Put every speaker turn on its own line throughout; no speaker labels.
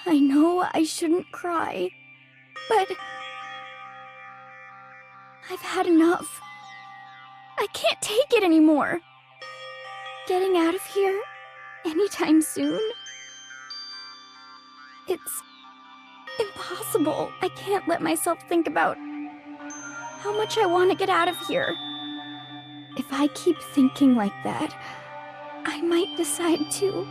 I know I shouldn't cry, but I've had enough. I can't take it anymore. Getting out of here anytime soon? It's impossible. I can't let myself think about how much I want to get out of here. If I keep thinking like that, I might decide to.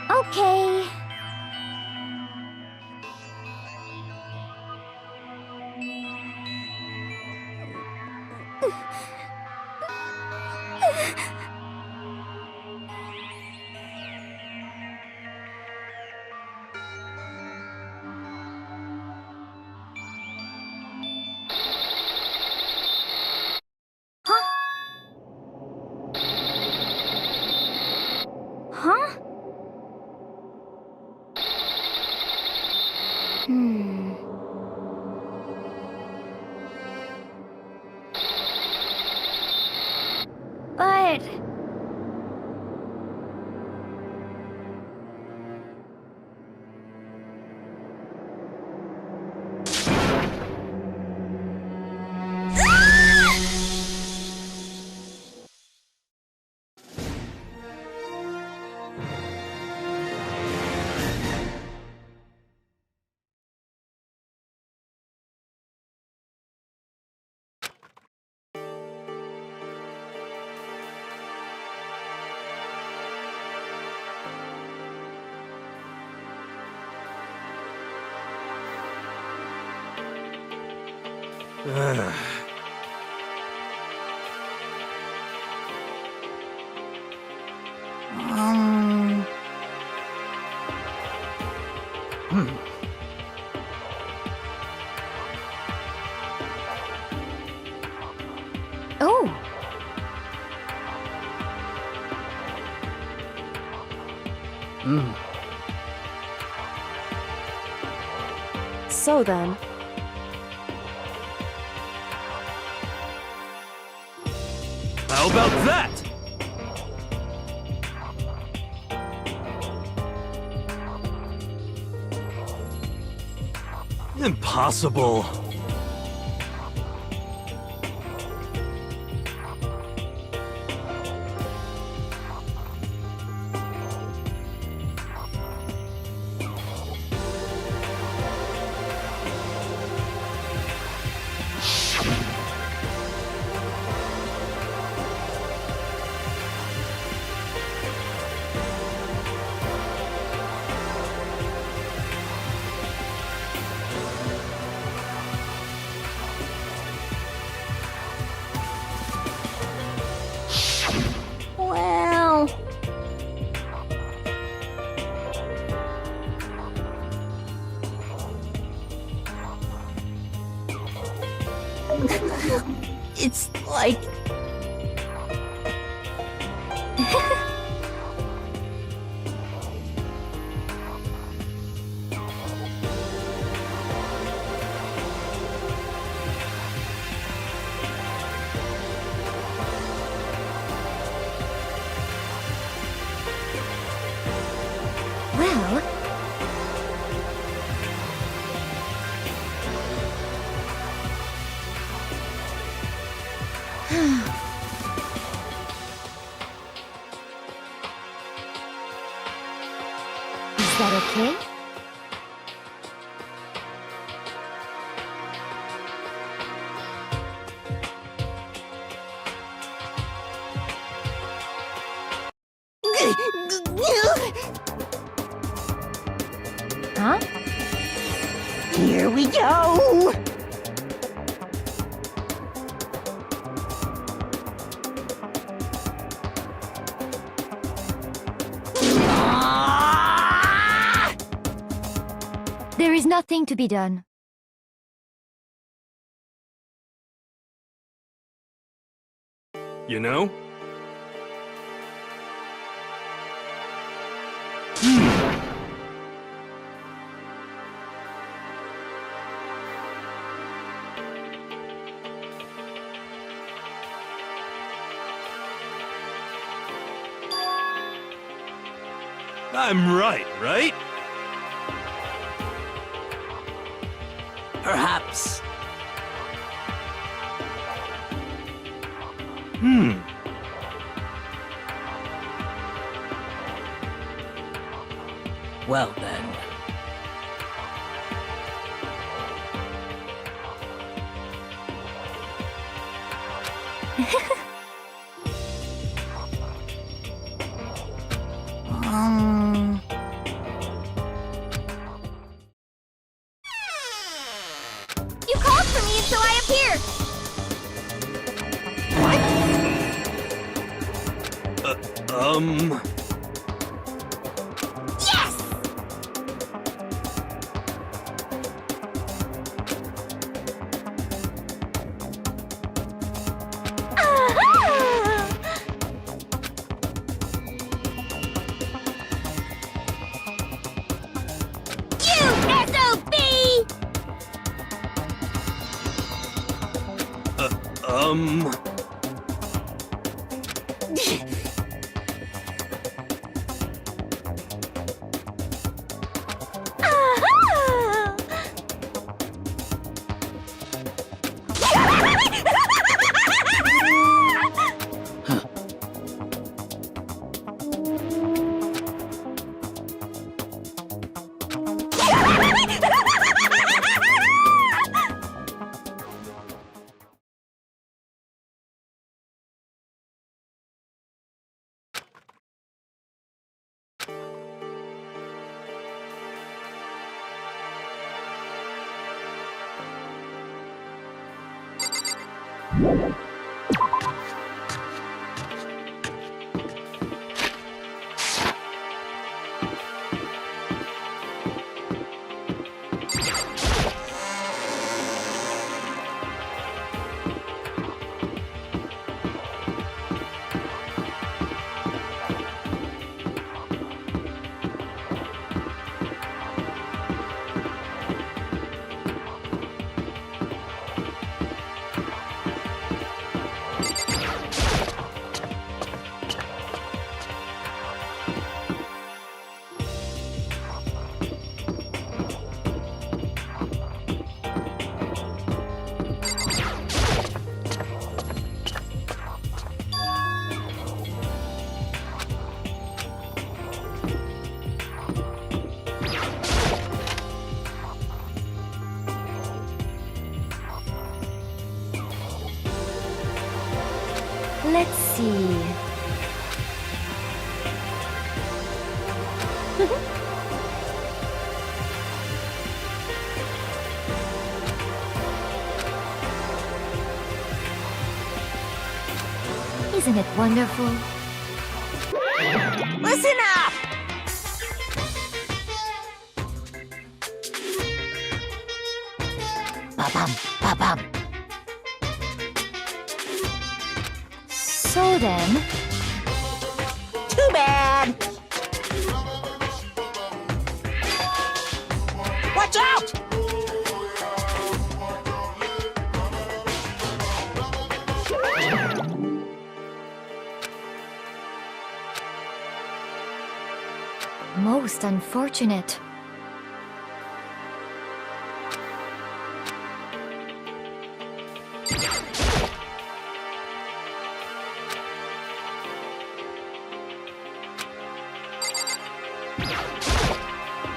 Okay. Huh? Huh? But... Oh. So then.
How about that? Impossible.
Well...
It's like...
Well... Is that okay? Huh?
Here we go!
There is nothing to be done.
You know? I'm right, right?
Perhaps. Well then.
You called for me, so I appeared. Yes! Aha! You SOB! Aha! Let's see. Isn't it wonderful?
Listen up! Ba-bum, ba-bum.
So then,
Too bad! Watch out!
most unfortunate.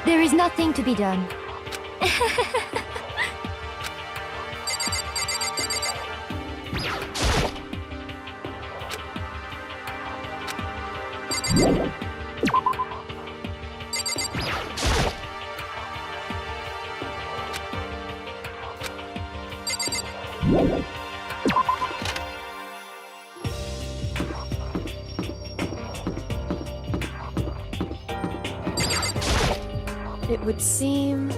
There is nothing to be done. It would seem...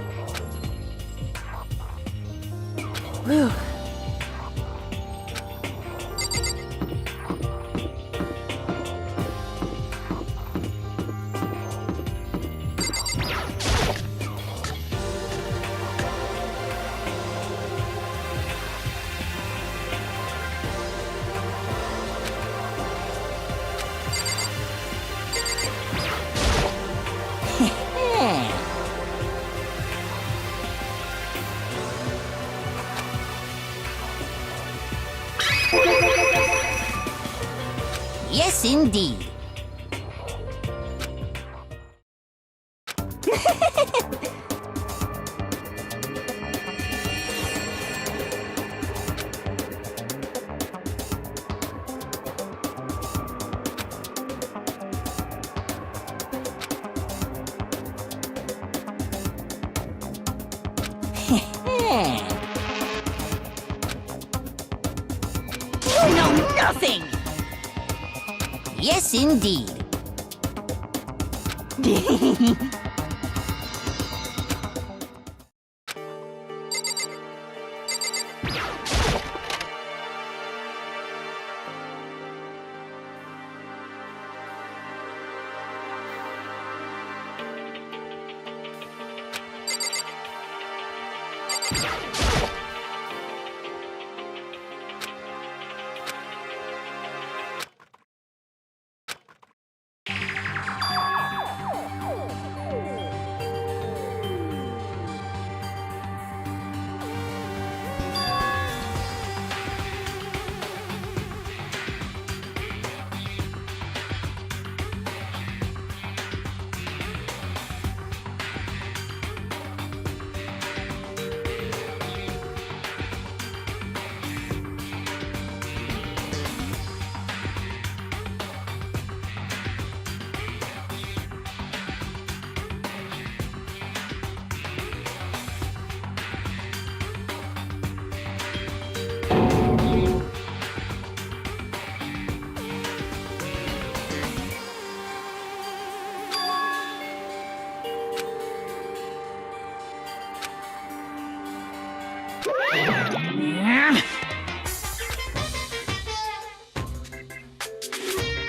Whew.
indeed. You know nothing! Yes, indeed.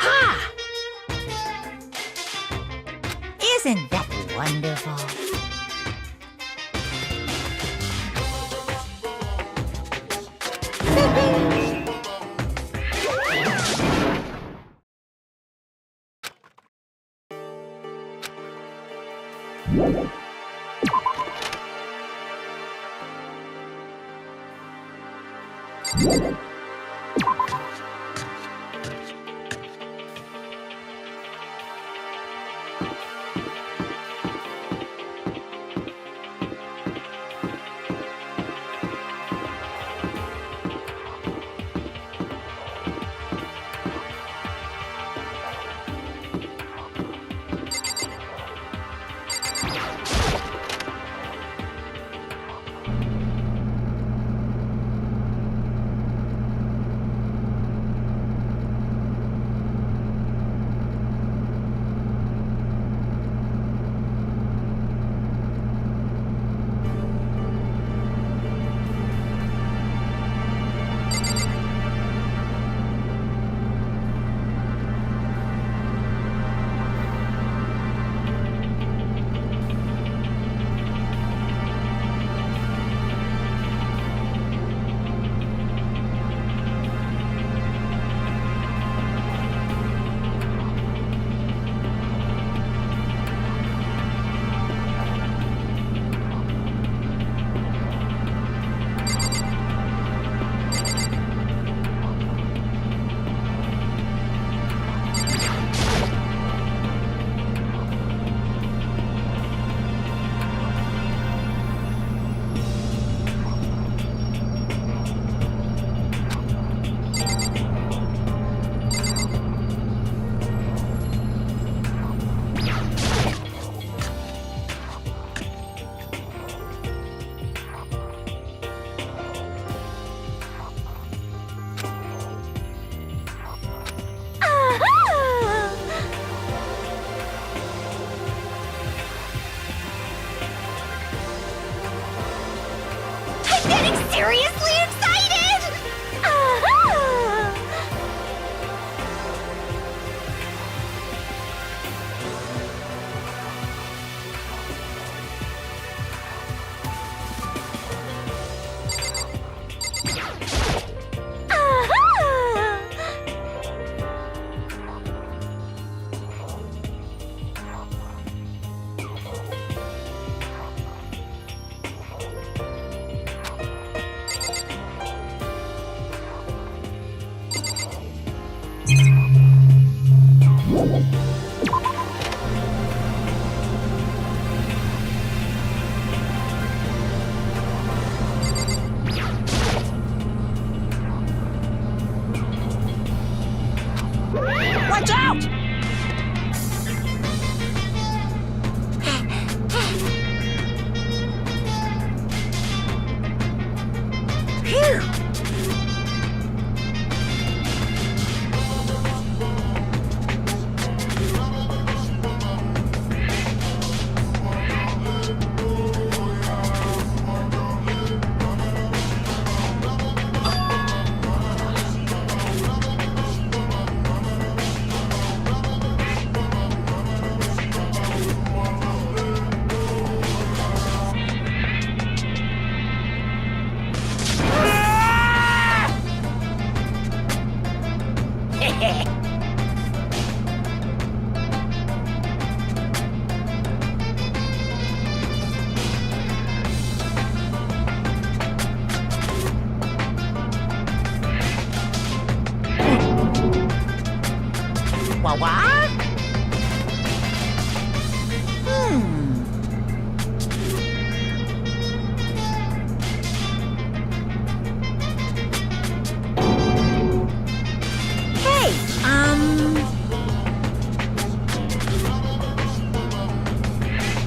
Ha! Isn't that wonderful?
Seriously excited! Ah!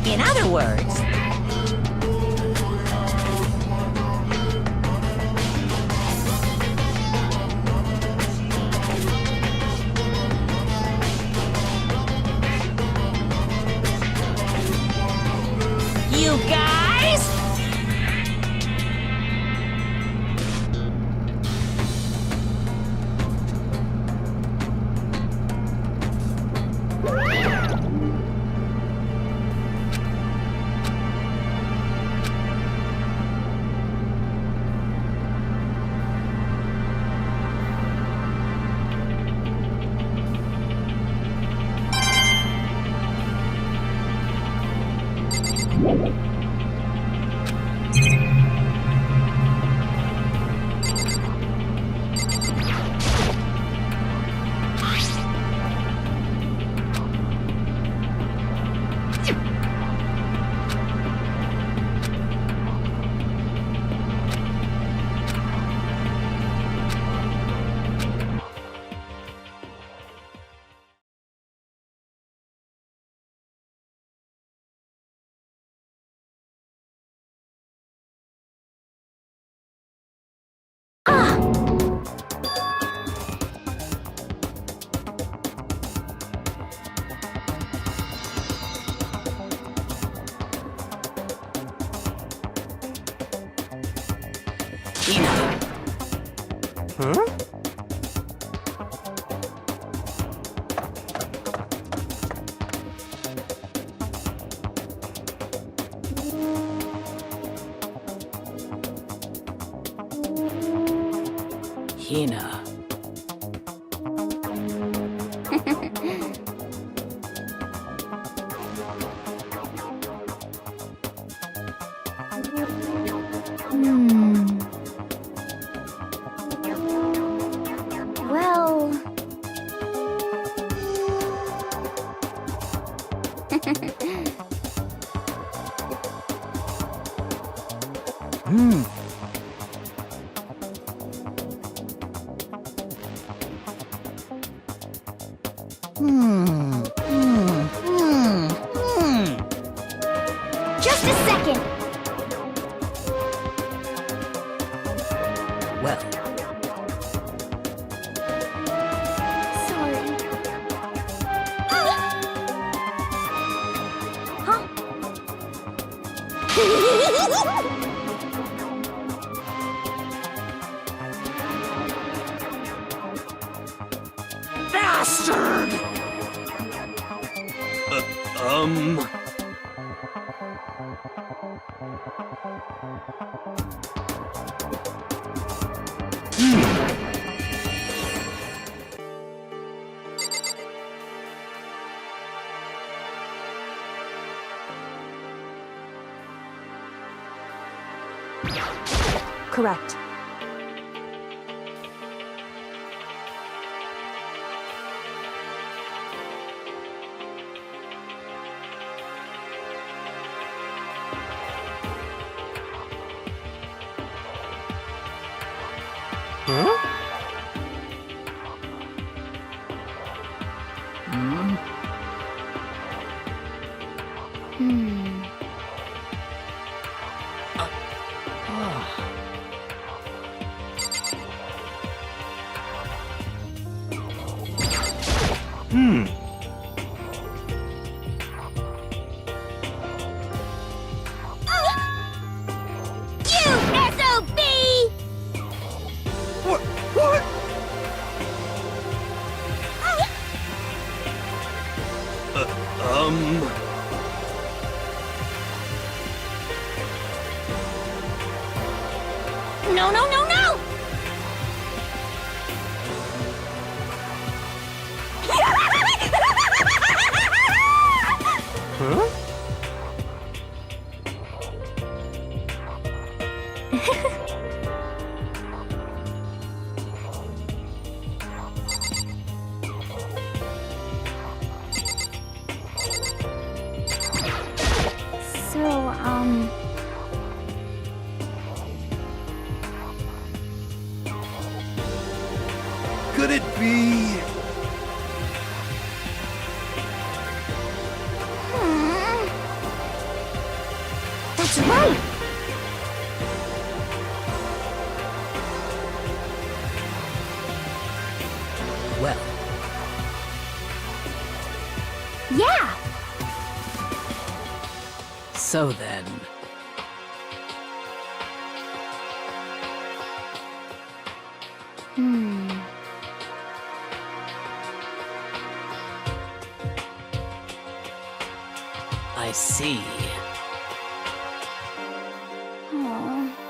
In other words, you guys?
Huh?
Hina.
Well...
Hmm.
Just a second!
Well,
Sorry. Huh?
bastard!
Correct.
Huh? Hmm.
You SOB!
What? What?
No, no, no, no!
Huh?
So, That's right!
Well,
Yeah!
so then. I see.
Aww.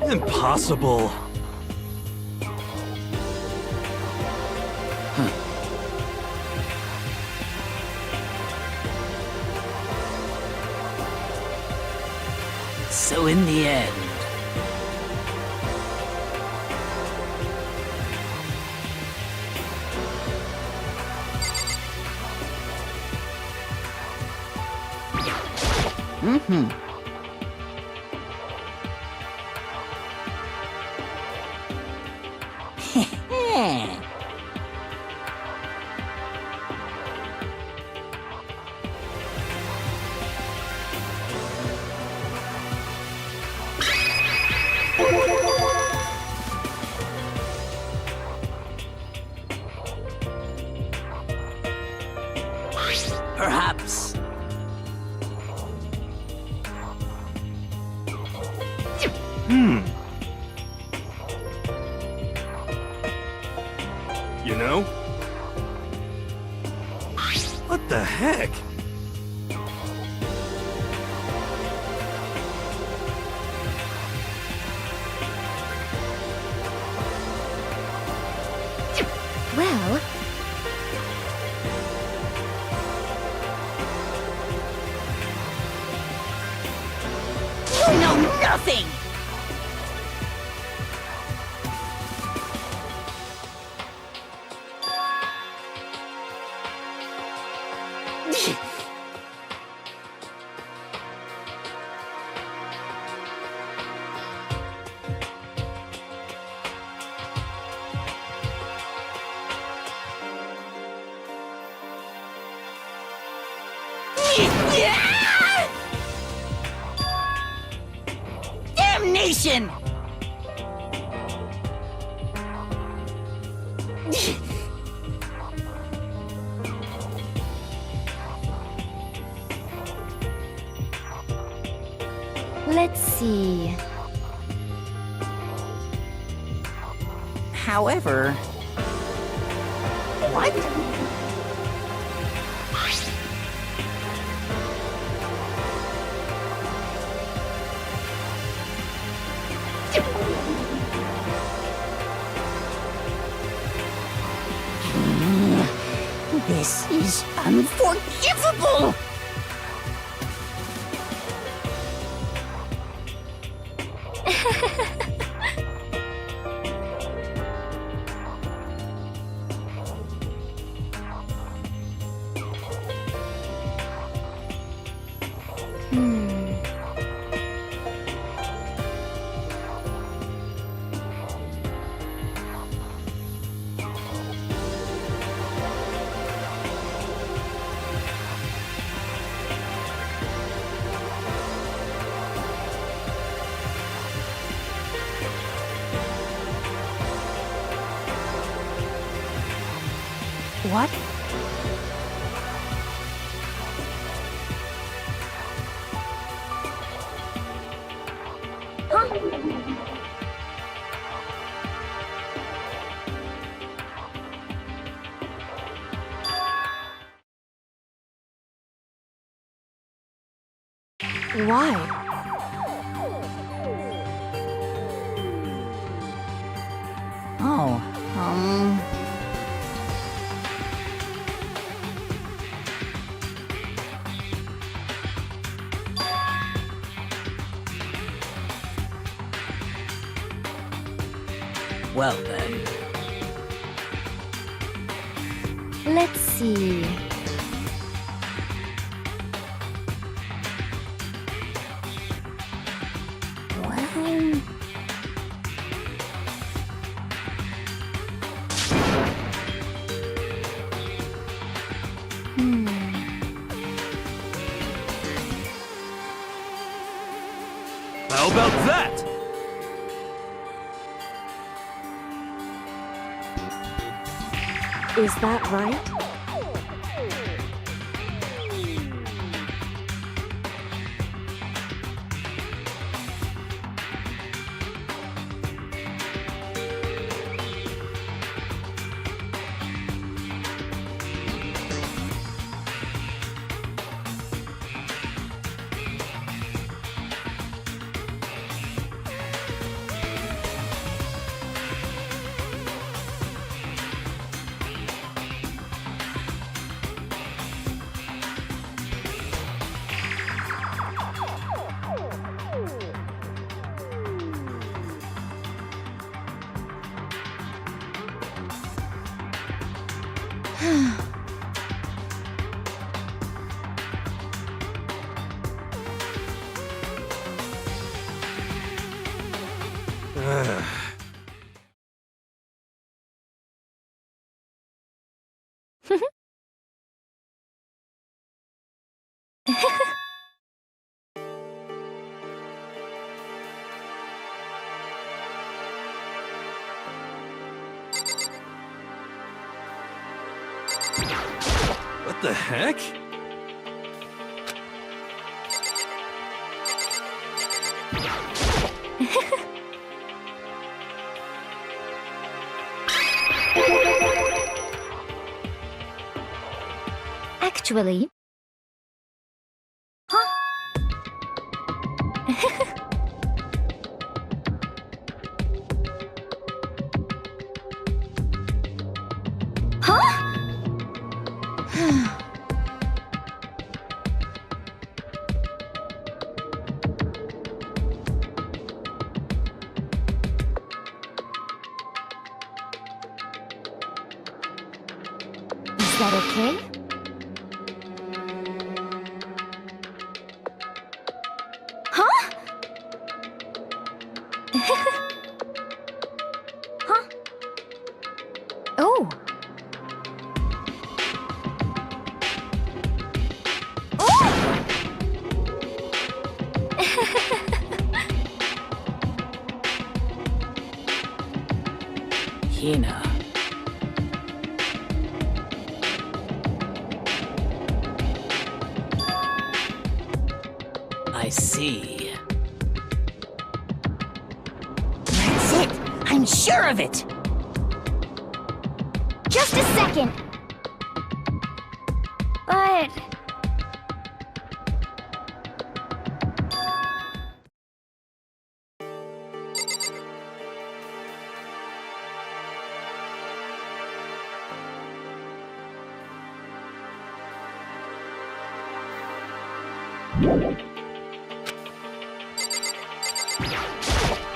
Impossible.
So in the end, perhaps.
You know? What the heck?
Well,
You know nothing! Damnation!
let's see.
However... What? This is unforgivable! What?
Why?
Oh, well then.
Let's see. Well...
How about that?
Is that right?
What the heck?
Actually... Huh? Huh? Is that okay? Huh? Huh? Oh. Oh!
Hina. I see.
That's it! I'm sure of it!
Just a second. But...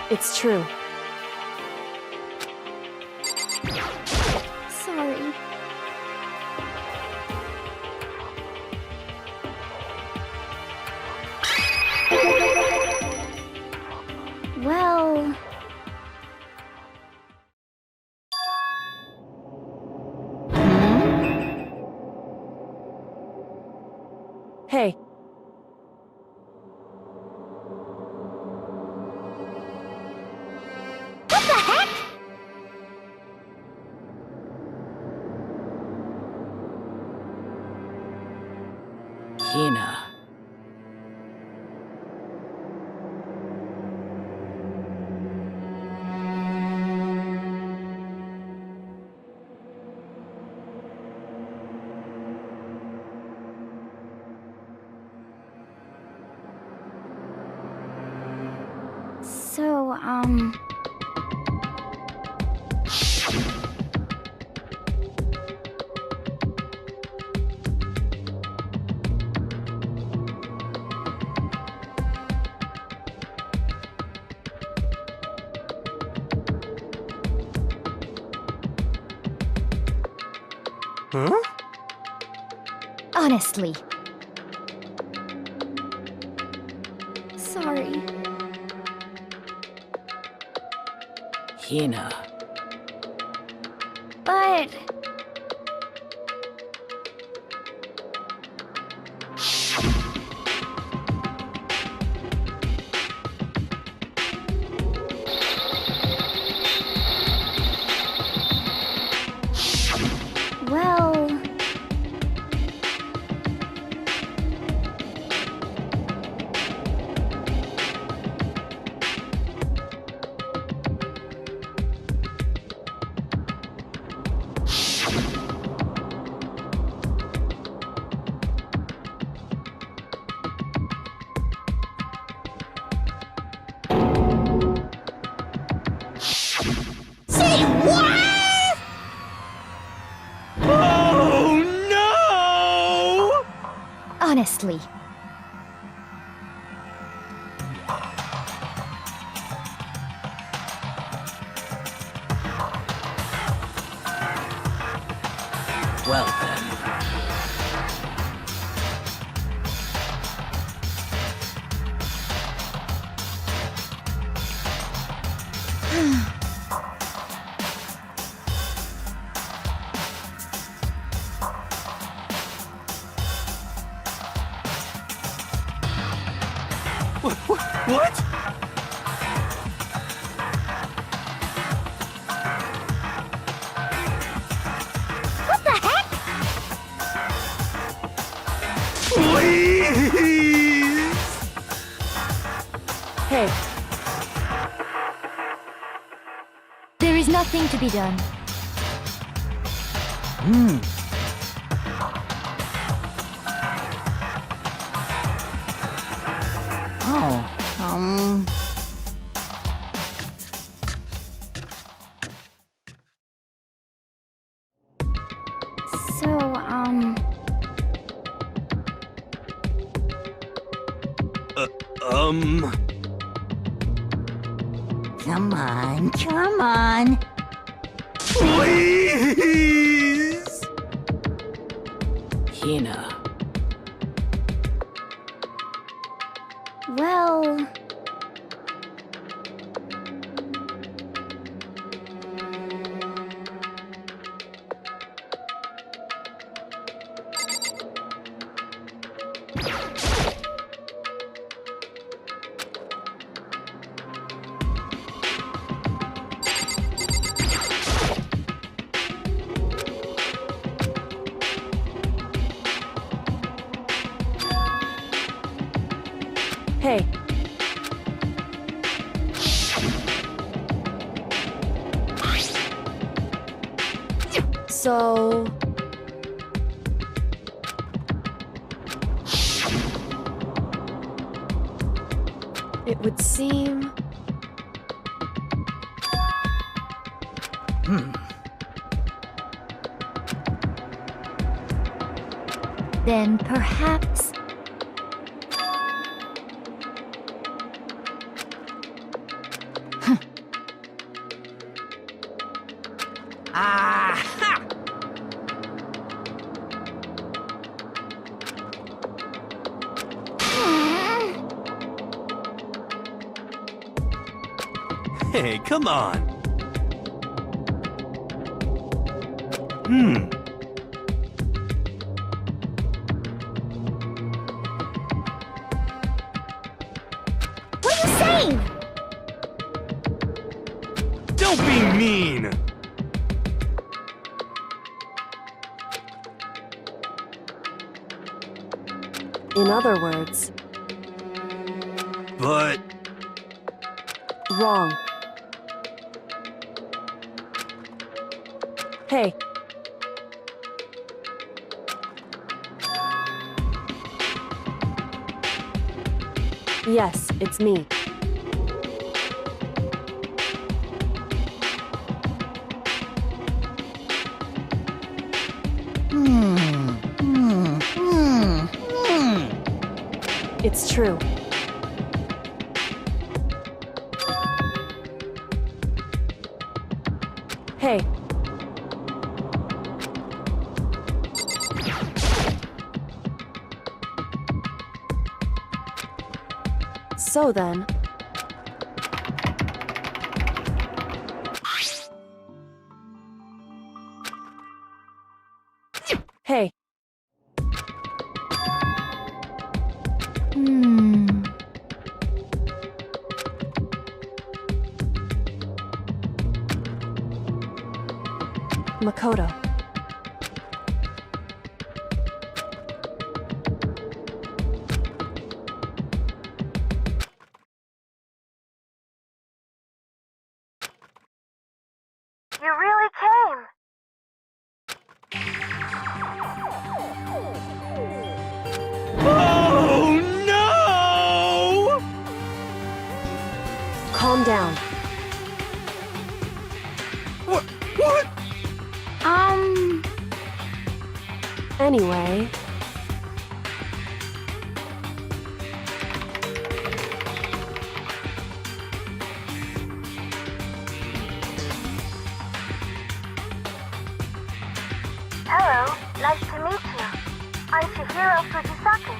It's true.
Sorry. Well...
Hey,
What the heck?
Huh?
Honestly. Sorry.
Hina.
But... Well...
Say what?
Oh no!
Honestly.
Well then.
What?
What the heck?
Please!
Hey,
There is nothing to be done.
Oh,
So,
come on, come on.
Please!
Hina.
well...
hey, so... It would seem...
Then perhaps...
Aha!
Hey, come on.
What are you saying?
Don't be mean!
In other words,
But...
wrong. Hey, yes, it's me. It's true. Hey. So then... Hey. Makoto.
You really came.
Oh no!
Calm down.
What?
Anyway...
Hello, nice to meet you. I'm Chihiro Fujisaki.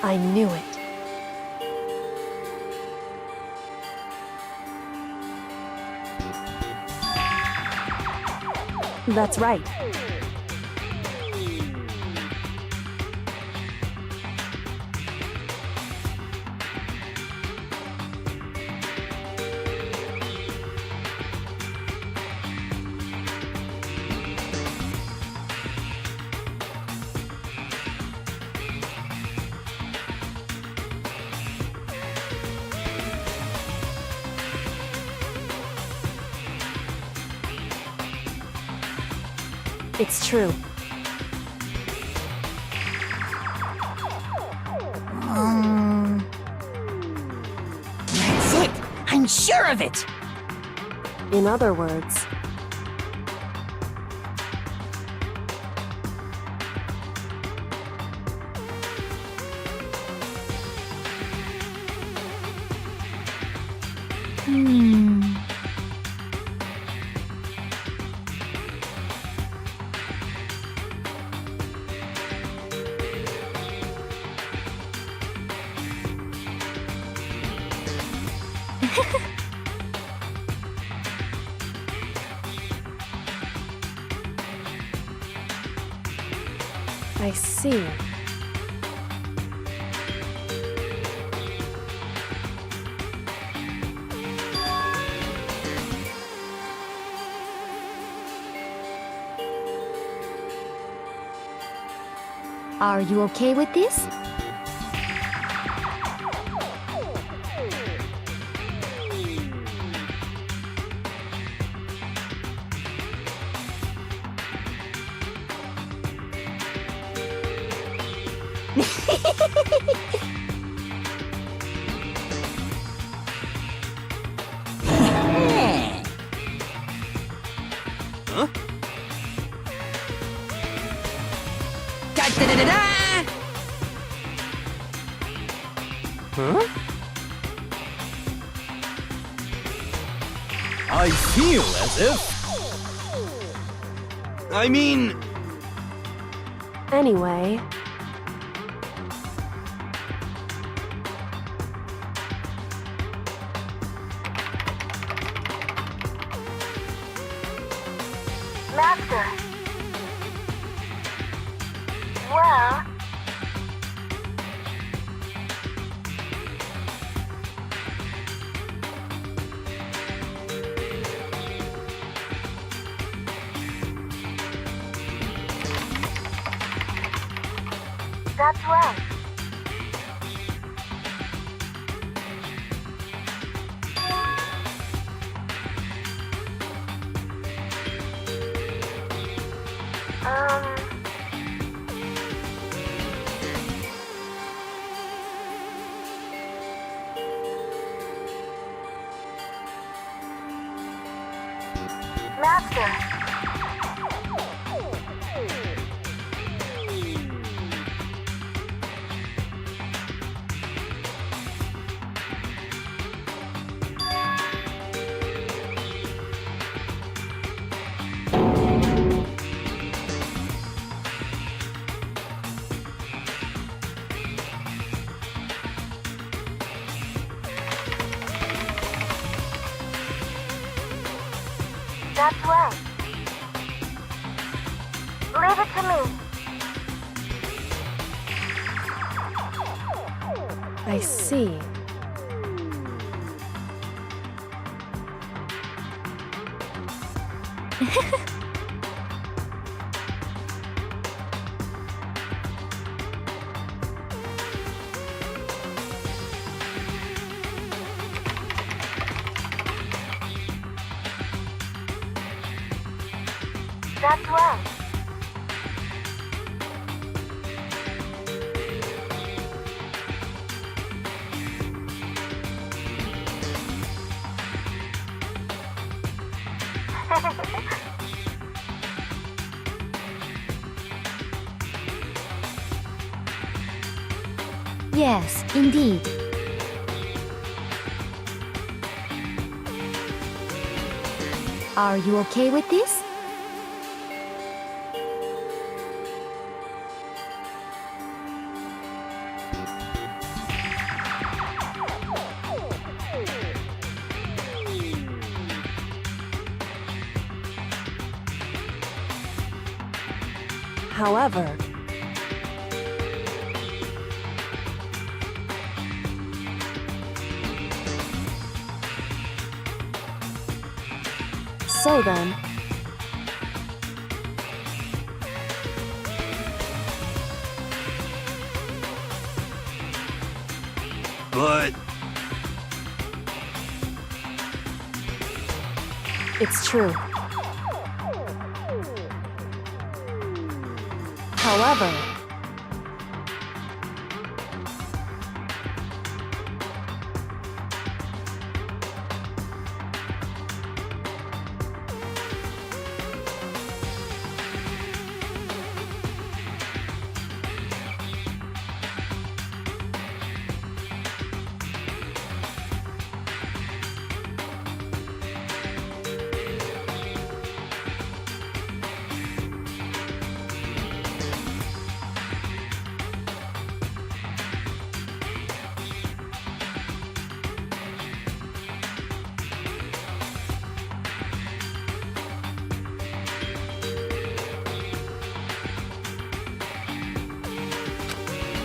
I knew it. That's right. It's true.
That's it! I'm sure of it!
In other words... I see.
Are you okay with this?
Huh?
Da-da-da-da-da!
Huh? I feel as if... I mean...
Anyway...
Master. Well... That's right. faster. That's right. Leave it to me.
I see.
That's right.
Yes, indeed. Are you okay with this?
However, so then,
But
it's true. However,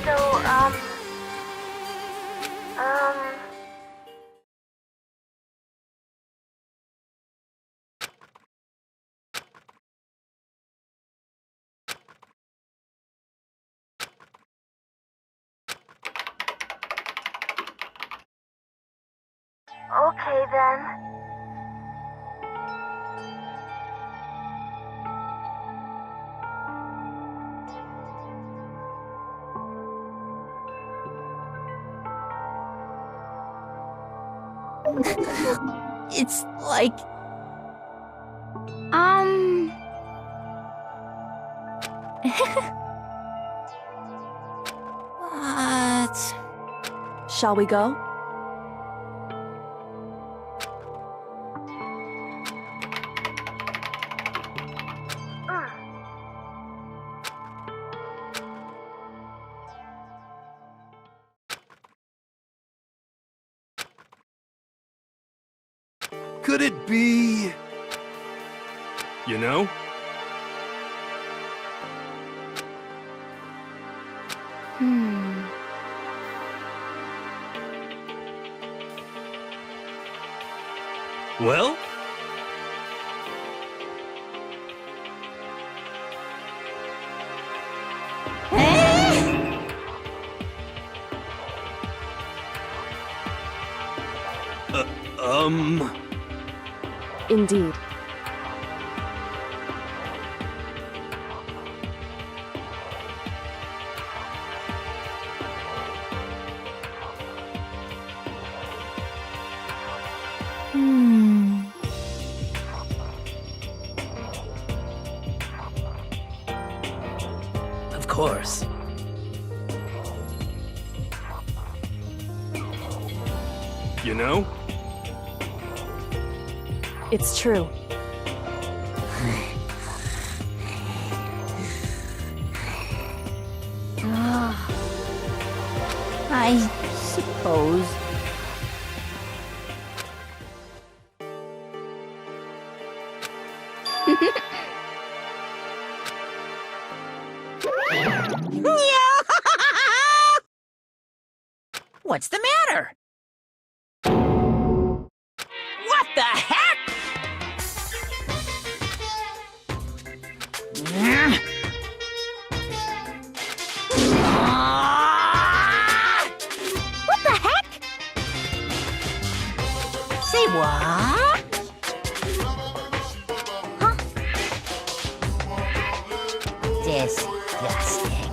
So, okay then.
It's like what?
shall we go?
could it be... You know? Well?
Indeed.
course.
You know?
It's true.
I suppose. What's the matter? What the heck?
What the heck?
Say what?
Huh?
Disgusting.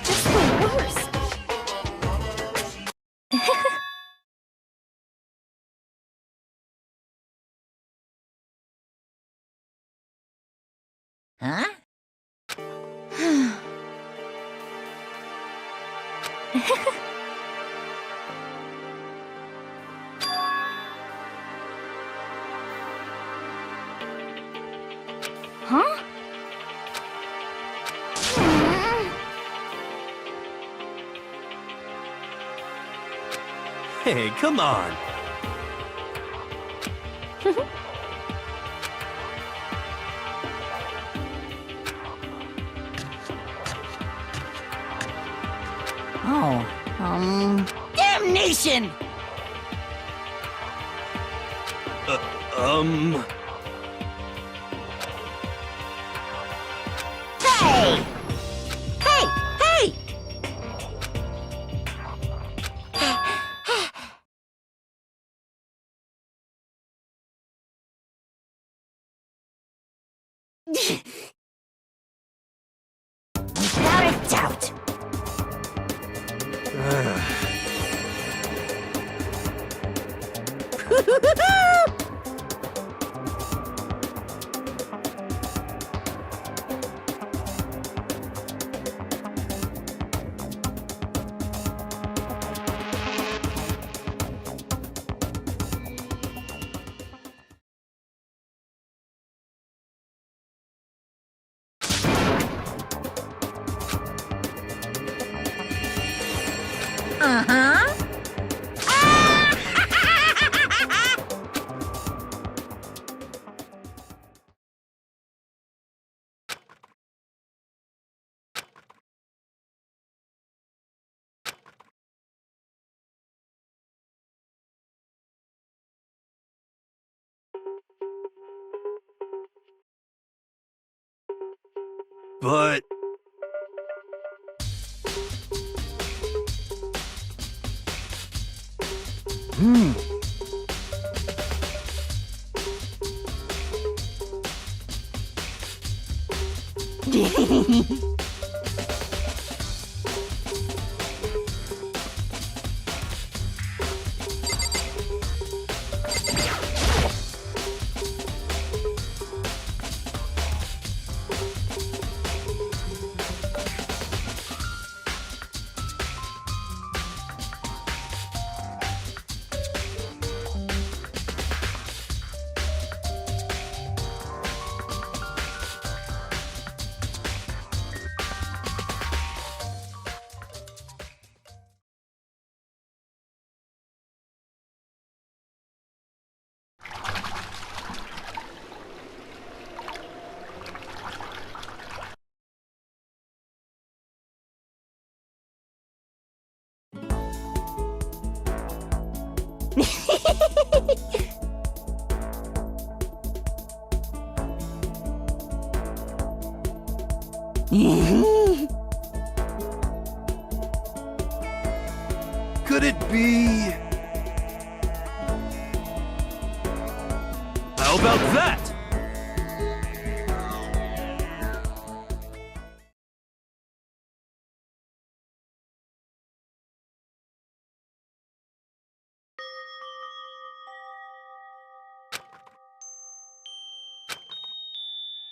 Just the worst.
Huh?
Huh?
Hey, come on.
Oh, damnation! Hey! Hey! Hey! Without a doubt. Uh-huh.
But... Could it be... How about that?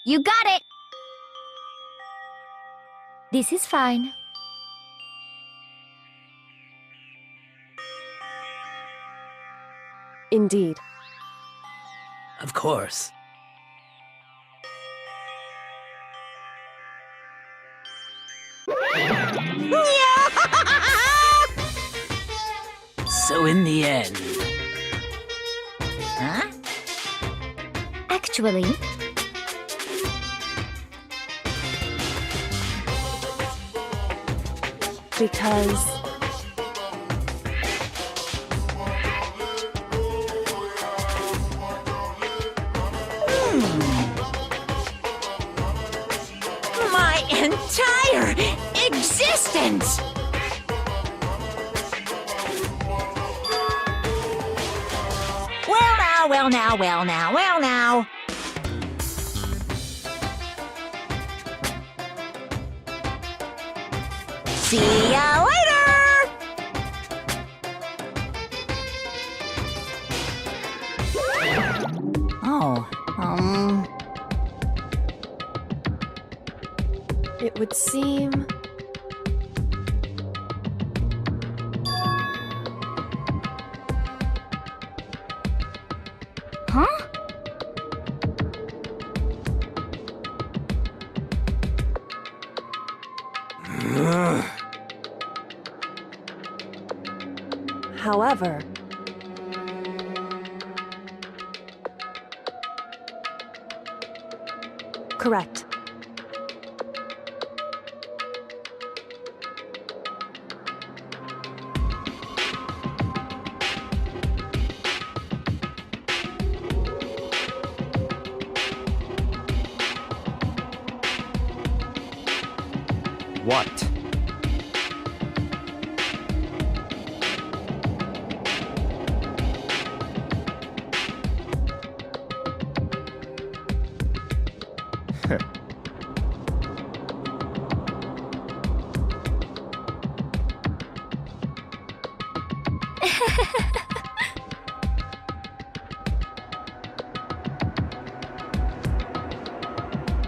You got it! This is fine.
Indeed.
Of course. So in the end,
Huh?
Actually,
Because
My entire existence! Well now. See ya later! Oh,
it would seem...
huh?
However... Correct.
What?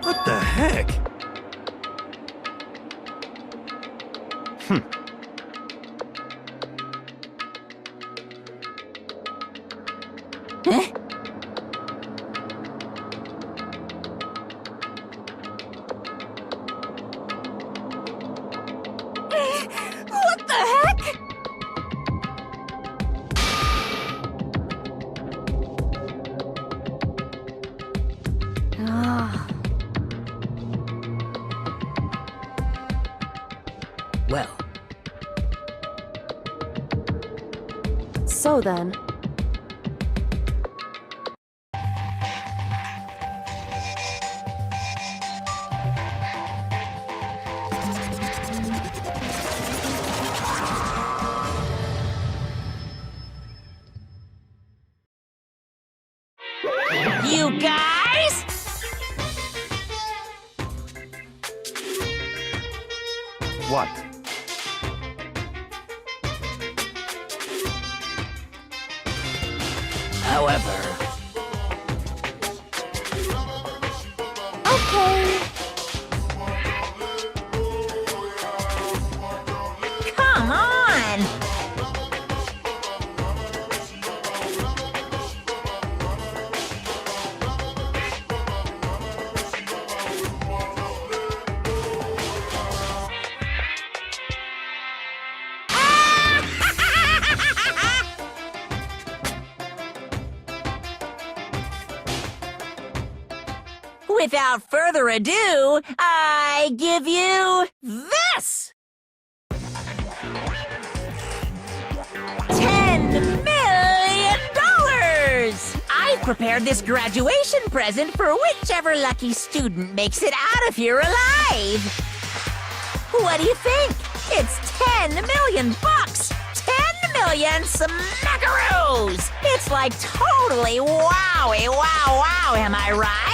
What the heck?
Huh? What the heck?
Ah,
well,
So then...
You guys?
What?
however,
okay.
Come on! Without further ado, I give you this! $10 million! I've prepared this graduation present for whichever lucky student makes it out of here alive! What do you think? It's 10 million bucks! 10 million smackaroos! It's like totally wowie wow, am I right?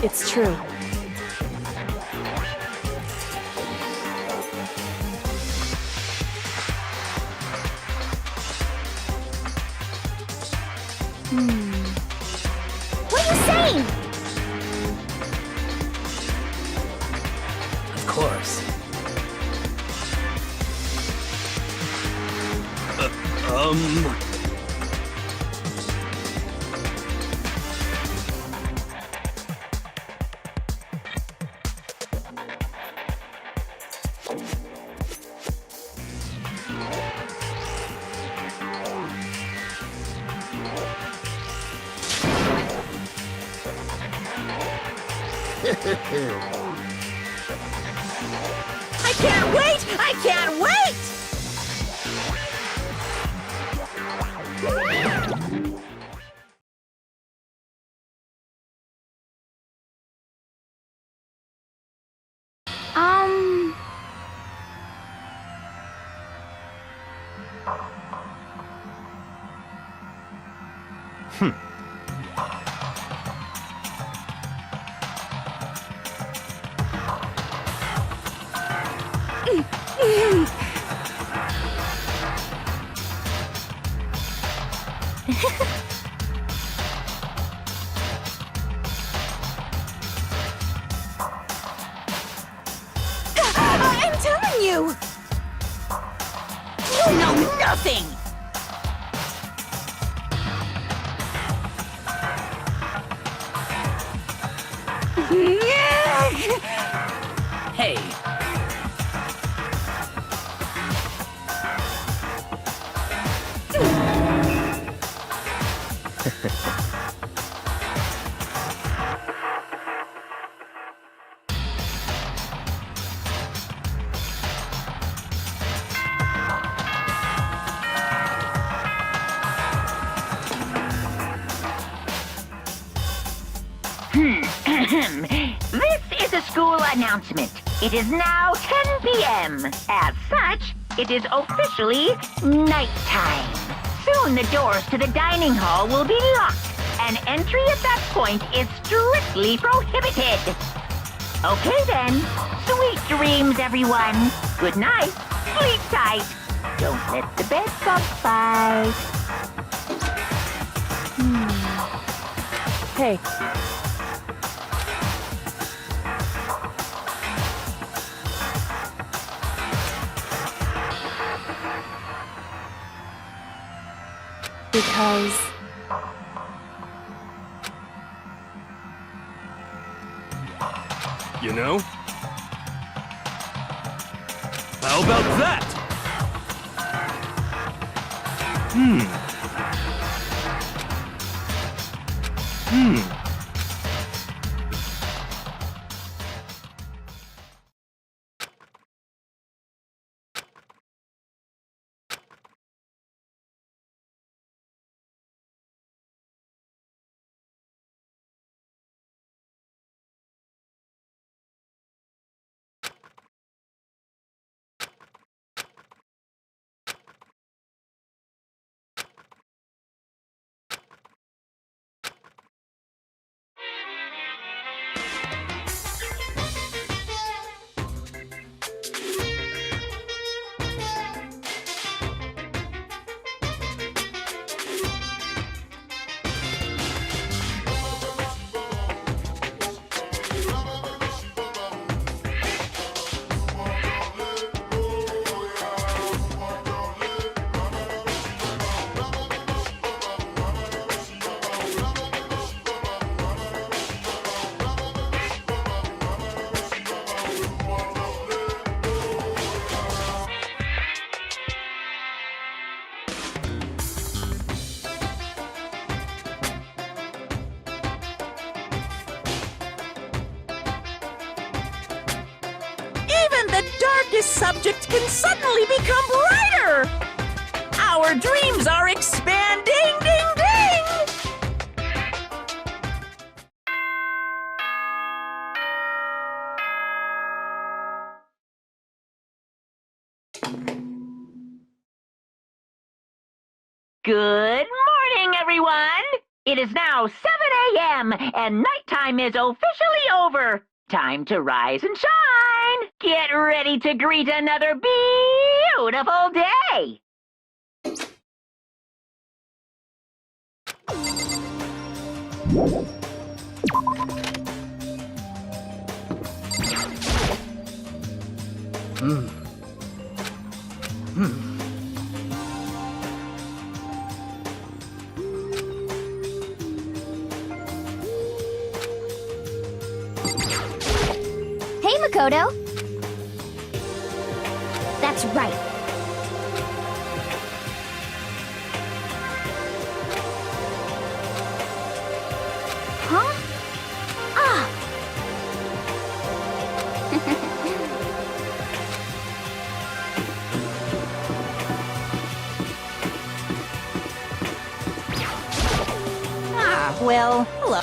It's true.
What are you saying?
Of course.
I can't wait! I can't wait!
Um...
I'm telling you! You know nothing!
Hey,
This is a school announcement. It is now 10 p.m. As such, it is officially nighttime. Soon the doors to the dining hall will be locked, and entry at that point is strictly prohibited. Okay then. Sweet dreams, everyone. Good night. Sleep tight. Don't let the bed bugs bite.
Hey, because
You know? How about that?
The darkest subject can suddenly become brighter! Our dreams are expanding! Ding ding! Good morning, everyone! It is now 7 a.m. and nighttime is officially over. Time to rise and shine! Get ready to greet another beautiful day!
Hey, Makoto. That's right. Huh? Ah!
Well, hello.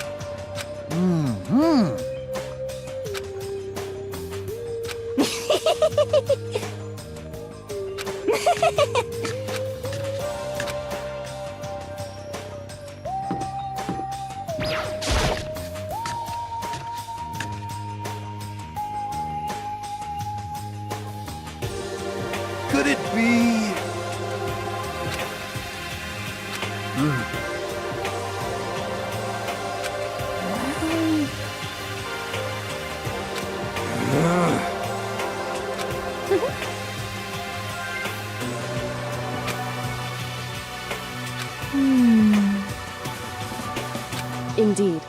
Could it be?
Indeed.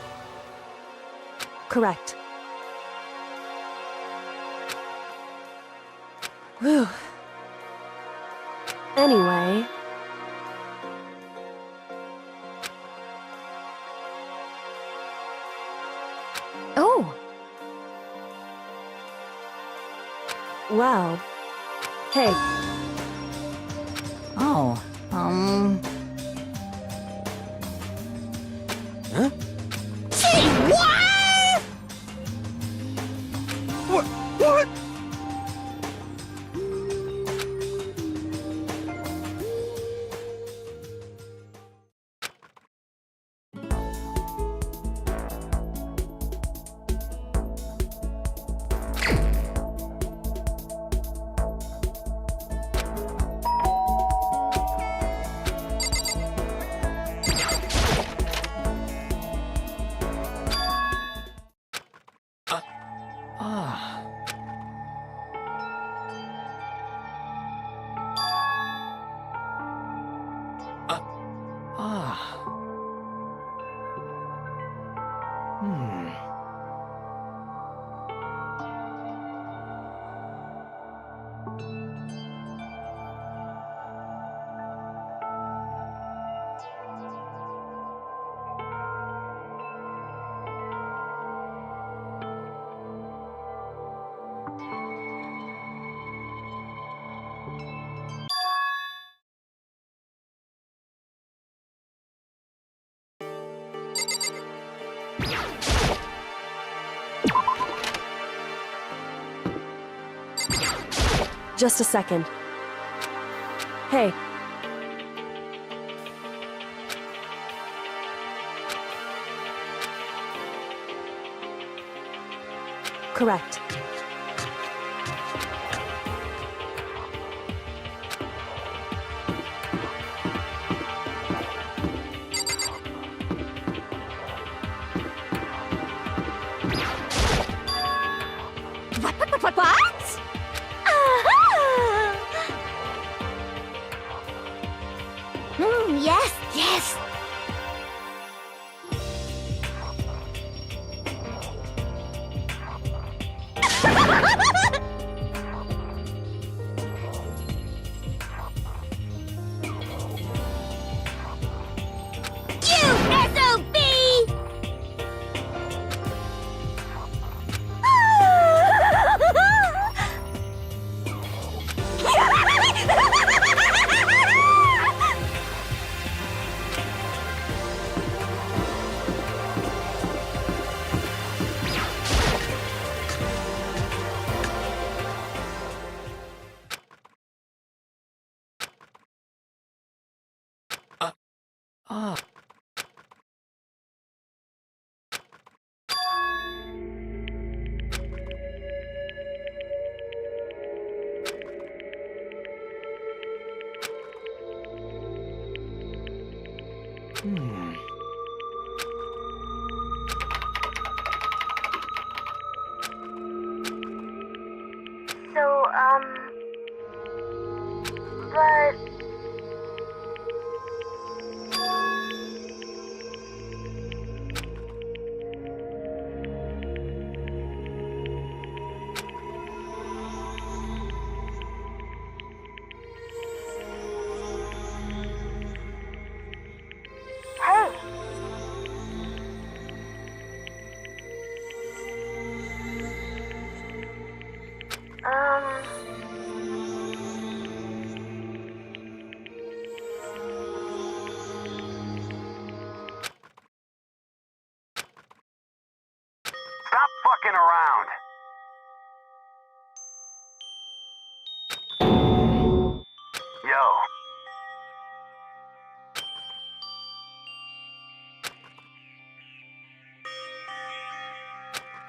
Correct. Whew. Anyway...
Oh,
Well... Hey,
Oh,
Huh?
Say what?
What?
just a second. Hey. Correct.
What? Aha! Yes, yes.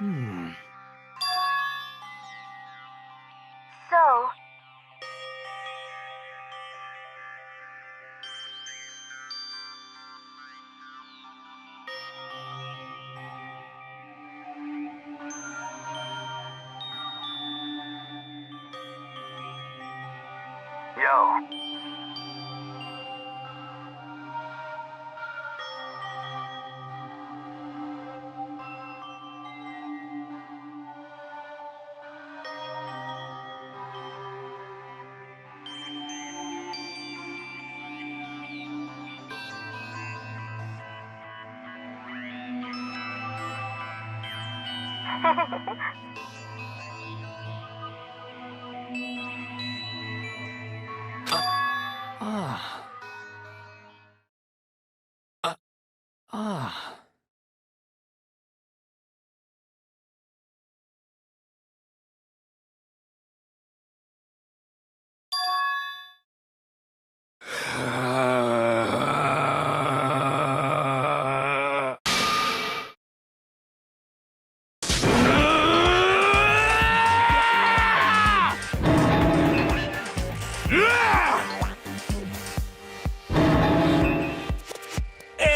So,
Yo.
Ah. Ah.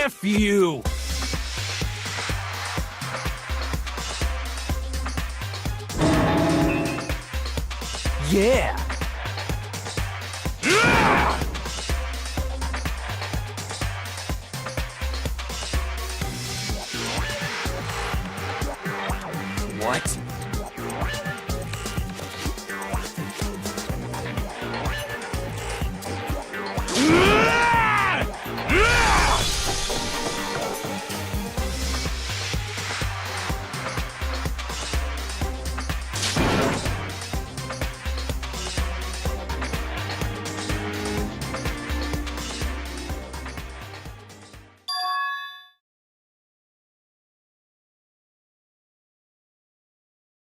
F you! Yeah! What?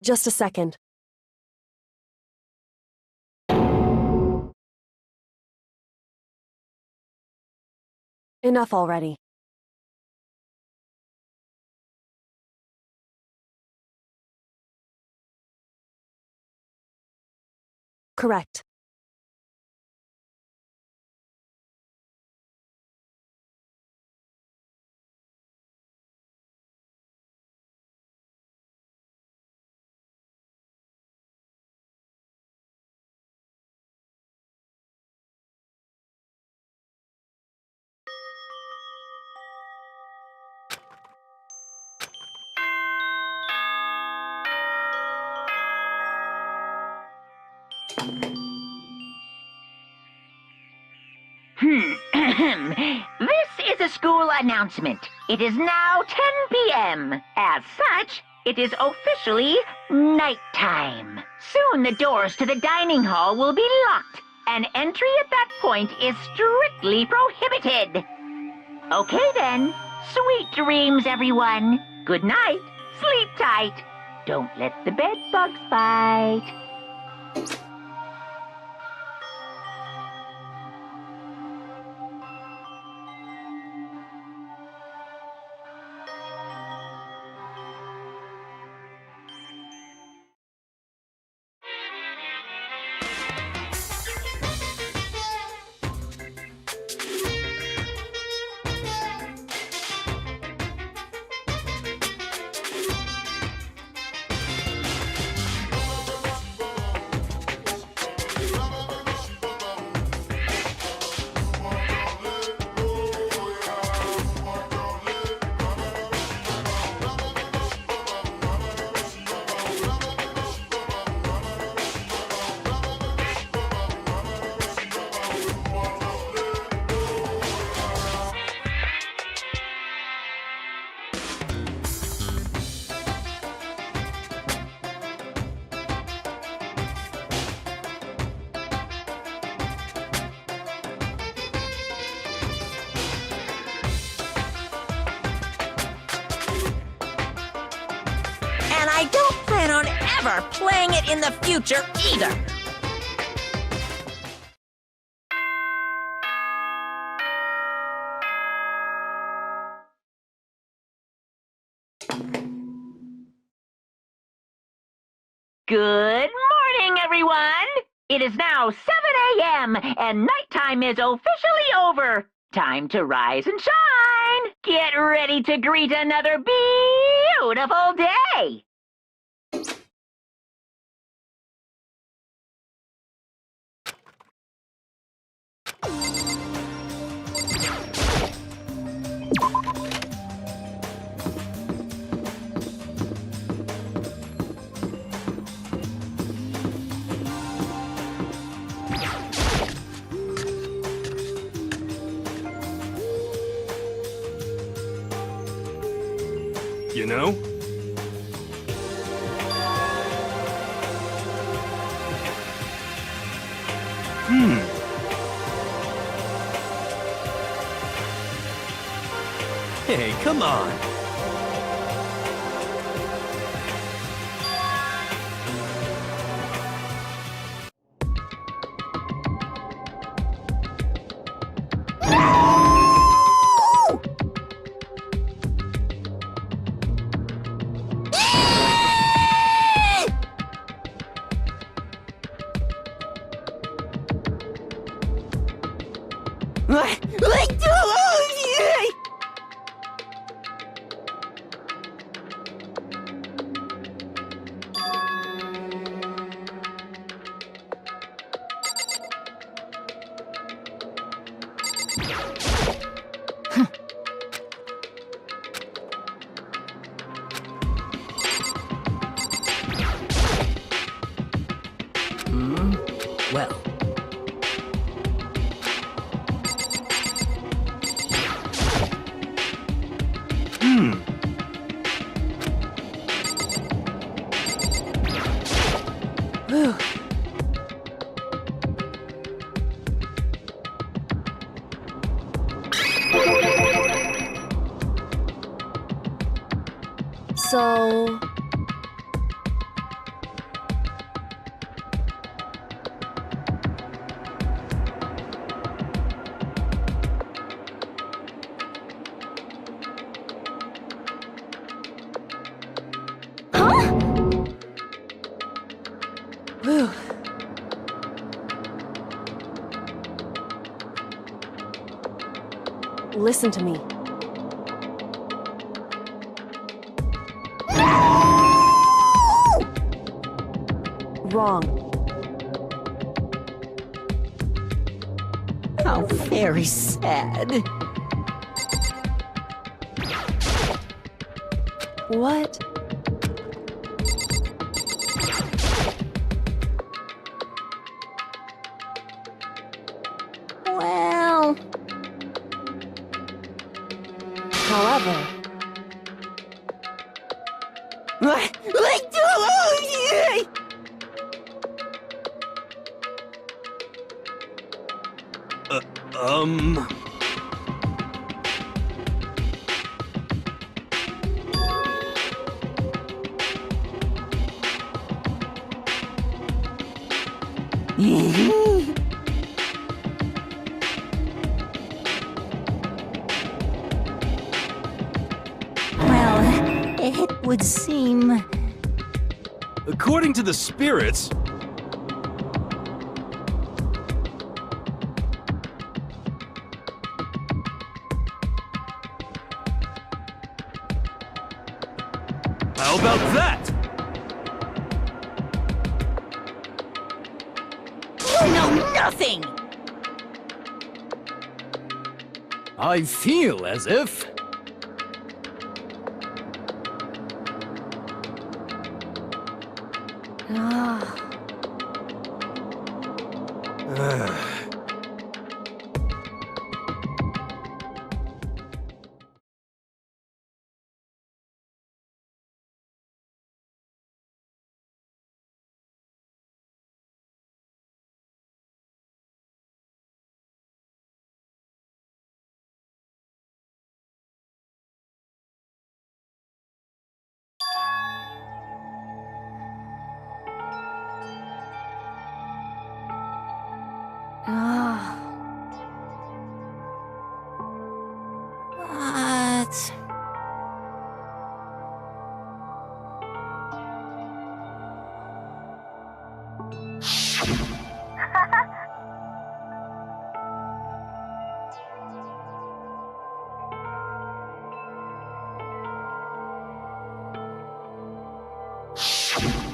Just a second. Enough already. Correct.
This is a school announcement. It is now 10 p.m. As such, it is officially nighttime. Soon the doors to the dining hall will be locked, and entry at that point is strictly prohibited. Okay then. Sweet dreams, everyone. Good night. Sleep tight. Don't let the bed bugs bite. And I don't plan on ever playing it in the future either. Good morning, everyone! It is now 7 a.m., and nighttime is officially over. Time to rise and shine! Get ready to greet another beautiful day!
You know? Hey, come on.
Well,
So... Whew. Listen to me. Wrong.
How very sad.
What?
Well...
However...
Um...
Well, it would seem...
According to the spirits... How about that?
You know nothing!
I feel as if...
What?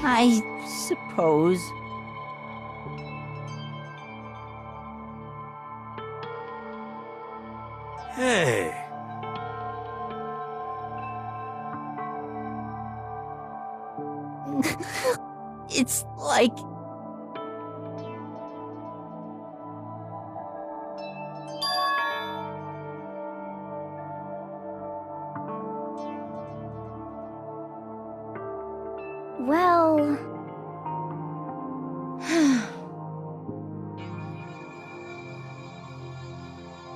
I suppose.
Hey.
It's like...
Well...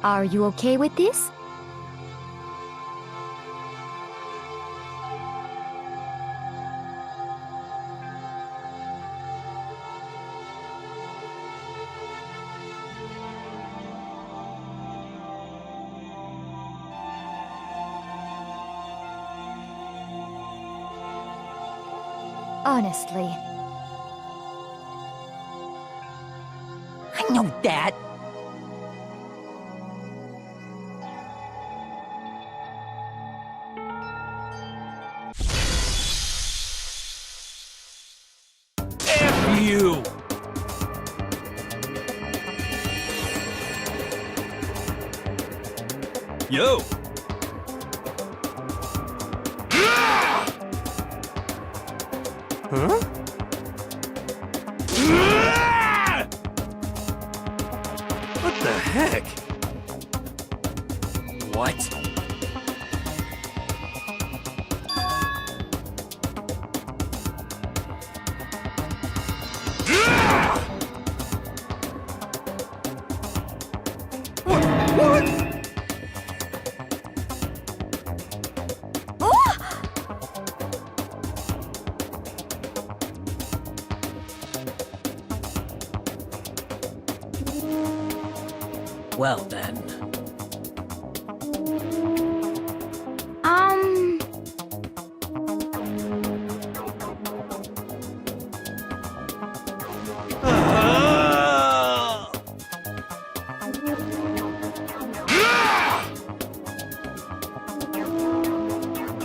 Are you okay with this? Honestly.
I know that.
F you! Yo! Huh? What the heck? What?
Well then.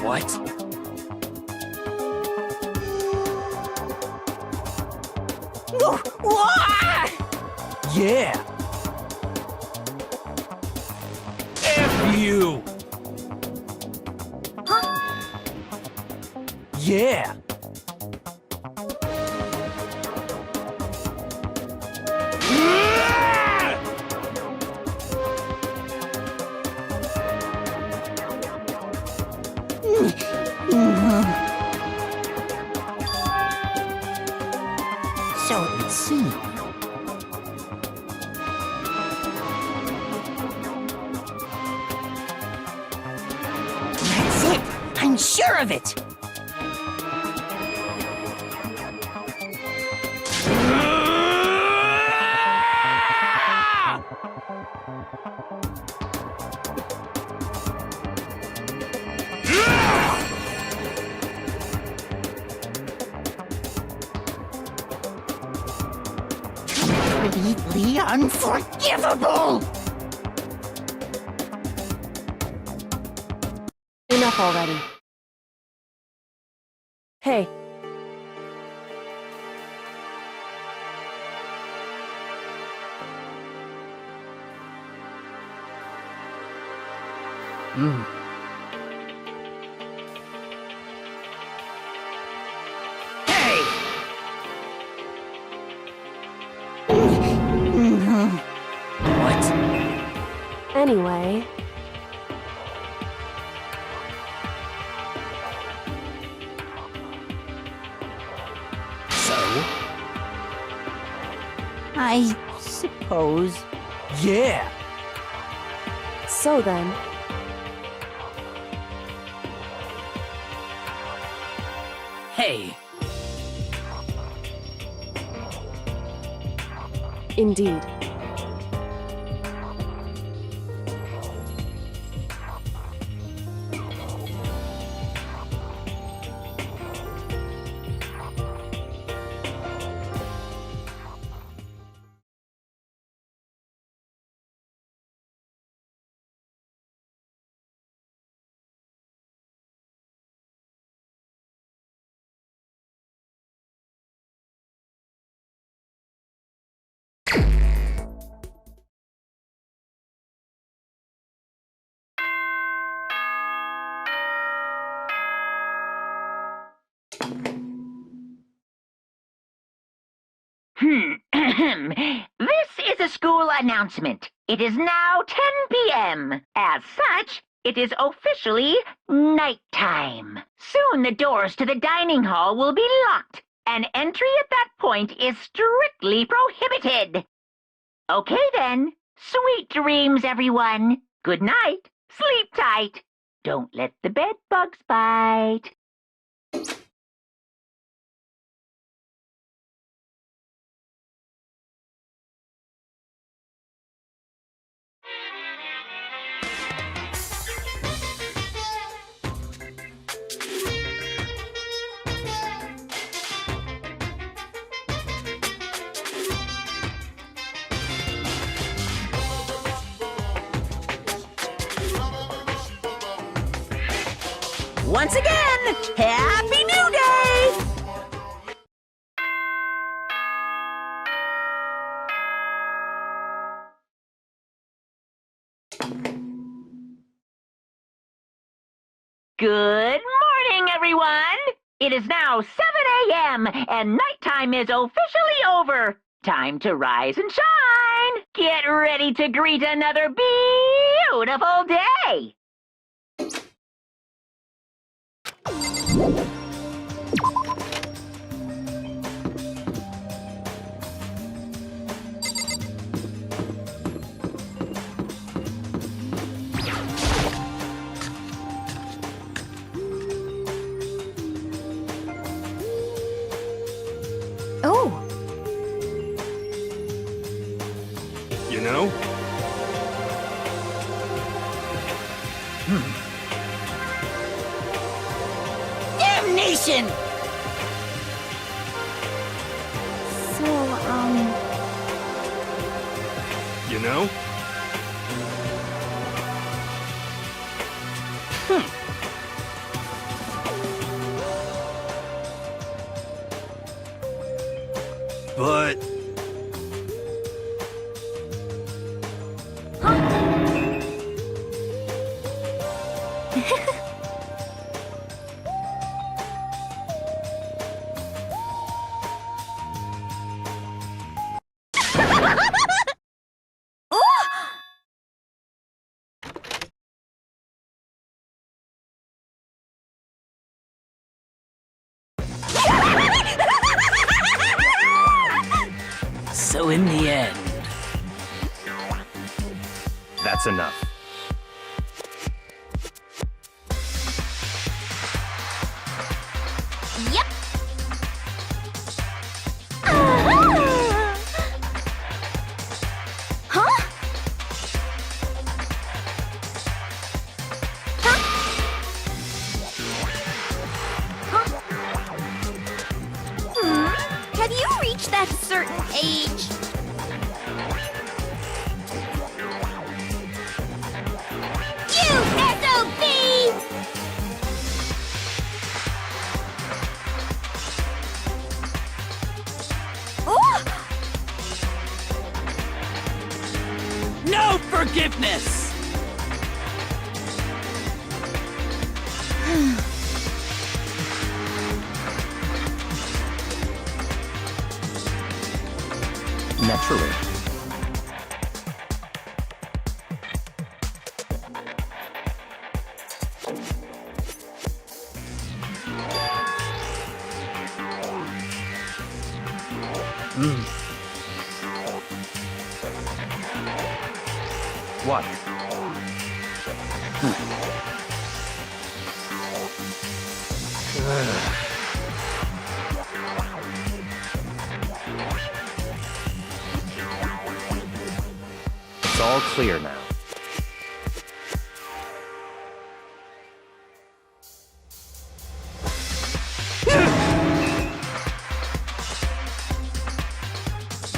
What? Yeah! F you! Yeah!
So it would seem. That's it! I'm sure of it! Completely unforgivable!
Enough already. Hey.
Hey!
What?
Anyway,
So?
I suppose.
Yeah!
so then,
Hey,
indeed.
This is a school announcement. It is now 10 p.m. As such, it is officially nighttime. Soon the doors to the dining hall will be locked, and entry at that point is strictly prohibited. Okay then. Sweet dreams, everyone. Good night. Sleep tight. Don't let the bed bugs bite. Once again, Happy New Day! Good morning, everyone! It is now 7 a.m. and nighttime is officially over. Time to rise and shine! Get ready to greet another beautiful day!
Oh,
You know?
Damnation!
so,
You know? But...
So in the end,
That's enough.
yep. Huh? Have you reached that certain age? You SOB! Ooh!
no forgiveness!
Naturally. What? It's all clear now.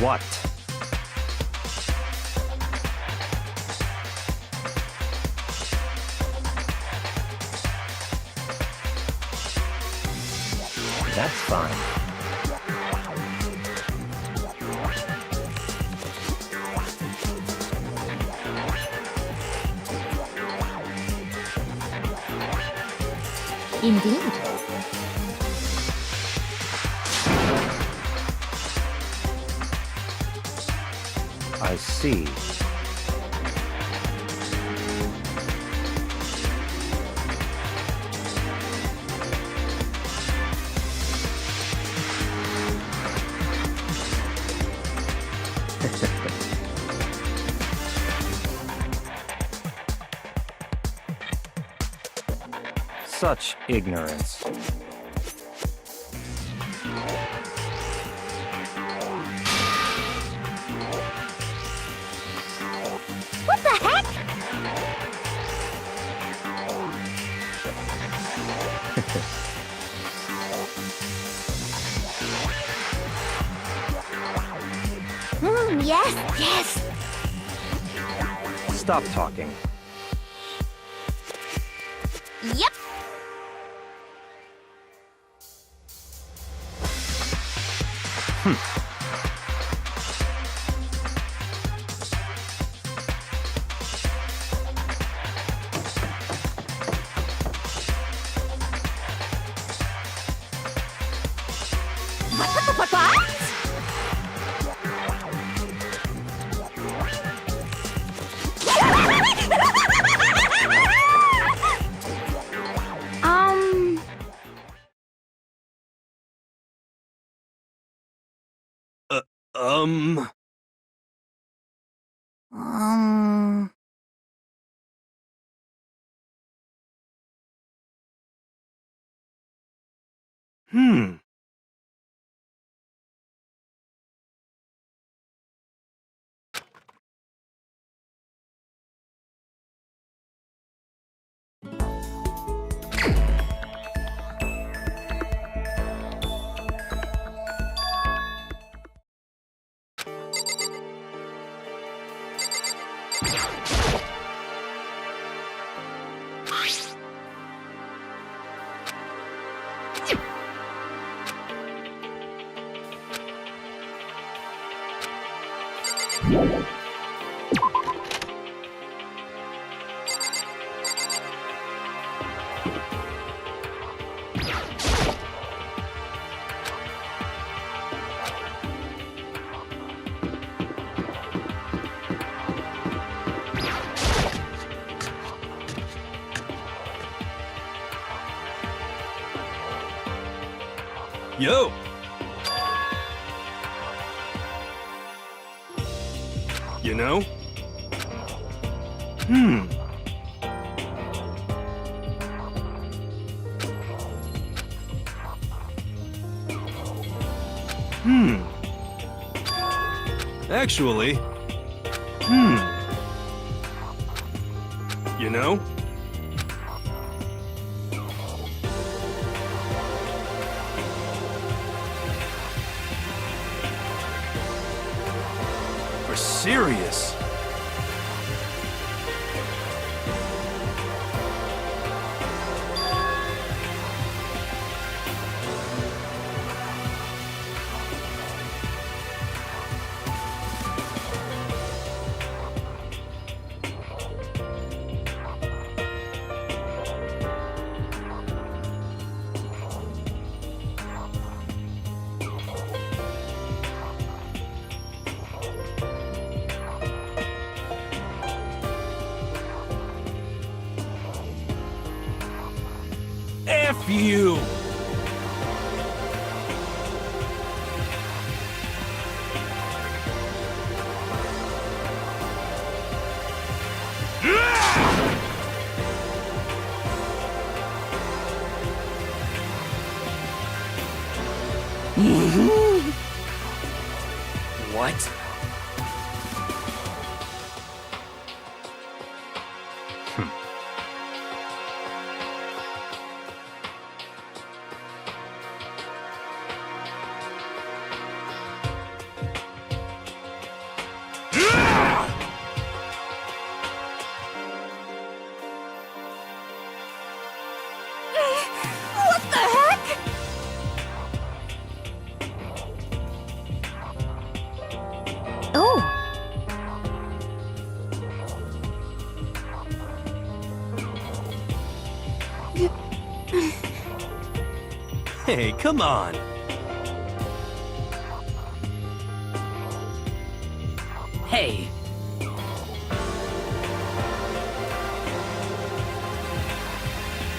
What? That's fine.
Indeed.
I see. Such ignorance.
What the heck? Yes, yes.
Stop talking.
Yep. What?
Yo! You know? Actually, you know? For serious. F you! What?
What the heck? Oh.
Hey, come on!
Hey,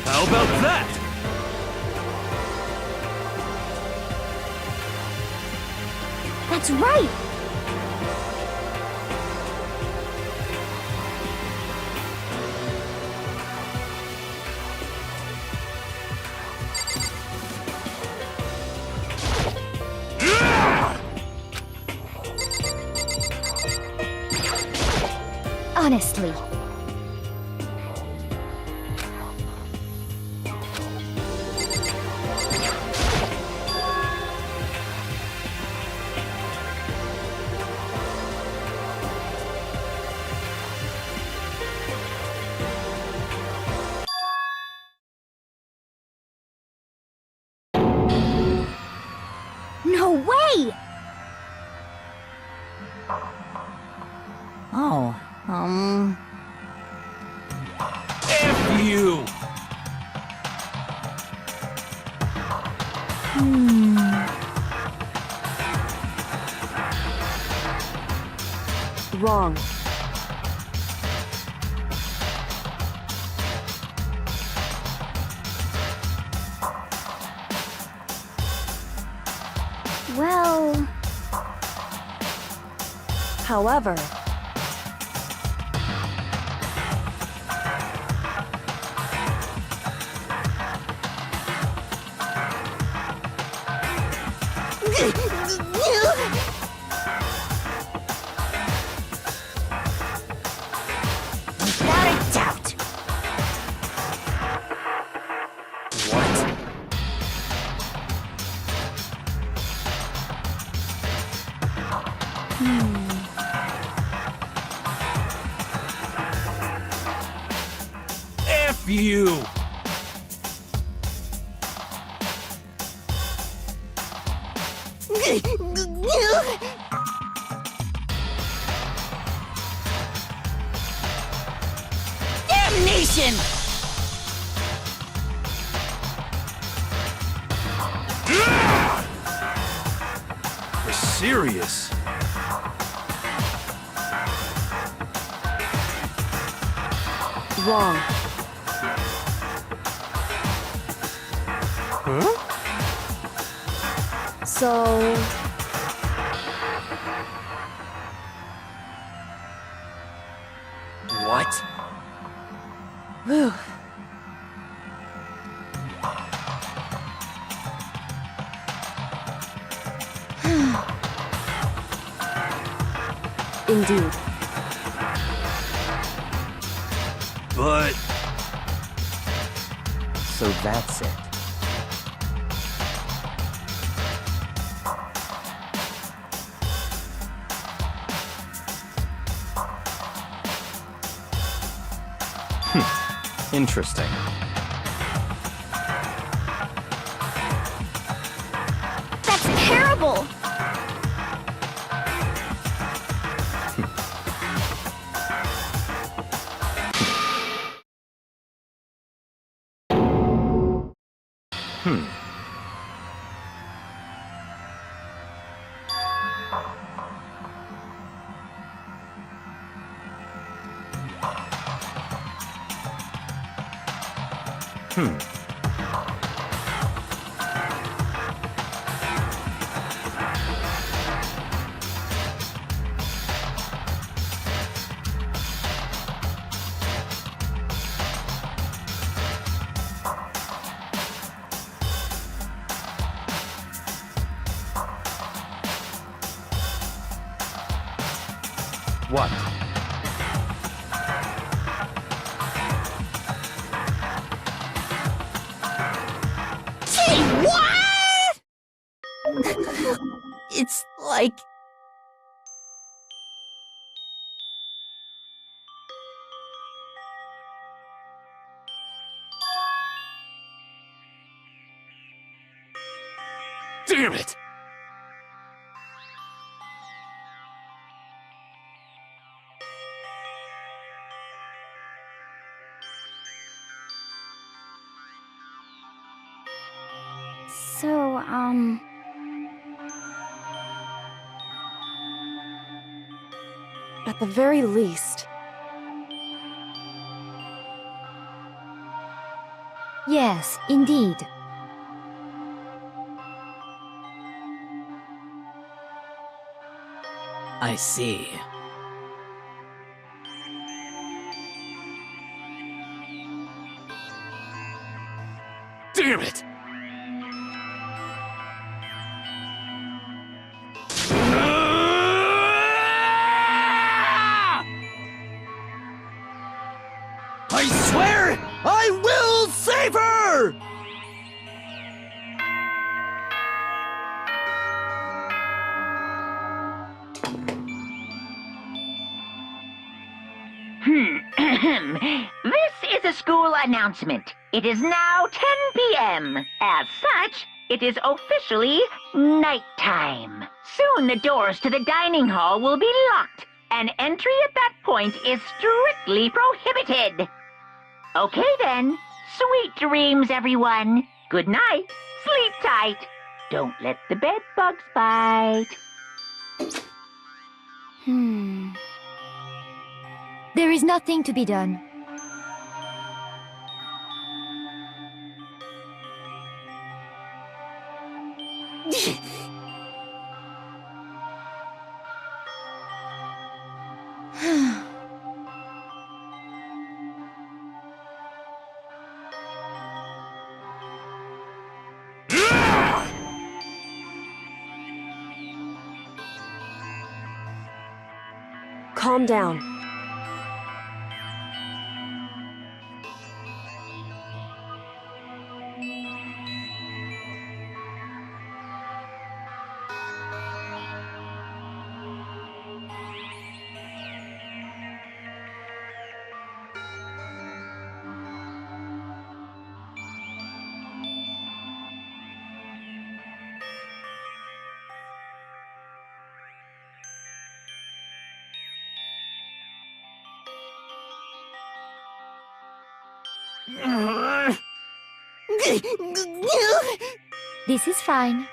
How about that?
That's right! Honestly. No way!
Oh,
F you!
Wrong.
Well...
However,
without a doubt.
What?
F you!
Damnation!
You're serious?
wrong.
Huh?
So,
What?
whew. Indeed.
But
So that's it. Interesting.
That's terrible!
What?
Say what? It's like...
damn it!
So,
At the very least.
Yes, indeed.
I see.
Damn it! I swear I will save her!
This is a school announcement. It is now 10 p.m. As such, it is officially nighttime. Soon the doors to the dining hall will be locked, and entry at that point is strictly prohibited. Okay then. Sweet dreams, everyone. Good night. Sleep tight. Don't let the bed bugs bite.
There is nothing to be done.
Calm down.
This is fine.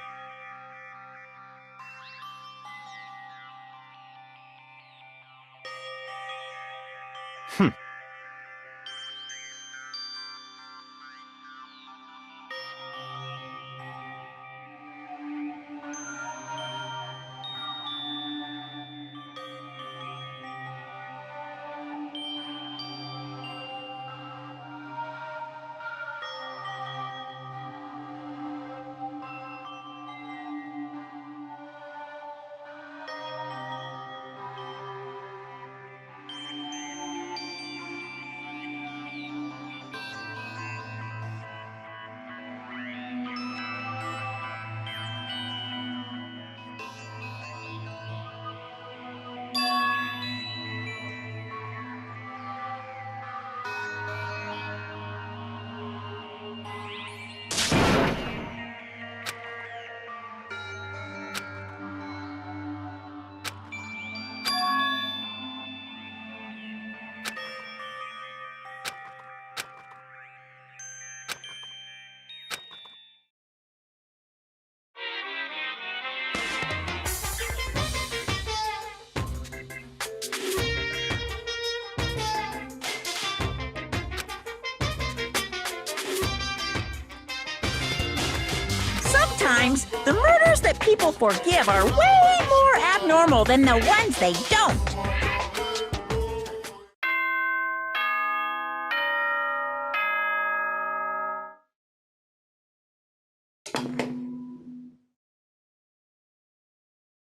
Sometimes, the murders that people forgive are way more abnormal than the ones they don't.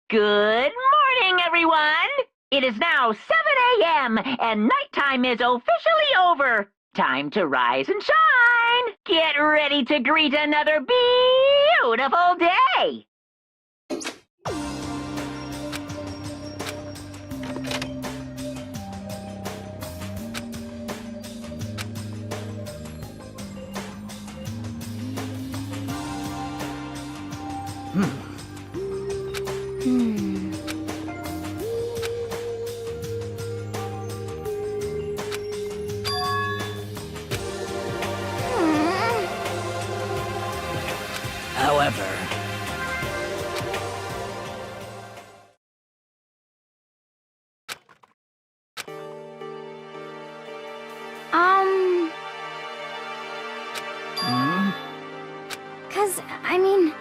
Good morning, everyone! It is now 7 a.m., and nighttime is officially over. Time to rise and shine! Get ready to greet another beautiful day!
However,
Because, I mean...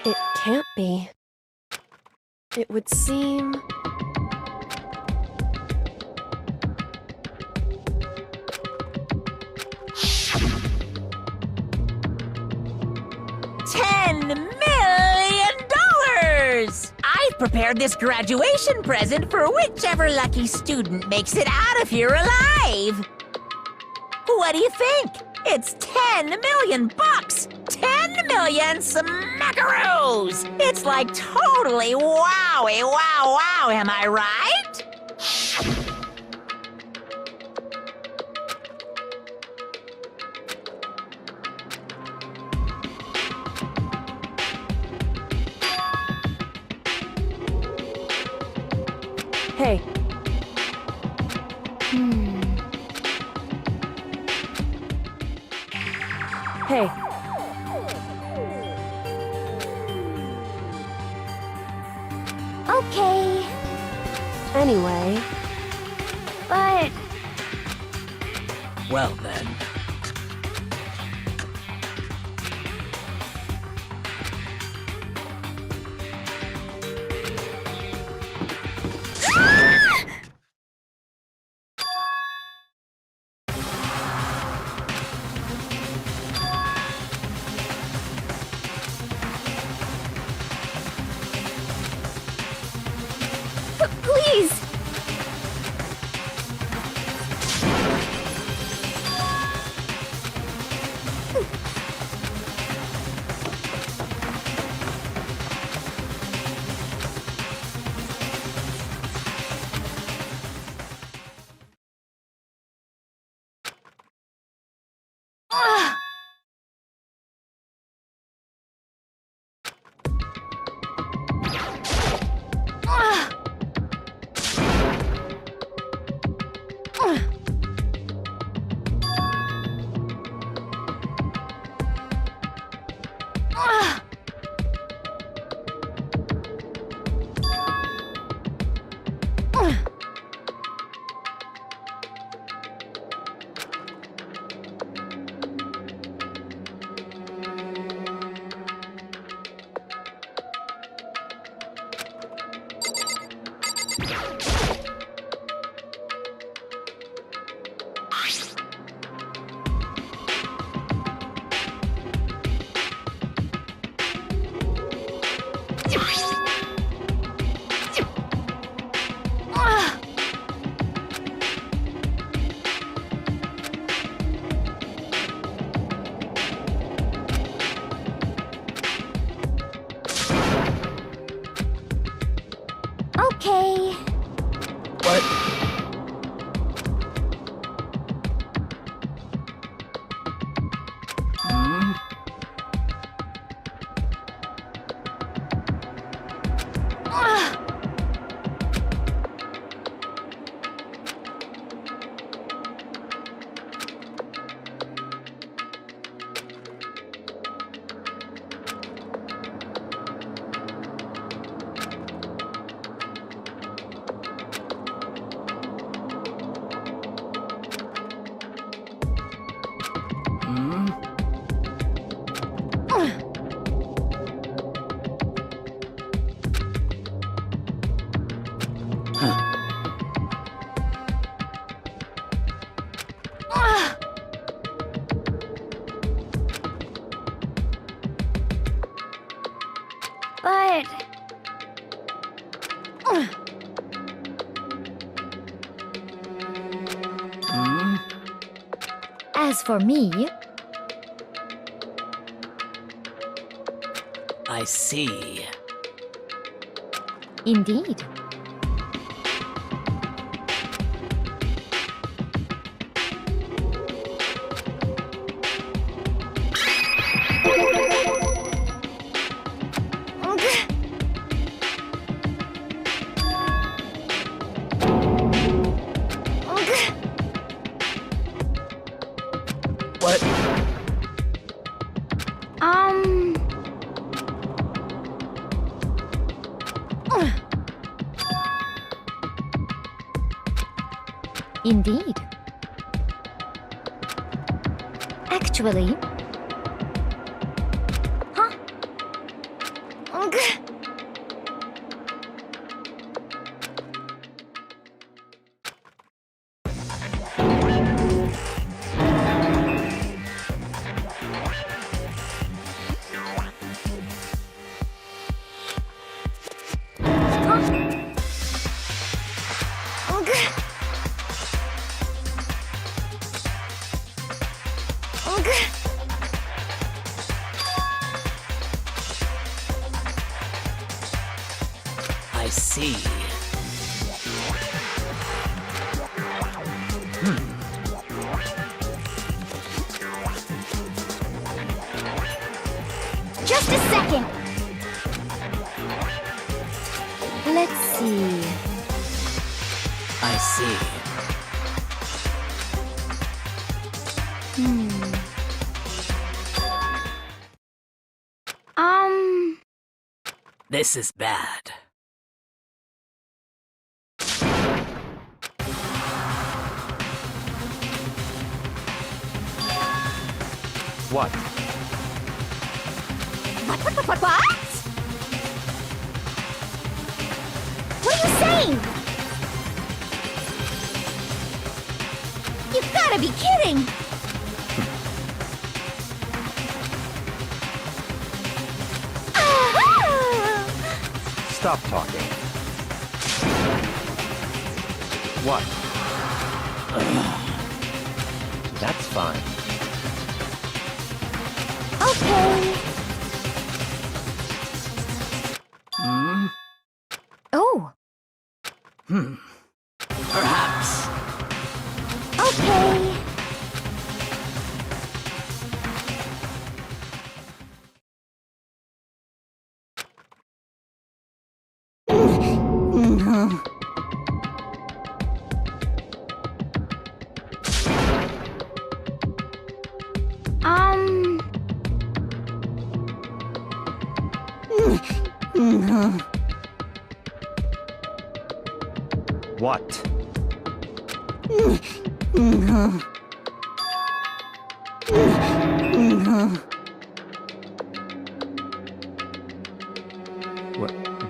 It can't be. It would seem...
$10 million! I've prepared this graduation present for whichever lucky student makes it out of here alive. What do you think? It's 10 million bucks! 10 million smackaroos! It's like totally wowie, wow, am I right?
Hey. Hey.
Okay,
Anyway,
but...
Well then.
Please! Okay.
What?
But... As for me,
I see.
indeed.
What?
Indeed. Actually... Huh?
I see.
Just a second. Let's see.
I see. This is bad.
What?
What? What are you saying? You've gotta be kidding!
Stop talking. What? That's fine.
Okay. Oh.
Perhaps.
Okay.
What?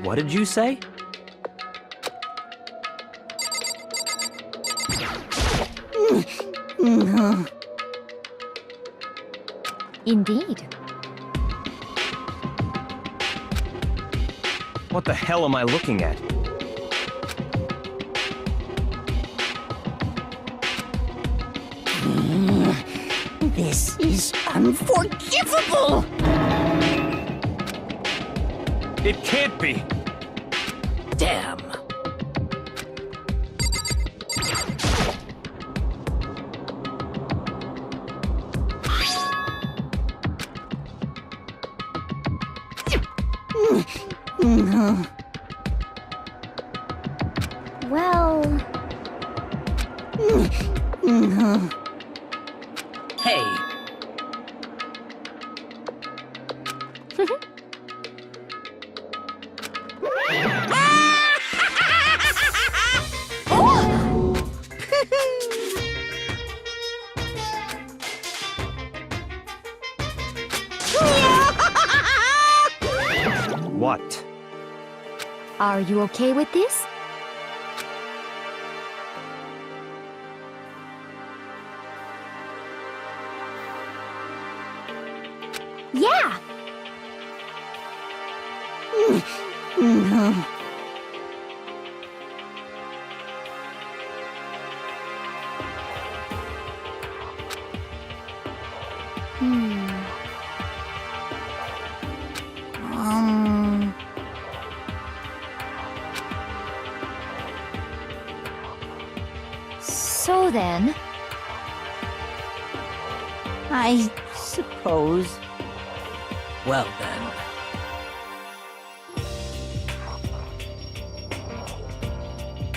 What did you say?
Indeed.
What the hell am I looking at?
This is unforgivable!
It can't be!
Damn.
Well...
Hey.
What?
Are you okay with this? Yeah! So then...
I suppose.
Well then.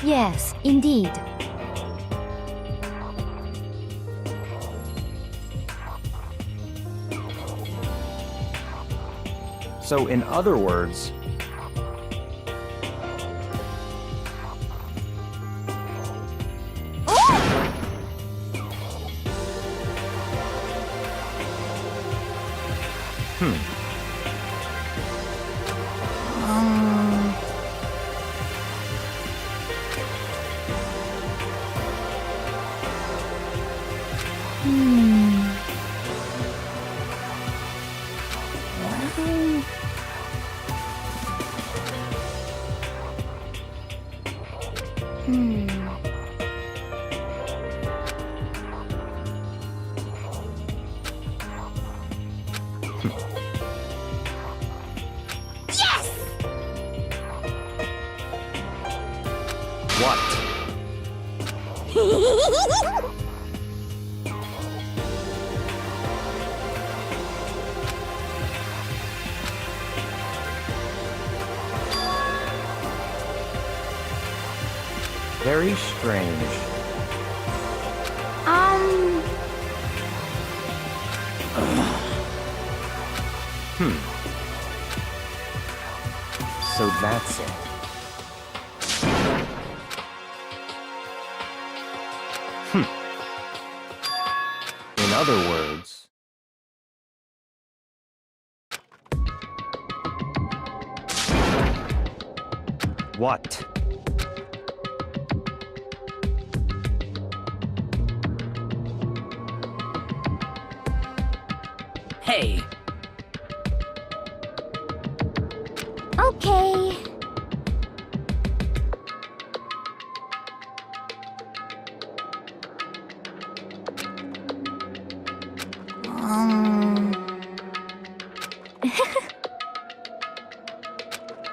Yes, indeed.
So, in other words...
Oh!
What? Very strange. So that's it. In other words... What?
Hey,
Okay.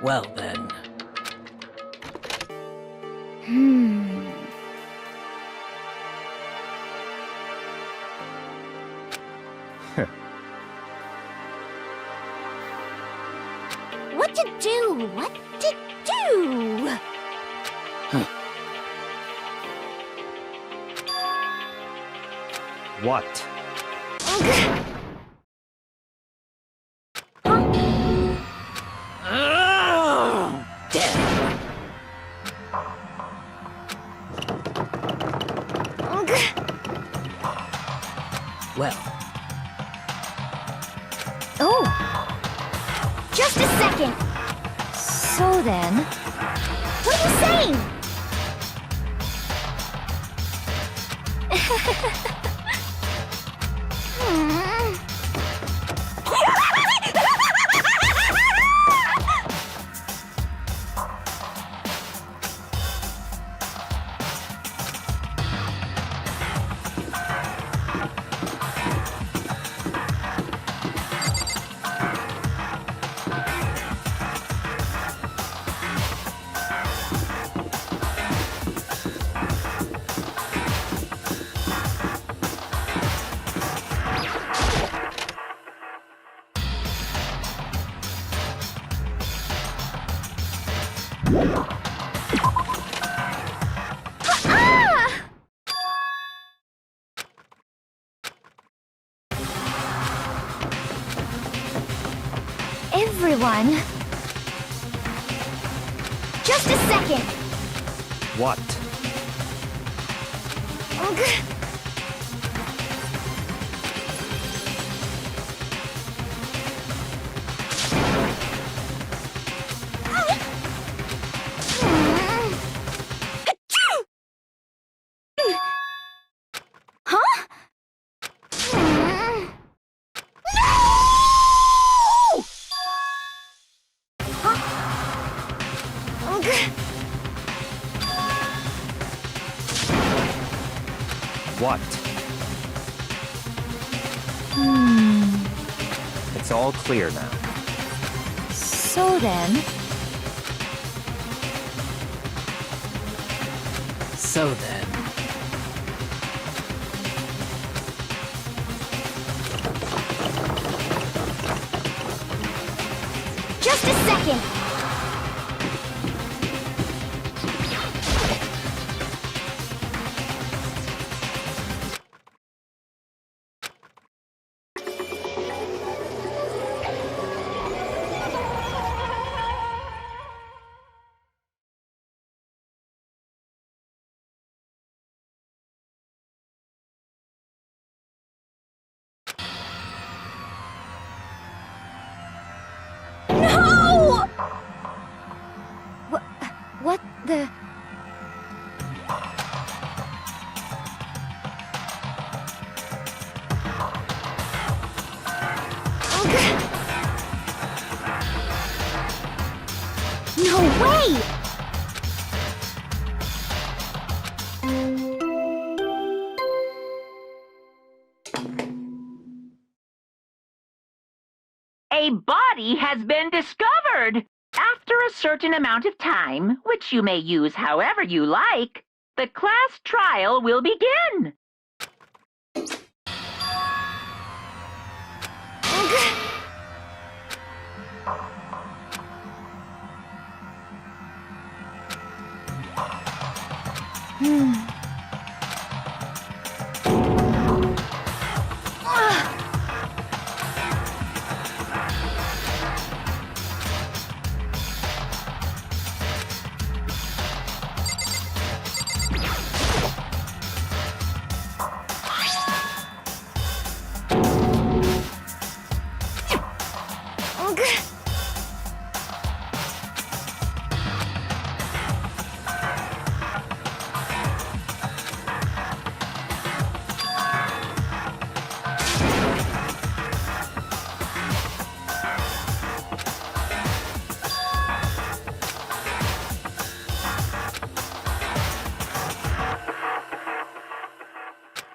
well then.
What to do? What to do?
What?
Damn. Well,
Oh! Just a second! So then... What are you saying? Everyone... Just a second!
What?
Huh?
What? It's all clear now.
So then...
so then.
Just a second! the... No way!
A body has been discovered! After a certain amount of time, which you may use however you like, the class trial will begin.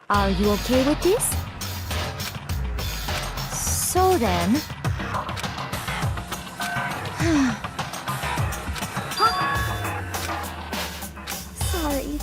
Are you okay with this? So then... Sorry.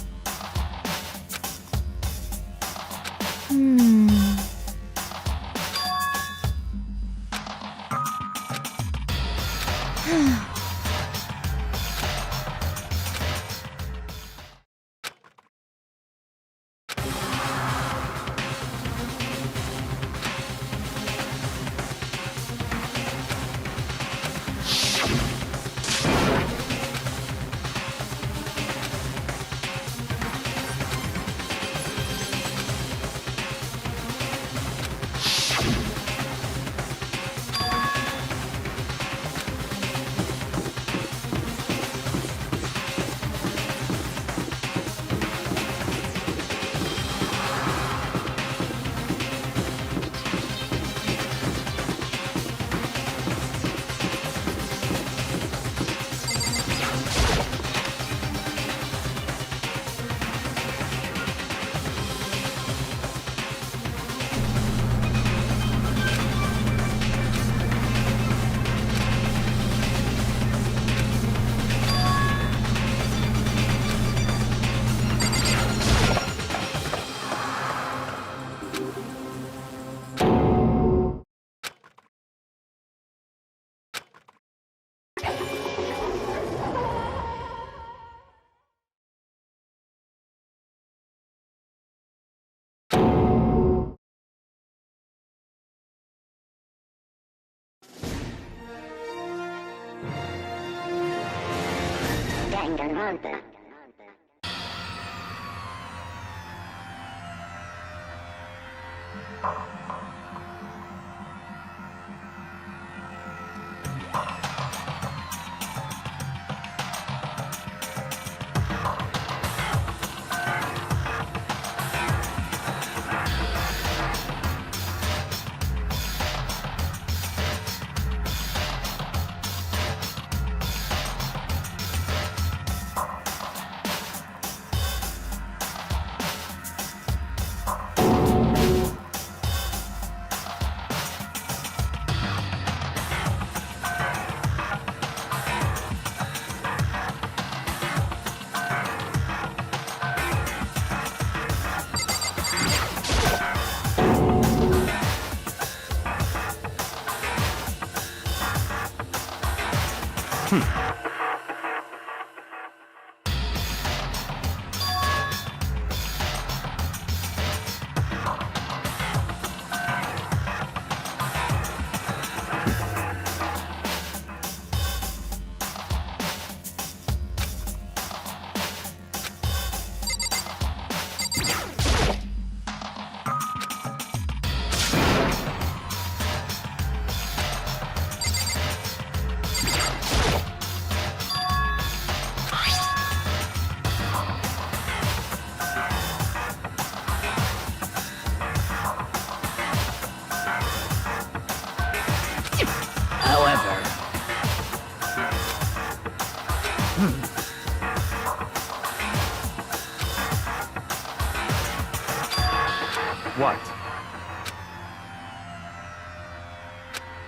Danganronpa.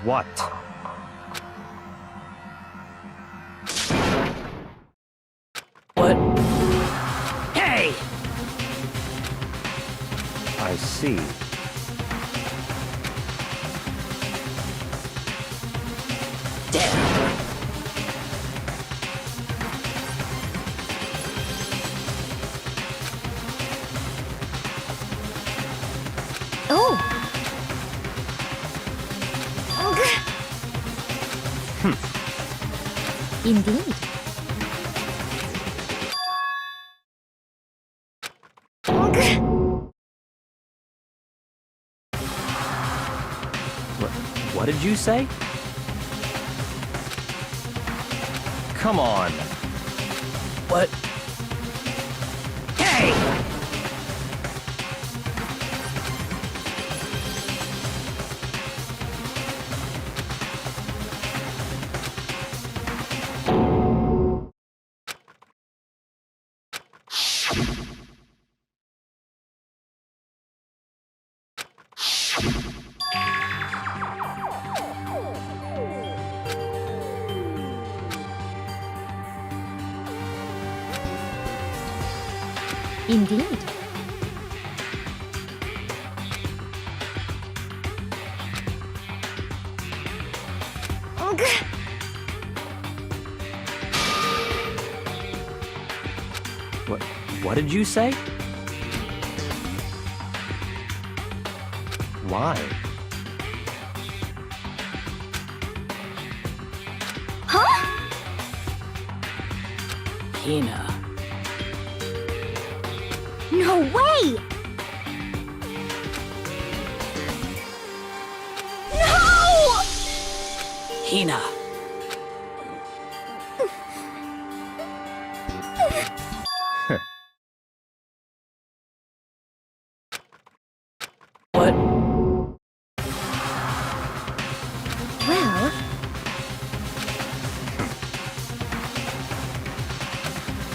What?
What? Hey!
I see.
Damn!
Oh! Indeed.
What did you say? Come on.
What? Hey!
Indeed.
What did you say? Why?
Huh?
Hina.
No way! No!
Hina. What?
Well,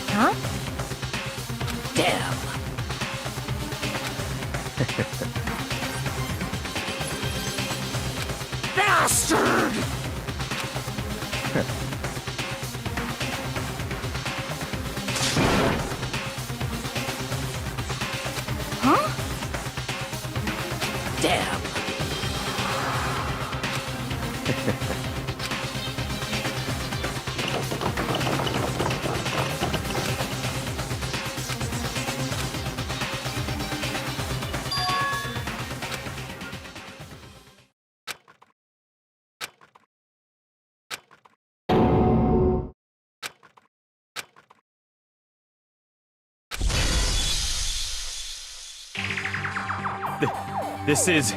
huh?
Damn.
Bastard!
Huh?
Damn.
This is...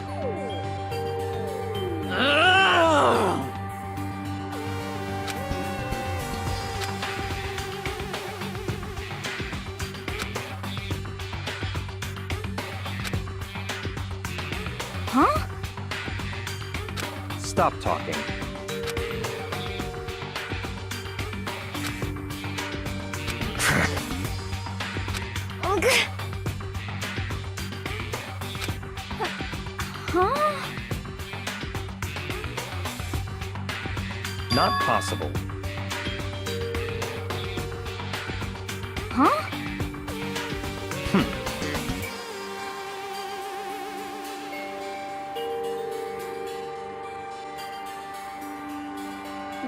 Huh?
Stop talking.
Huh?
Not possible.
Huh?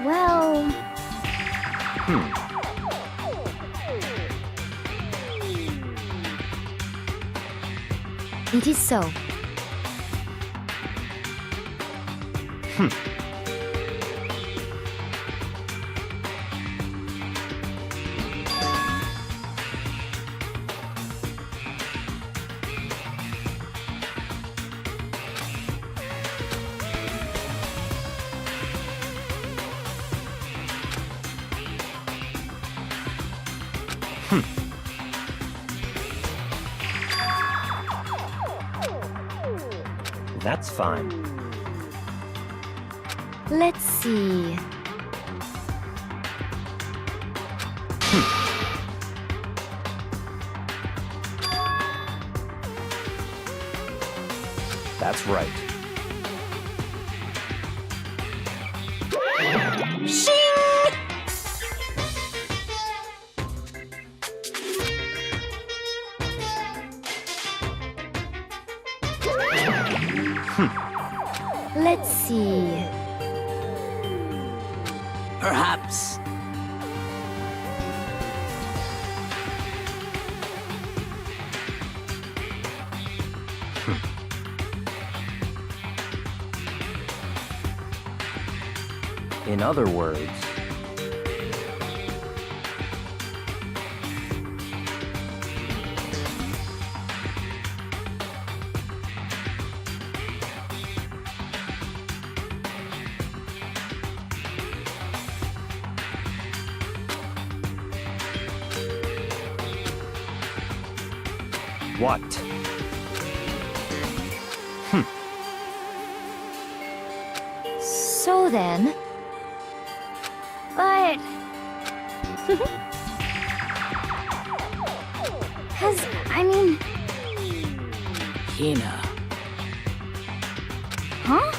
Well, it is so.
That's fine.
Let's see.
That's right.
see.
Perhaps.
In other words, what?
So then... But... Cause, I mean...
Hina.
Huh?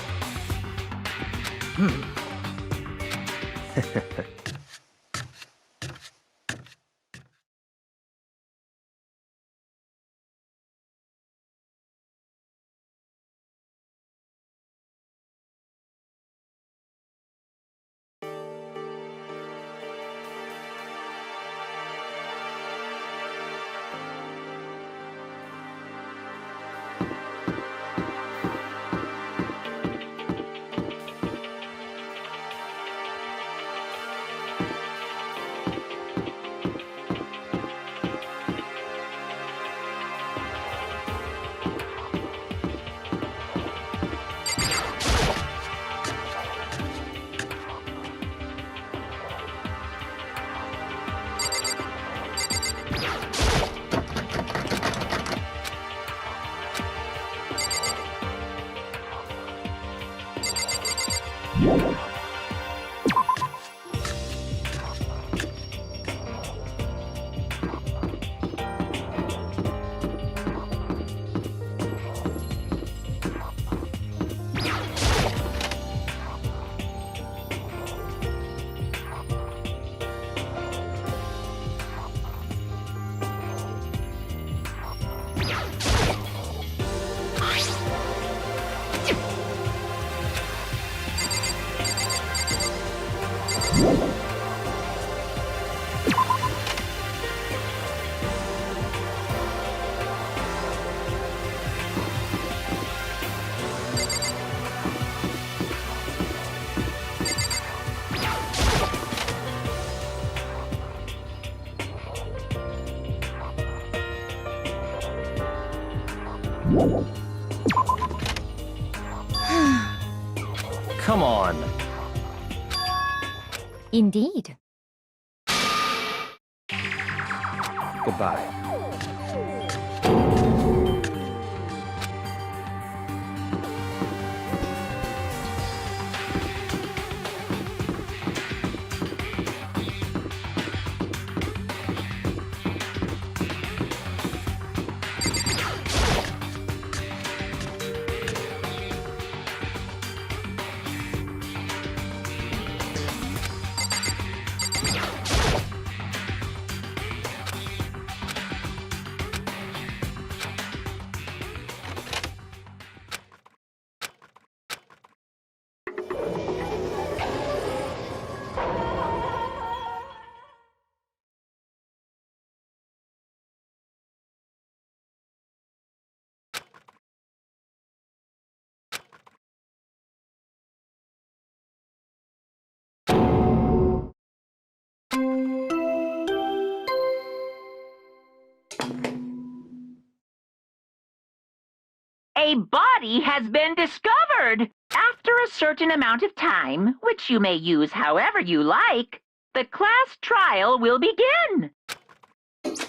Come on.
Indeed.
Goodbye.
A body has been discovered. After a certain amount of time, which you may use however you like, the class trial will begin. It's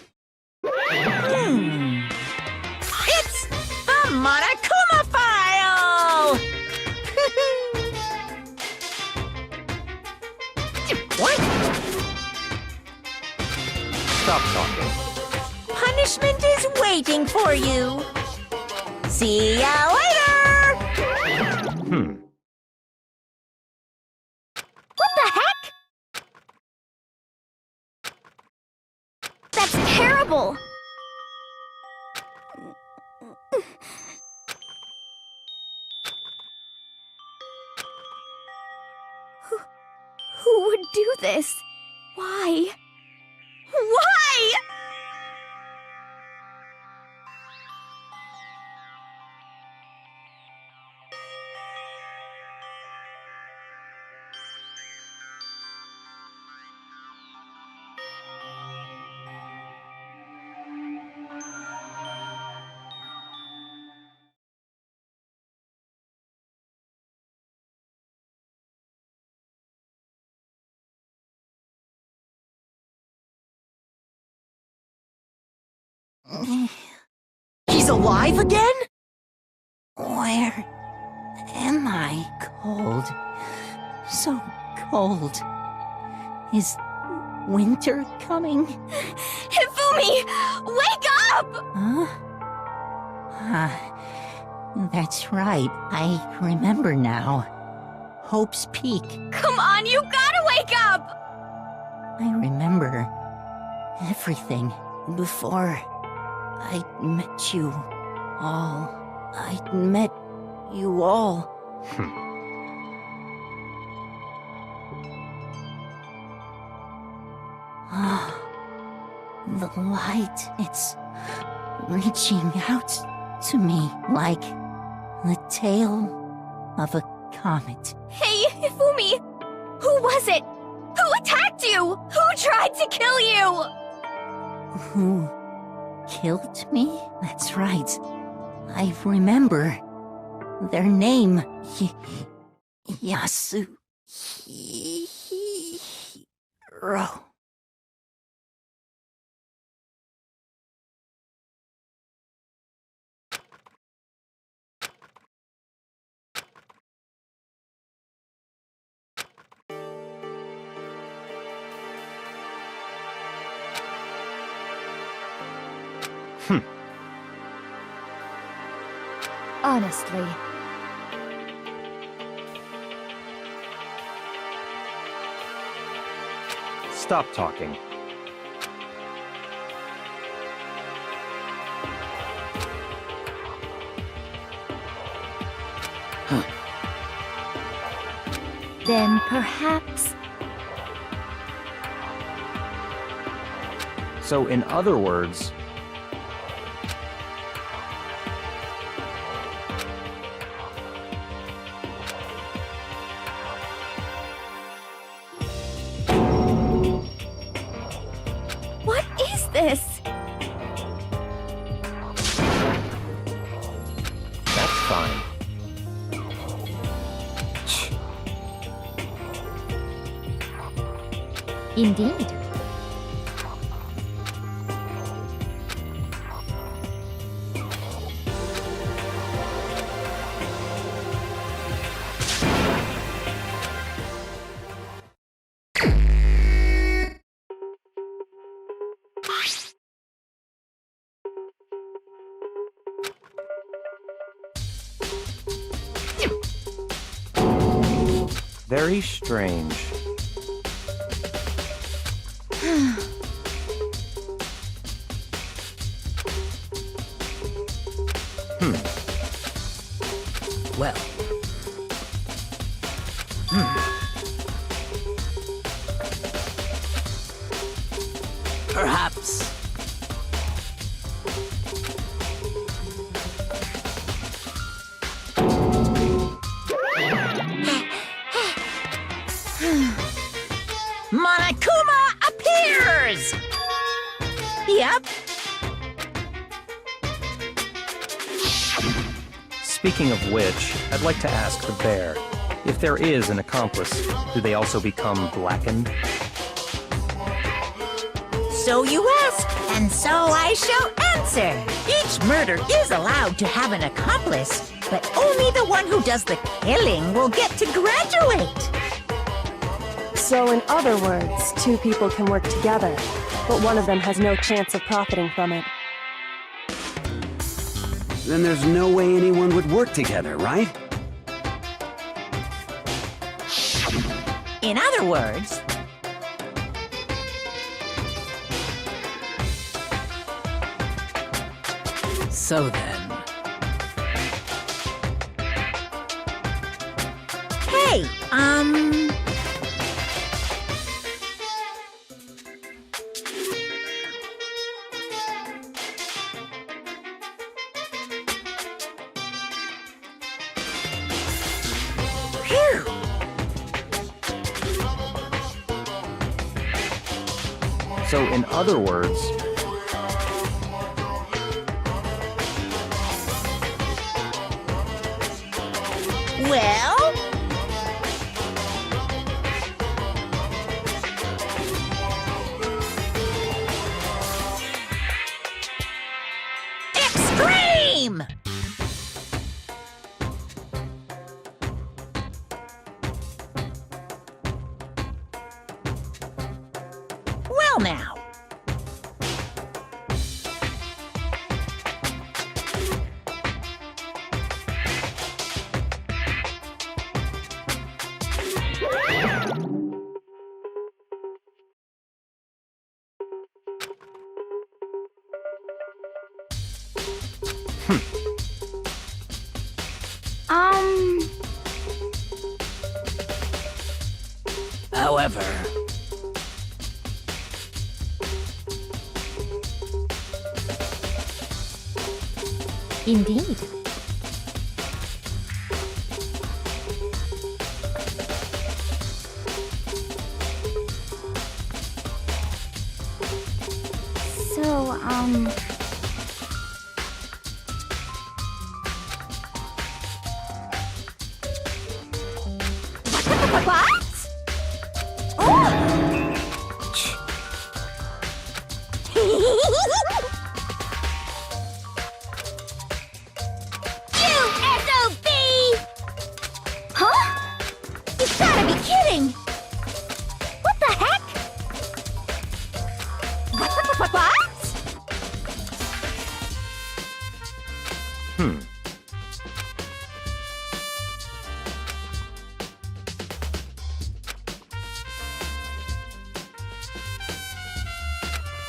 the Monokuma file! What?
Stop talking.
Punishment is waiting for you. See ya later!
What the heck? That's terrible! Who would do this? Why? Why?
He's alive again? Where am I? Cold. So cold. Is winter coming?
Hifumi! Wake up!
Huh? That's right. I remember now. Hope's Peak.
Come on, you gotta wake up!
I remember everything before I met you all. I met you all. The light, it's reaching out to me like the tail of a comet.
Hey, Hifumi! Who was it? Who attacked you? Who tried to kill you?
Who killed me? That's right. I remember their name. Yasuhiro.
Honestly.
Stop talking.
Then perhaps...
So, in other words,
What is this?
that's fine.
Indeed.
Very strange.
Well. Perhaps.
Monokuma appears! Yep.
Speaking of which, I'd like to ask the bear, if there is an accomplice, do they also become blackened?
So you ask, and so I shall answer. Each murder is allowed to have an accomplice, but only the one who does the killing will get to graduate.
So in other words, two people can work together, but one of them has no chance of profiting from it.
Then there's no way anyone would work together, right?
In other words,
So then.
hey,
So, in other words,
Well, extreme! Well now.
However,
Indeed.
So, what? Huh? You've gotta be kidding! What the heck? What?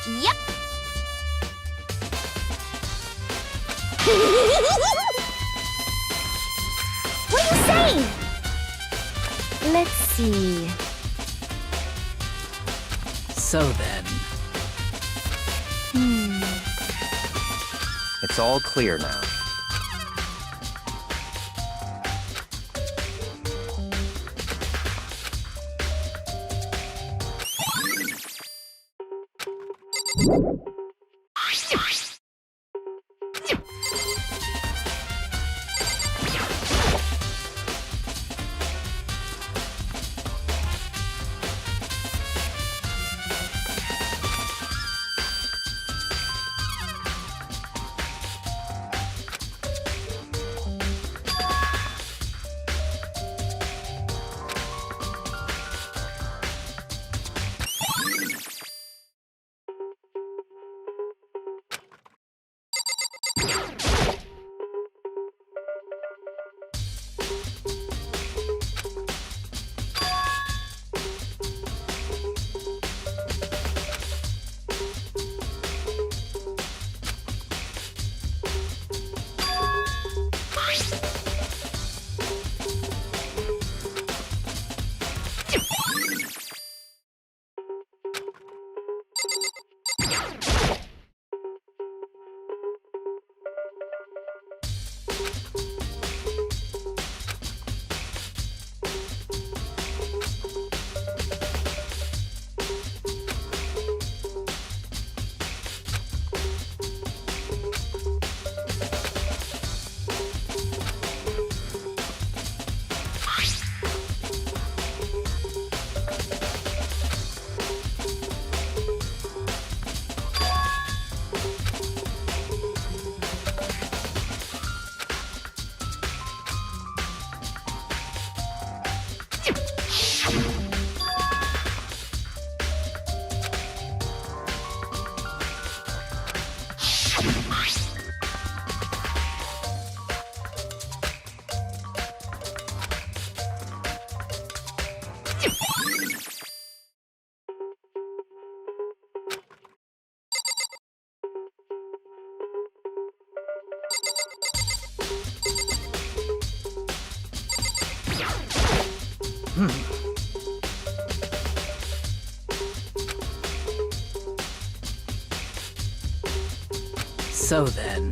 Yep.
What are you saying? Let's see.
so then.
it's all clear now.
So then.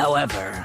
However,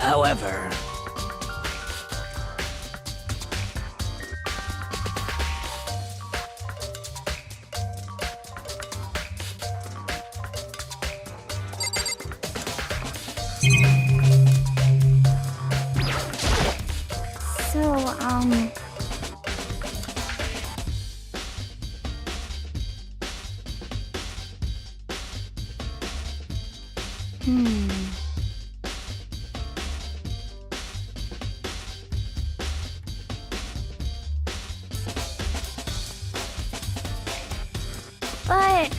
However,
So, But...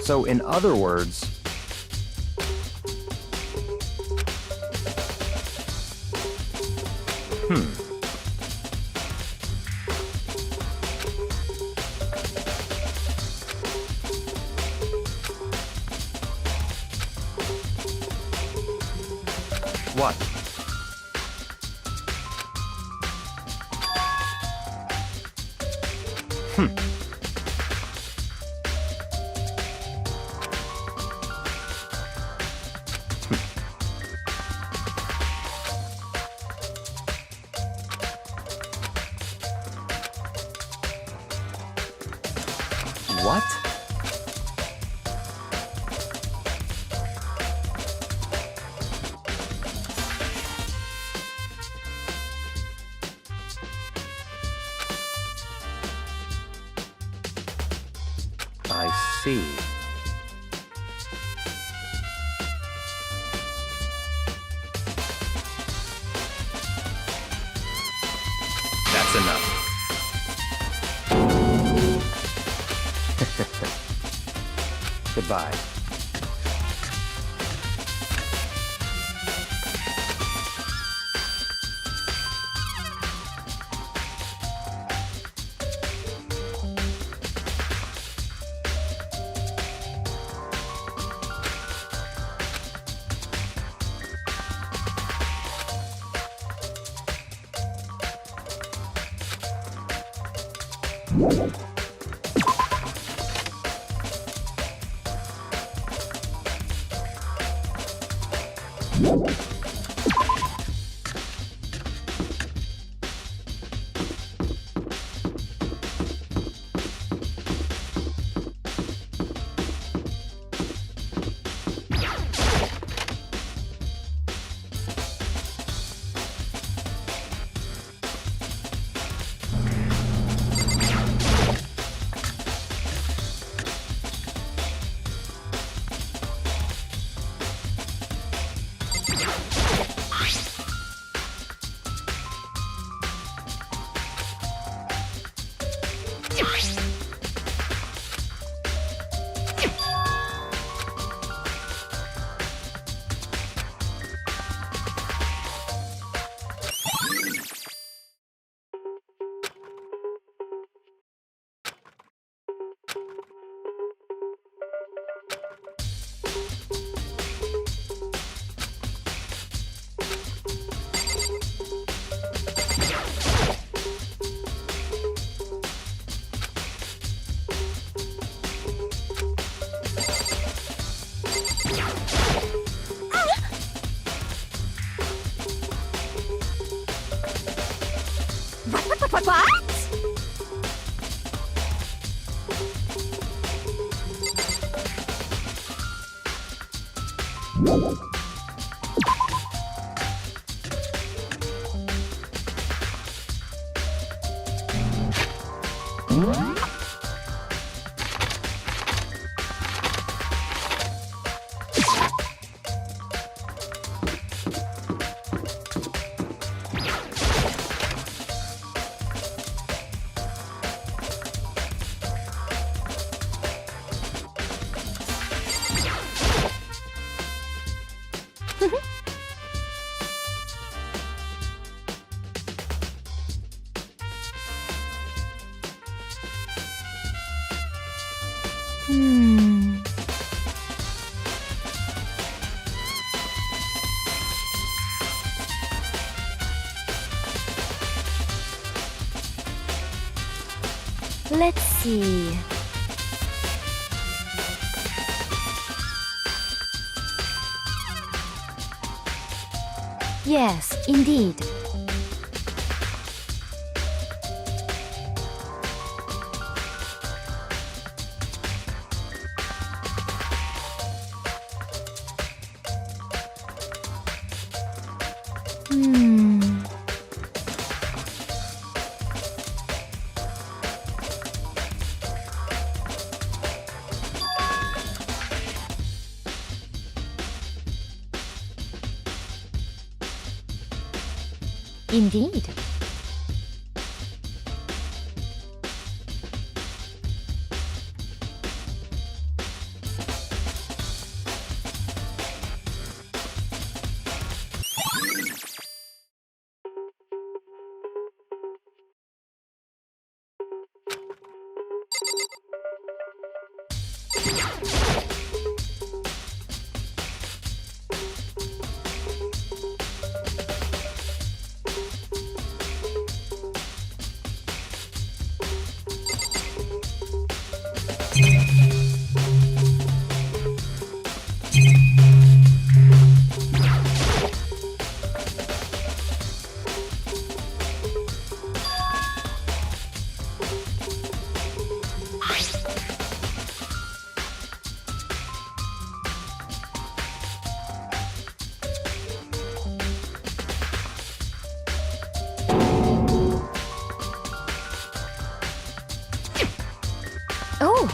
So, in other words, what? What? I see. That's enough. Goodbye.
What?
Let's see. Yes, indeed. Indeed. Oh!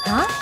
Huh?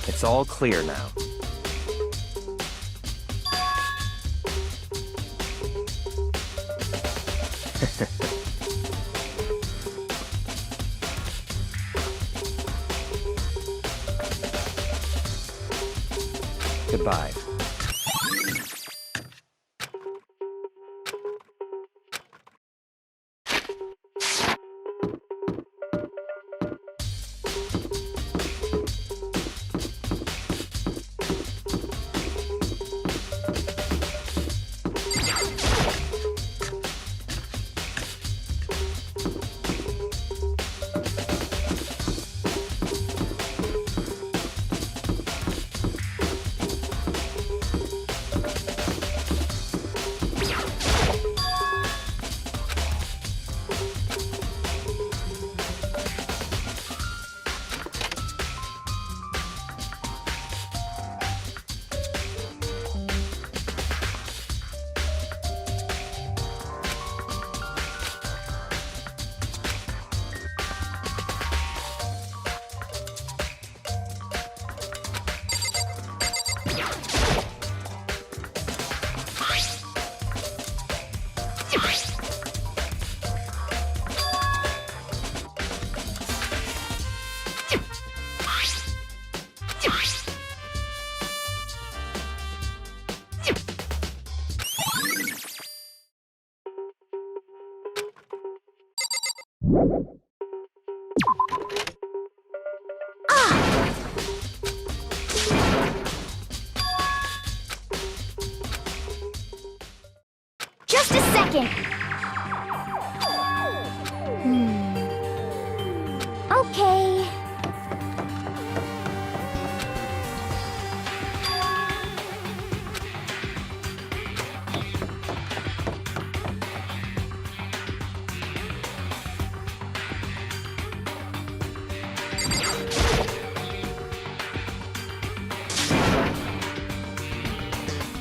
It's all clear now. Goodbye.
Just a second. Okay.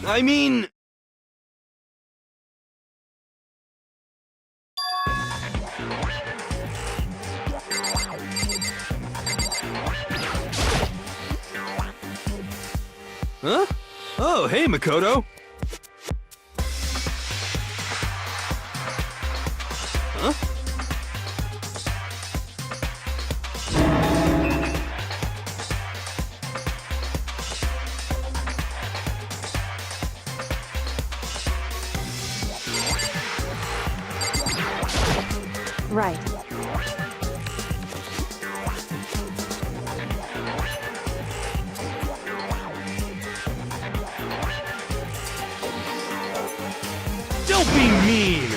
I mean... Huh? Oh, hey, Makoto! Huh?
right.
Don't be mean!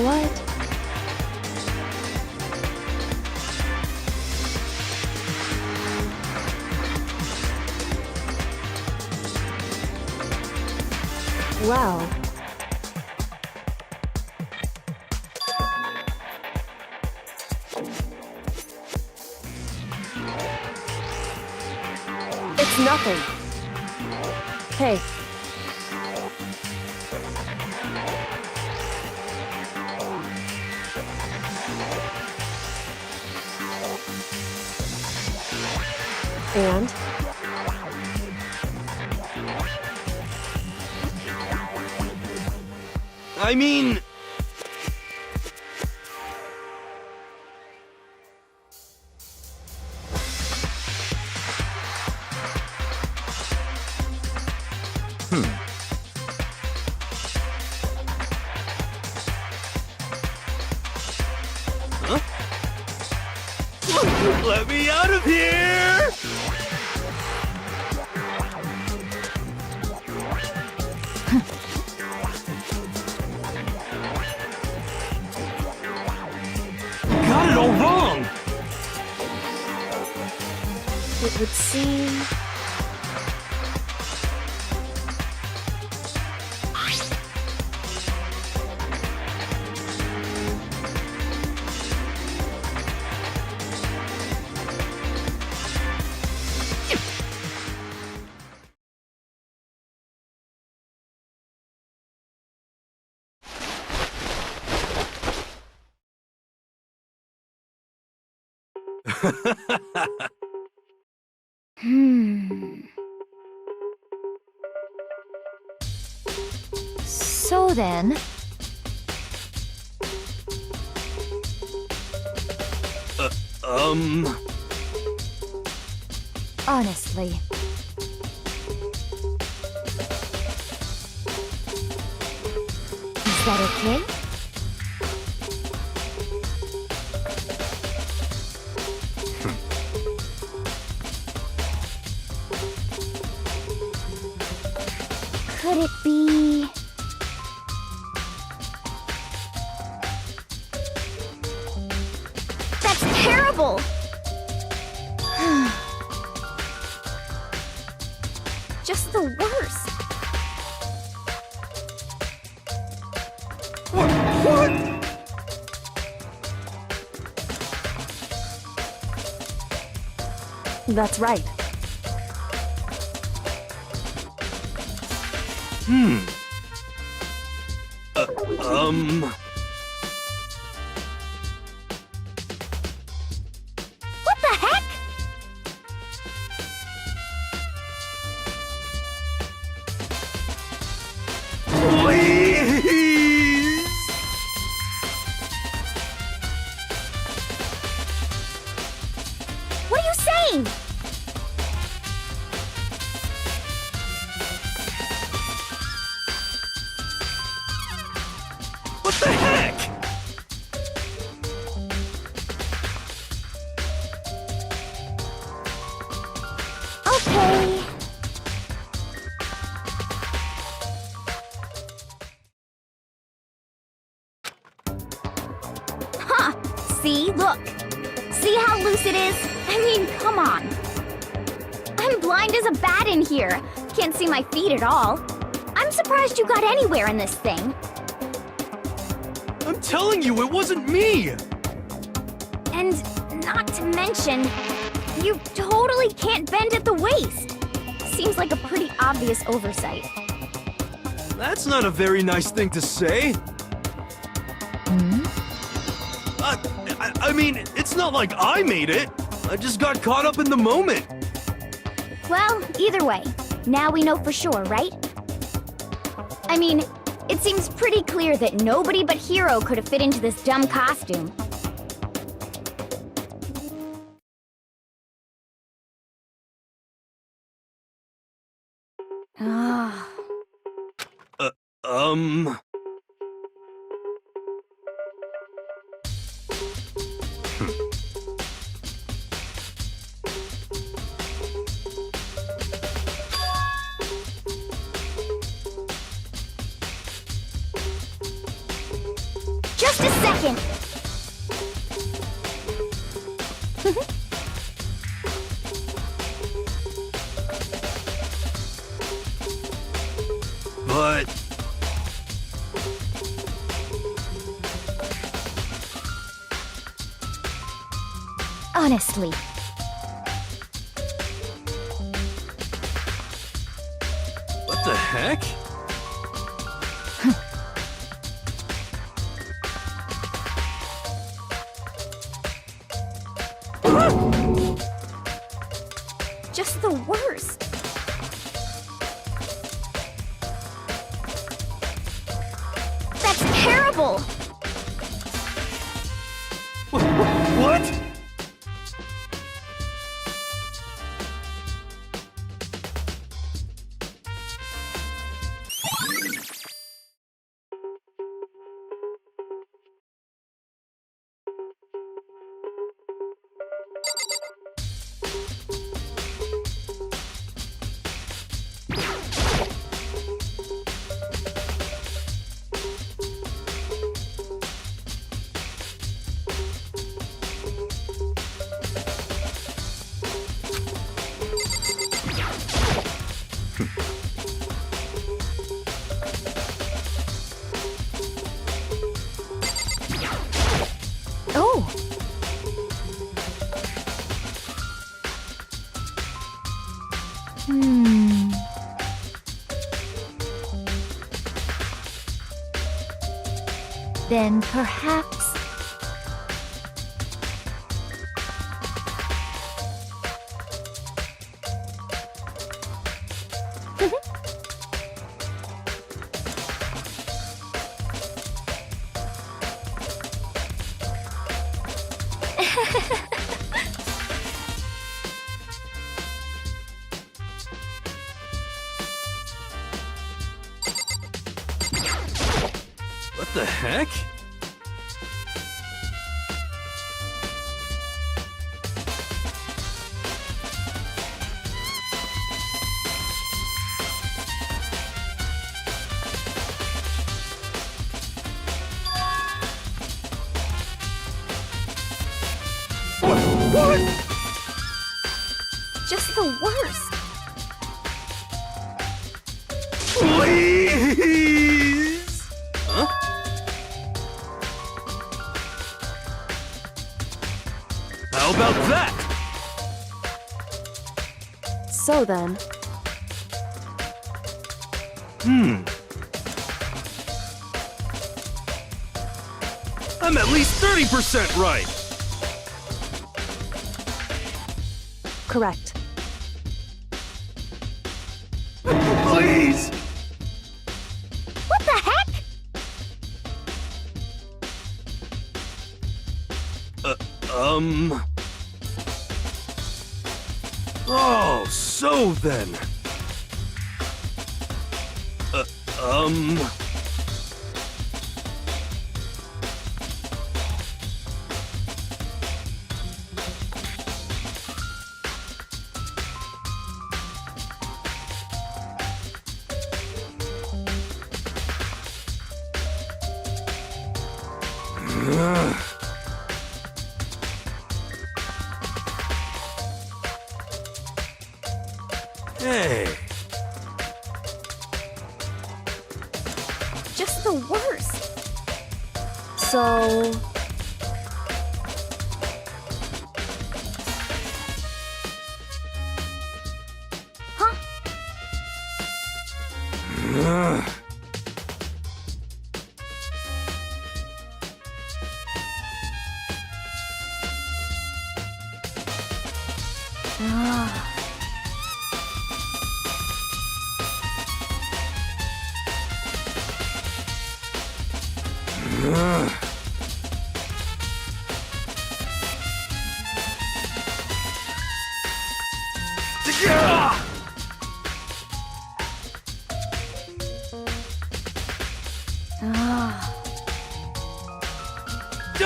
What? Well... It's nothing. Hey. And?
I mean... Huh? Let me out of here! Got it all wrong!
It would seem...
So then... Honestly. Is that okay? Could it be... That's terrible! Just the worst.
What?
That's right.
What the heck?
Please!
What are you saying?
What the heck?
Okay. Huh. See? Look. See how loose it is? I mean, come on. I'm blind as a bat in here. Can't see my feet at all. I'm surprised you got anywhere in this thing.
I'm telling you, it wasn't me!
And not to mention, you totally can't bend at the waist. Seems like a pretty obvious oversight.
That's not a very nice thing to say. I mean, it's not like I made it. I just got caught up in the moment.
Well, either way, now we know for sure, right? I mean, it seems pretty clear that nobody but Hero could have fit into this dumb costume. Just a second!
But...
Honestly.
What the heck?
Just the worst. That's terrible!
What?
Oh! Then perhaps...
What the heck? What?
Just the worst.
Please? Huh? How about that?
So then,
I'm at least 30% right.
correct.
Please!
What the heck?
Oh, so then. Hey.
Just the worst.
So...
Huh? Ah.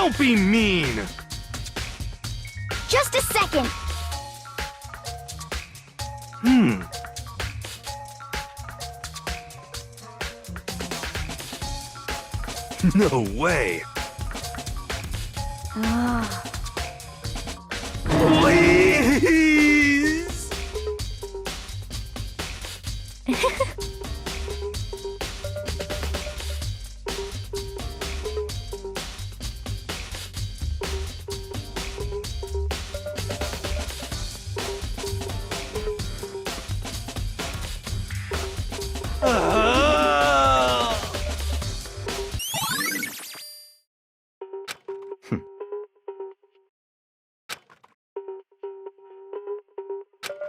Don't be mean!
Just a second.
No way! Please!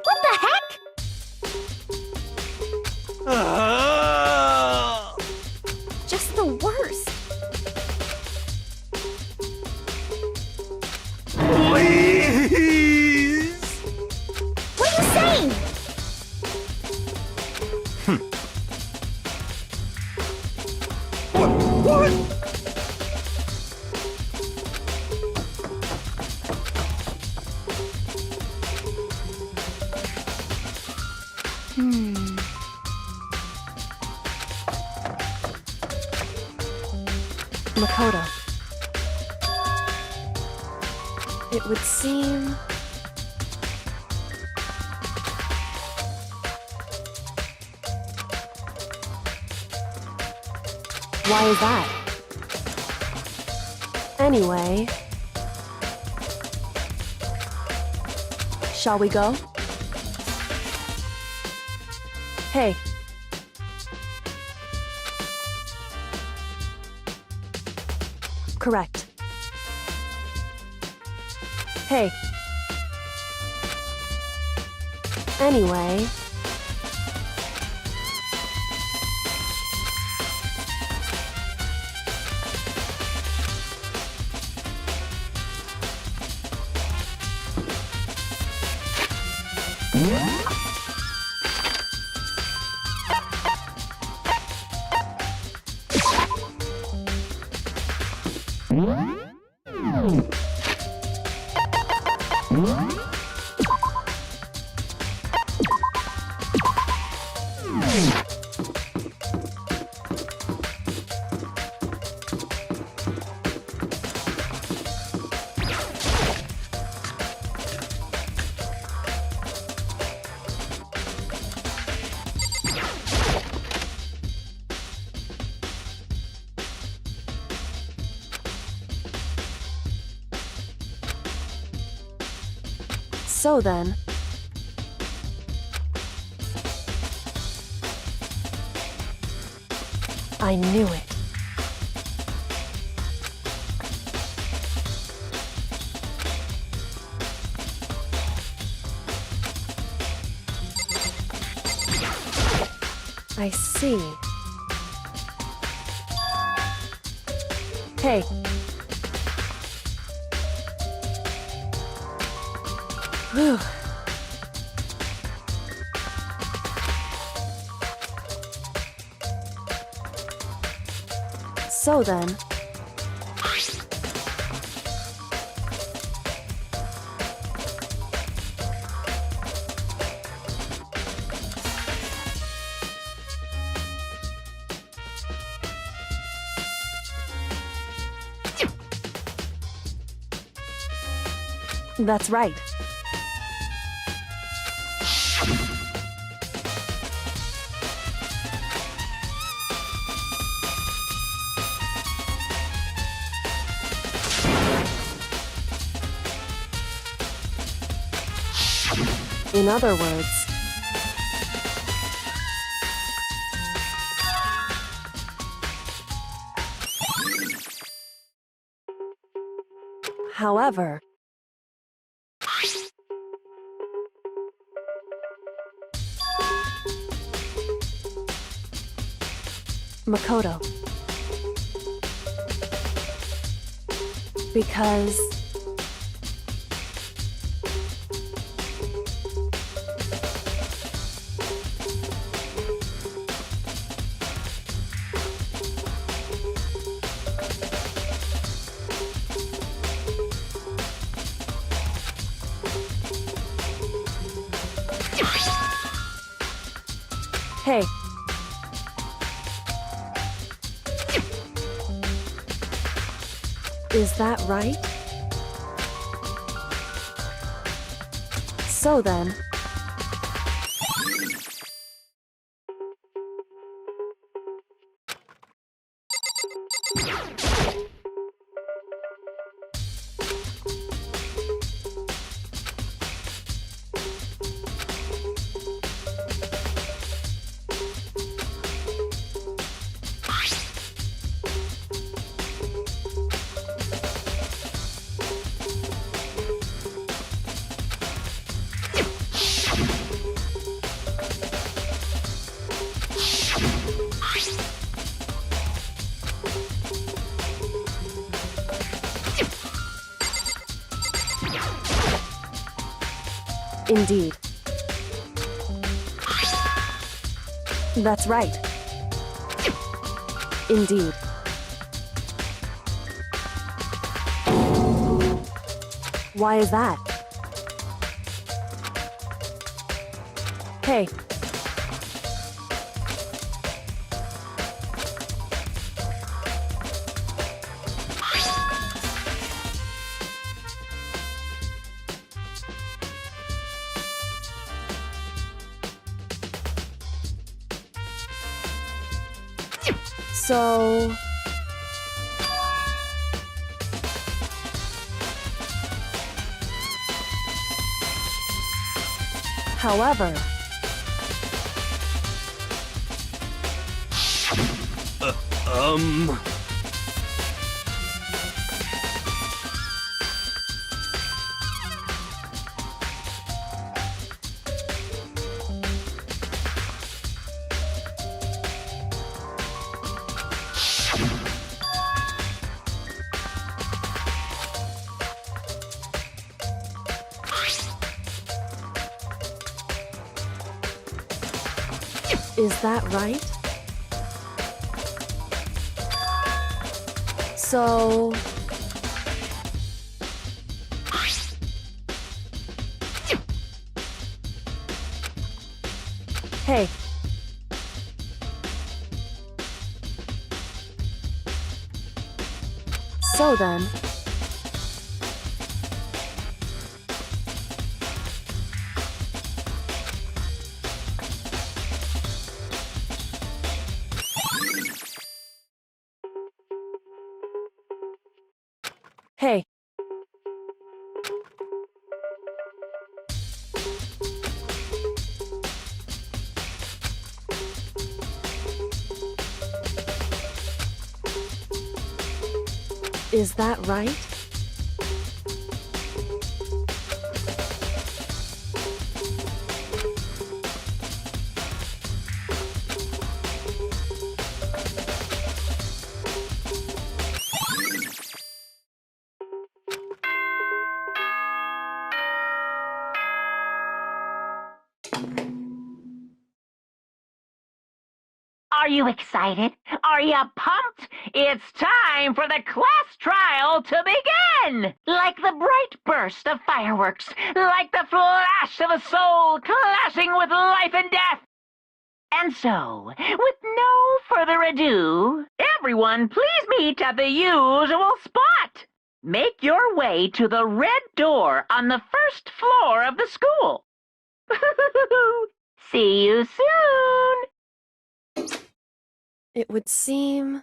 What the heck? Just the worst.
Please!
What are you saying?
What?
Makoto. It would seem... Why is that? Anyway... Shall we go? Hey. Correct. Hey. Anyway... So then... I knew it. I see. Hey. Whew. So then... That's right. In other words... However... Makoto. Because... Hey. Is that right? So then... Indeed. That's right. Indeed. Why is that? Hey. So... However... Is that right? So... Hey. So then... Hey. Is that right?
Are you excited? Are you pumped? It's time for the class trial to begin! Like the bright burst of fireworks, like the flash of a soul clashing with life and death. And so, with no further ado, everyone please meet at the usual spot. Make your way to the red door on the first floor of the school. See you soon!
It would seem...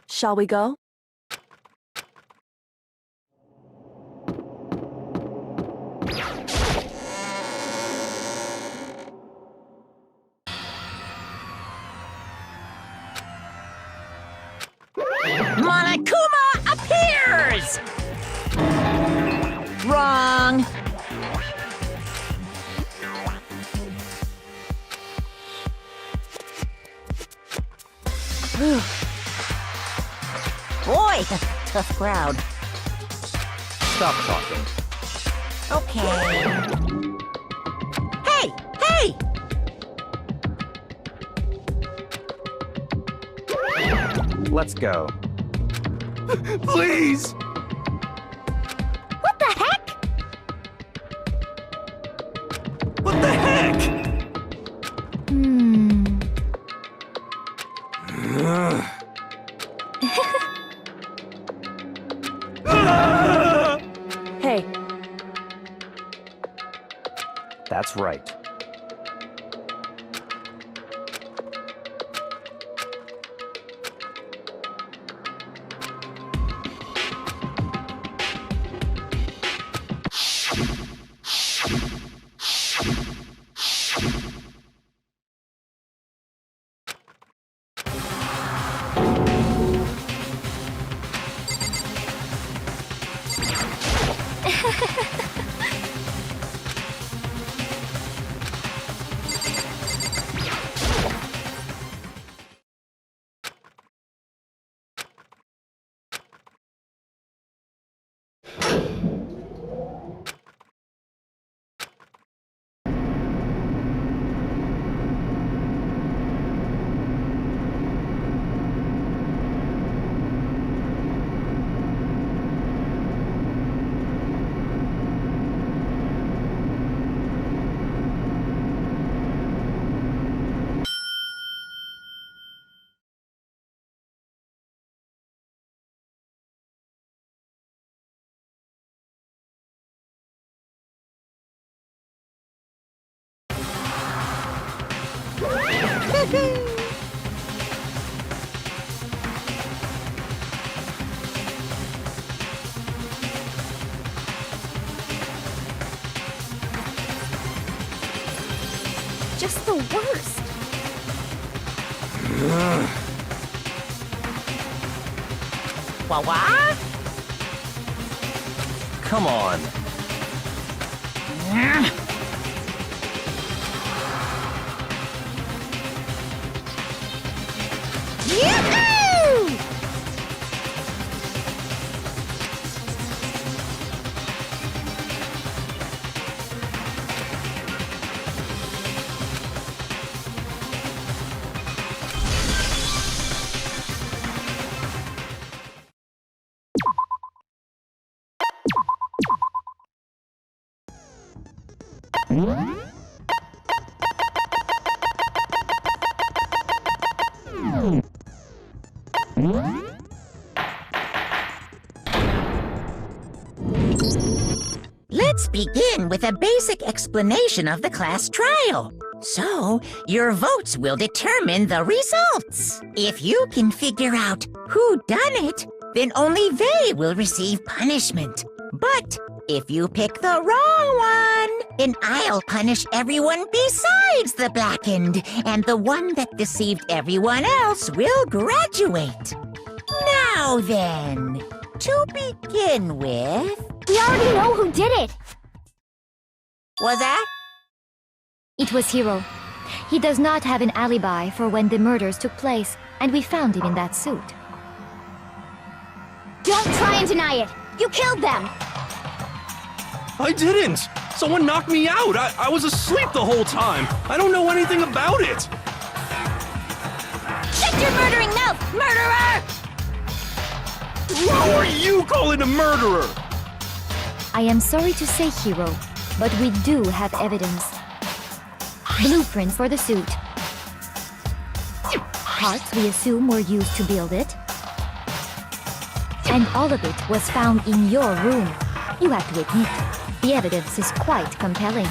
Shall we go?
Monokuma appears! Wrong.
Boy, tough crowd.
Stop talking.
Okay. Hey! Hey!
Let's go.
Please!
That's right.
Just the worst.
What?
Come on.
Yahoo! Let's begin with a basic explanation of the class trial. So, your votes will determine the results. If you can figure out who done it, then only they will receive punishment. But if you pick the wrong one, then I'll punish everyone besides the blackened, and the one that deceived everyone else will graduate. Now then, to begin with...
We already know who did it.
Was that?
It was Hiro. He does not have an alibi for when the murders took place, and we found him in that suit.
Don't try and deny it. You killed them.
I didn't! Someone knocked me out! I was asleep the whole time! I don't know anything about it!
Shut your murdering mouth, murderer!
Who are you calling a murderer?
I am sorry to say, Hiro, but we do have evidence. Blueprints for the suit. Parts we assume were used to build it. And all of it was found in your room. You have to admit, the evidence is quite compelling.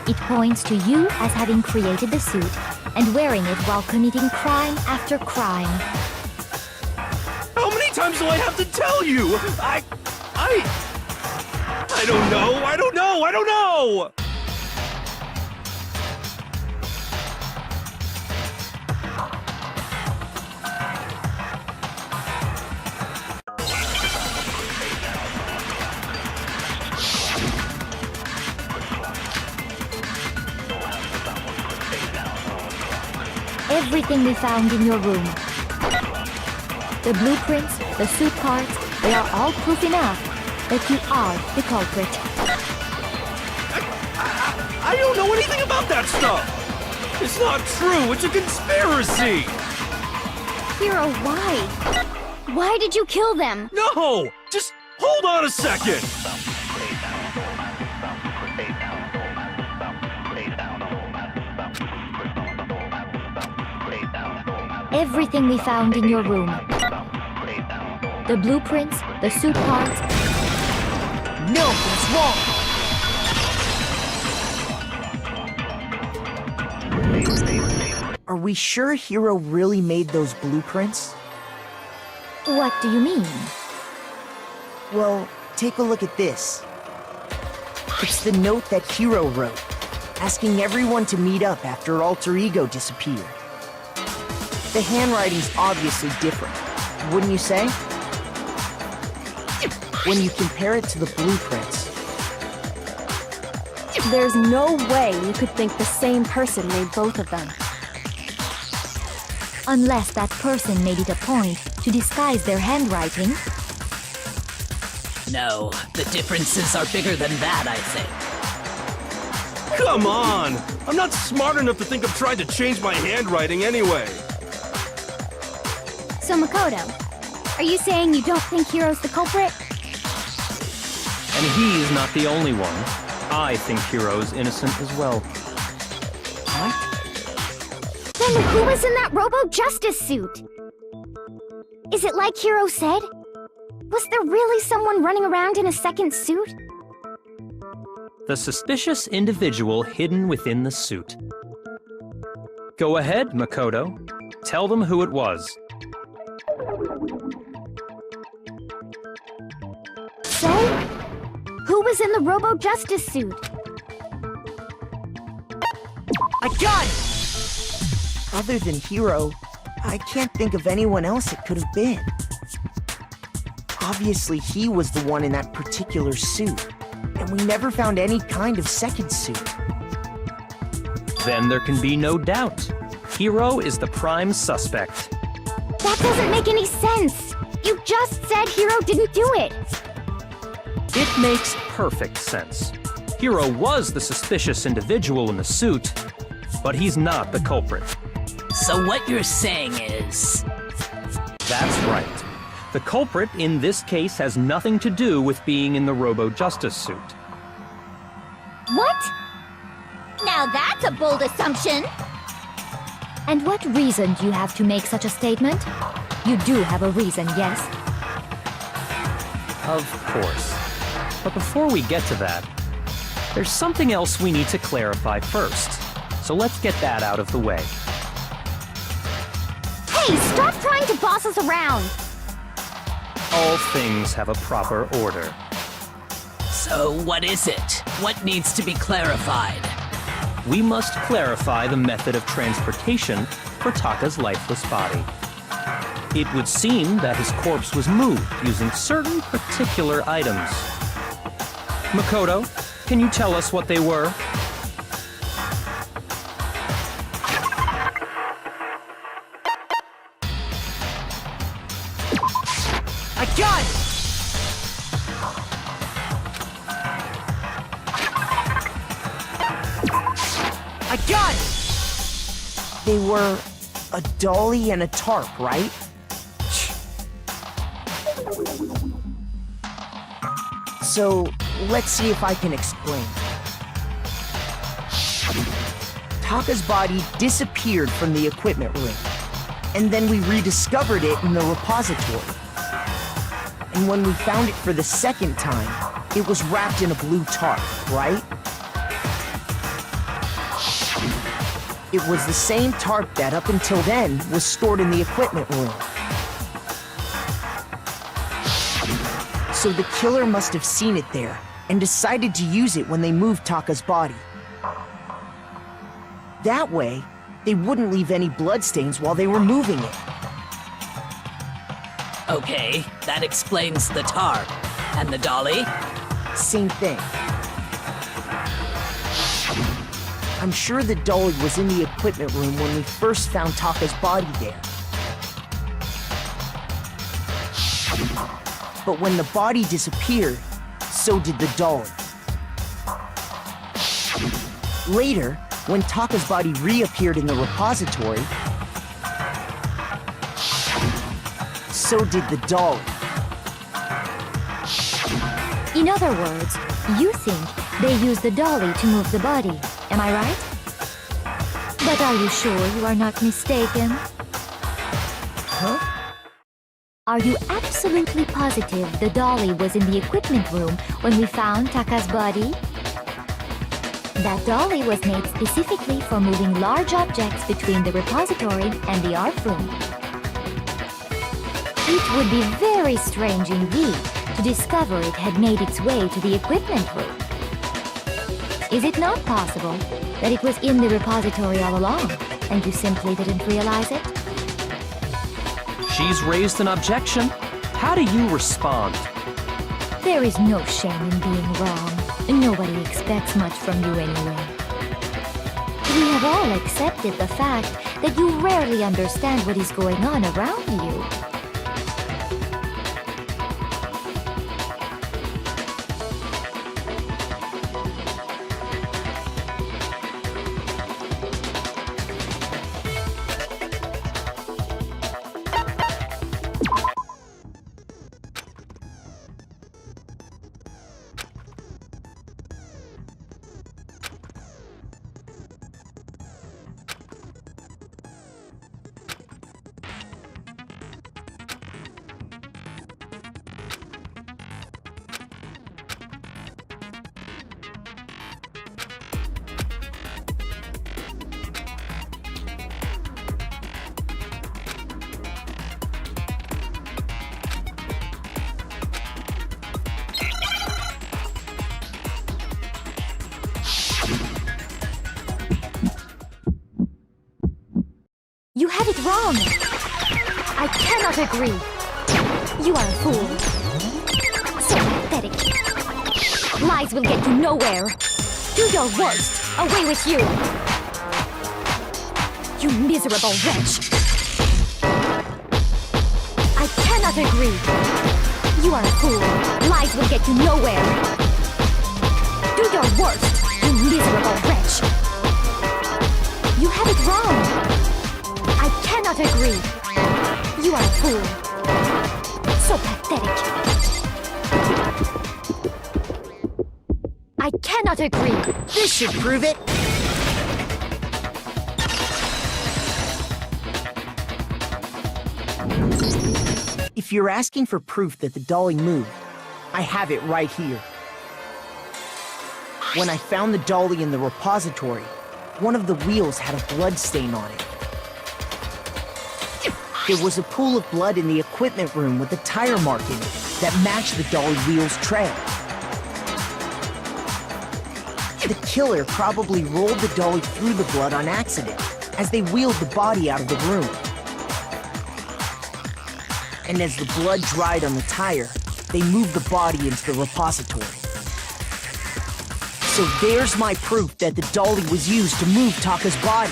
It points to you as having created the suit and wearing it while committing crime after crime.
How many times do I have to tell you? I don't know, I don't know!
Everything we found in your room. The blueprints, the suit parts, they are all proof enough that you are the culprit.
I don't know anything about that stuff! It's not true, it's a conspiracy!
Hiro, why? Why did you kill them?
No! Just hold on a second!
Everything we found in your room. The blueprints, the suit parts.
Nothing's wrong.
Are we sure Hiro really made those blueprints?
What do you mean?
Well, take a look at this. It's the note that Hiro wrote, asking everyone to meet up after Alter Ego disappeared. The handwriting's obviously different, wouldn't you say? When you compare it to the blueprints.
There's no way you could think the same person made both of them.
Unless that person made it a point to disguise their handwriting.
No, the differences are bigger than that, I think.
Come on! I'm not smart enough to think of trying to change my handwriting anyway.
So, Makoto, are you saying you don't think Hiro's the culprit?
And he's not the only one. I think Hiro's innocent as well.
What?
Then who was in that Robo-Justice suit? Is it like Hiro said? Was there really someone running around in a second suit?
The suspicious individual hidden within the suit. Go ahead, Makoto. Tell them who it was.
So? Who was in the Robo-Justice suit?
I got it! Other than Hiro, I can't think of anyone else it could have been. Obviously, he was the one in that particular suit, and we never found any kind of second suit.
Then there can be no doubt. Hiro is the prime suspect.
That doesn't make any sense! You just said Hiro didn't do it!
It makes perfect sense. Hiro was the suspicious individual in the suit, but he's not the culprit.
So what you're saying is...
That's right. The culprit in this case has nothing to do with being in the Robo-Justice suit.
What? Now that's a bold assumption!
And what reason do you have to make such a statement? You do have a reason, yes?
Of course. But before we get to that, there's something else we need to clarify first. So let's get that out of the way.
Hey, stop trying to boss us around!
All things have a proper order.
So what is it? What needs to be clarified?
We must clarify the method of transportation for Taka's lifeless body. It would seem that his corpse was moved using certain particular items. Makoto, can you tell us what they were?
I got it! I got it! They were a dolly and a tarp, right? So, let's see if I can explain. Taka's body disappeared from the equipment room, and then we rediscovered it in the repository. And when we found it for the second time, it was wrapped in a blue tarp, right? It was the same tarp that, up until then, was stored in the equipment room. So the killer must have seen it there, and decided to use it when they moved Taka's body. That way, they wouldn't leave any bloodstains while they were moving it.
Okay, that explains the tarp. And the dolly?
Same thing. I'm sure the dolly was in the equipment room when we first found Taka's body there. But when the body disappeared, so did the dolly. Later, when Taka's body reappeared in the repository, so did the dolly.
In other words, you think they used the dolly to move the body, am I right? But are you sure you are not mistaken?
Huh?
Are you absolutely positive the dolly was in the equipment room when we found Taka's body? That dolly was made specifically for moving large objects between the repository and the art room. It would be very strange indeed to discover it had made its way to the equipment room. Is it not possible that it was in the repository all along, and you simply didn't realize it?
She's raised an objection. How do you respond?
There is no shame in being wrong. Nobody expects much from you anyway. We have all accepted the fact that you rarely understand what is going on around you. You have it wrong. I cannot agree. You are a fool. So pathetic. Lies will get you nowhere. Do your worst. Away with you. You miserable wretch. I cannot agree. You are a fool. Lies will get you nowhere. Do your worst, you miserable wretch. You have it wrong. I cannot agree. You are a fool. So pathetic. I cannot agree.
This should prove it. If you're asking for proof that the dolly moved, I have it right here. When I found the dolly in the repository, one of the wheels had a blood stain on it. There was a pool of blood in the equipment room with a tire mark in it that matched the dolly wheel's trail. The killer probably rolled the dolly through the blood on accident as they wheeled the body out of the room. And as the blood dried on the tire, they moved the body into the repository. So there's my proof that the dolly was used to move Taka's body.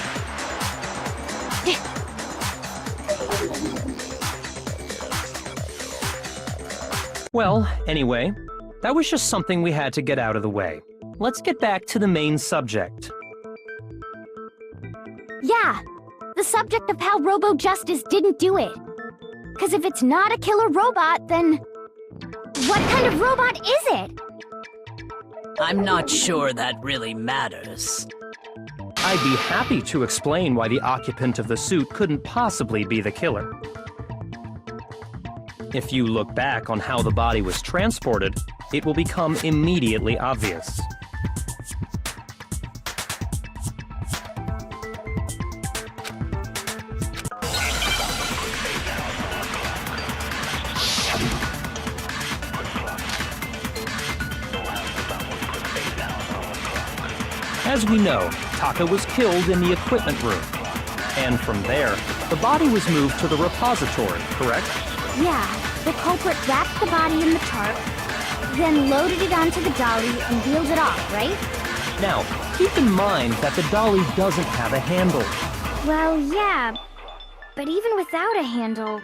Well, anyway, that was just something we had to get out of the way. Let's get back to the main subject.
Yeah, the subject of how Robo-Justice didn't do it. Because if it's not a killer robot, then what kind of robot is it?
I'm not sure that really matters.
I'd be happy to explain why the occupant of the suit couldn't possibly be the killer. If you look back on how the body was transported, it will become immediately obvious. As we know, Taka was killed in the equipment room. And from there, the body was moved to the repository, correct?
Yeah, the culprit wrapped the body in the tarp, then loaded it onto the dolly and wheeled it off, right?
Now, keep in mind that the dolly doesn't have a handle.
Well, yeah, but even without a handle,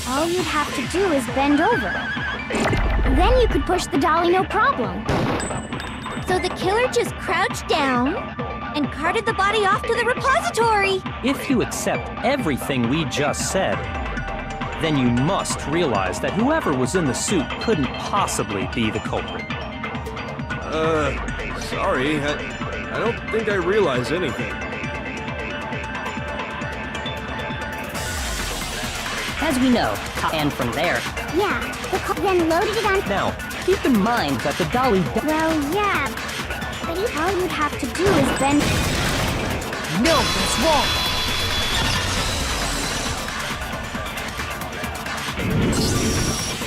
all you'd have to do is bend over. Then you could push the dolly no problem. So the killer just crouched down and carted the body off to the repository.
If you accept everything we just said, then you must realize that whoever was in the suit couldn't possibly be the culprit.
Sorry, I don't think I realize anything.
As we know, and from there.
Yeah, then loaded it on.
Now, keep in mind that the dolly...
Well, yeah, All you'd have to do is bend...
No, that's wrong!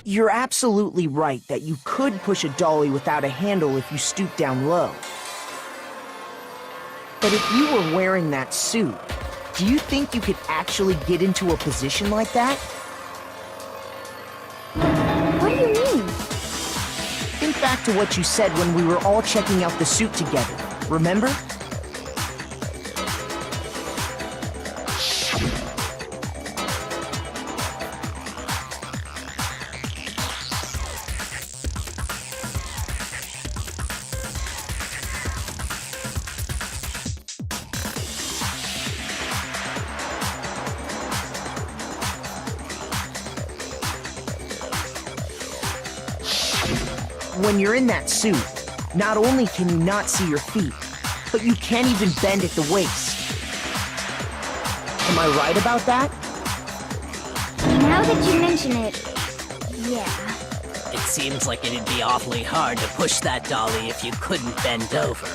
You're absolutely right that you could push a dolly without a handle if you stoop down low. But if you were wearing that suit, do you think you could actually get into a position like that?
What do you mean?
Think back to what you said when we were all checking out the suit together, remember? When you're in that suit, not only can you not see your feet, but you can't even bend at the waist. Am I right about that?
Now that you mention it, yeah.
It seems like it'd be awfully hard to push that dolly if you couldn't bend over.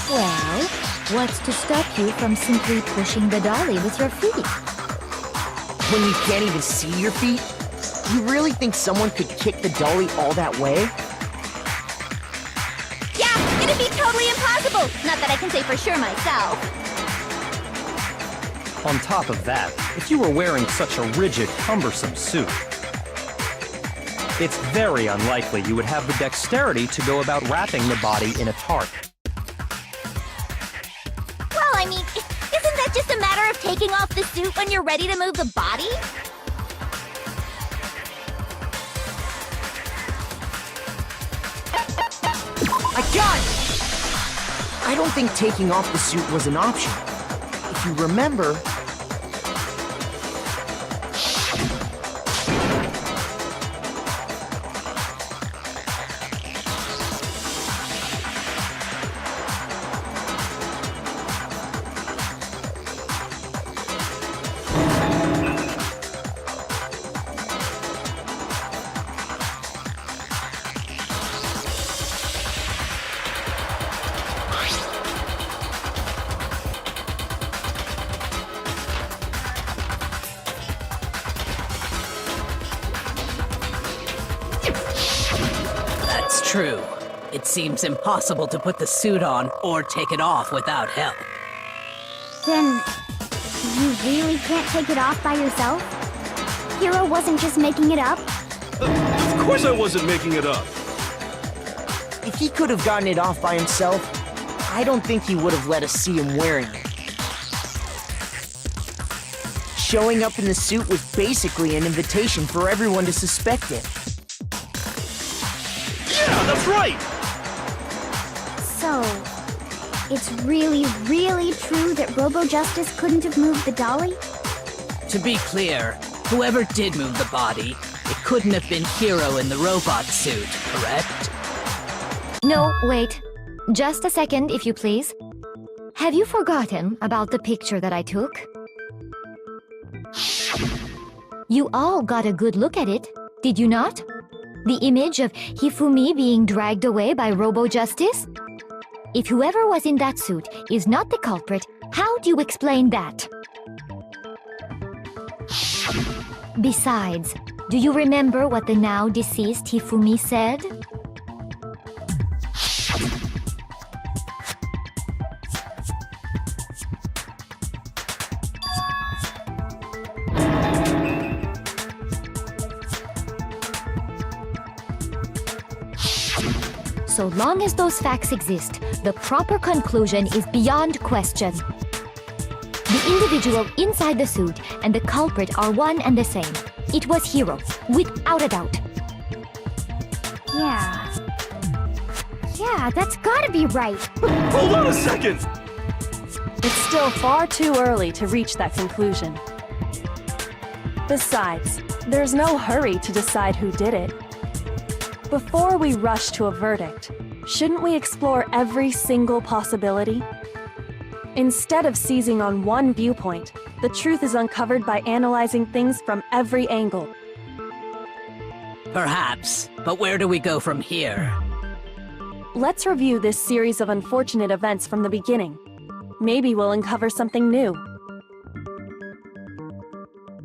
Well, what's to stop you from simply pushing the dolly with your feet?
When you can't even see your feet? You really think someone could kick the dolly all that way?
Yeah, it'd be totally impossible! Not that I can say for sure myself.
On top of that, if you were wearing such a rigid, cumbersome suit, it's very unlikely you would have the dexterity to go about wrapping the body in a tarp.
Well, I mean, isn't that just a matter of taking off the suit when you're ready to move the body?
I got it! I don't think taking off the suit was an option. If you remember...
True. It seems impossible to put the suit on or take it off without help.
Then, you really can't take it off by yourself? Hero wasn't just making it up?
Of course I wasn't making it up.
If he could have gotten it off by himself, I don't think he would have let us see him wearing it. Showing up in the suit was basically an invitation for everyone to suspect it.
Yeah, that's right!
So, it's really, really true that Robo-Justice couldn't have moved the dolly?
To be clear, whoever did move the body, it couldn't have been Hero in the robot suit, correct?
No, wait. Just a second, if you please. Have you forgotten about the picture that I took? You all got a good look at it, did you not? The image of Hifumi being dragged away by Robo-Justice? If whoever was in that suit is not the culprit, how do you explain that? Besides, do you remember what the now deceased Hifumi said? So long as those facts exist, the proper conclusion is beyond question. The individual inside the suit and the culprit are one and the same. It was Hero, without a doubt.
Yeah, that's gotta be right.
Hold on a second!
It's still far too early to reach that conclusion. Besides, there's no hurry to decide who did it. Before we rush to a verdict, shouldn't we explore every single possibility? Instead of seizing on one viewpoint, the truth is uncovered by analyzing things from every angle.
Perhaps, but where do we go from here?
Let's review this series of unfortunate events from the beginning. Maybe we'll uncover something new.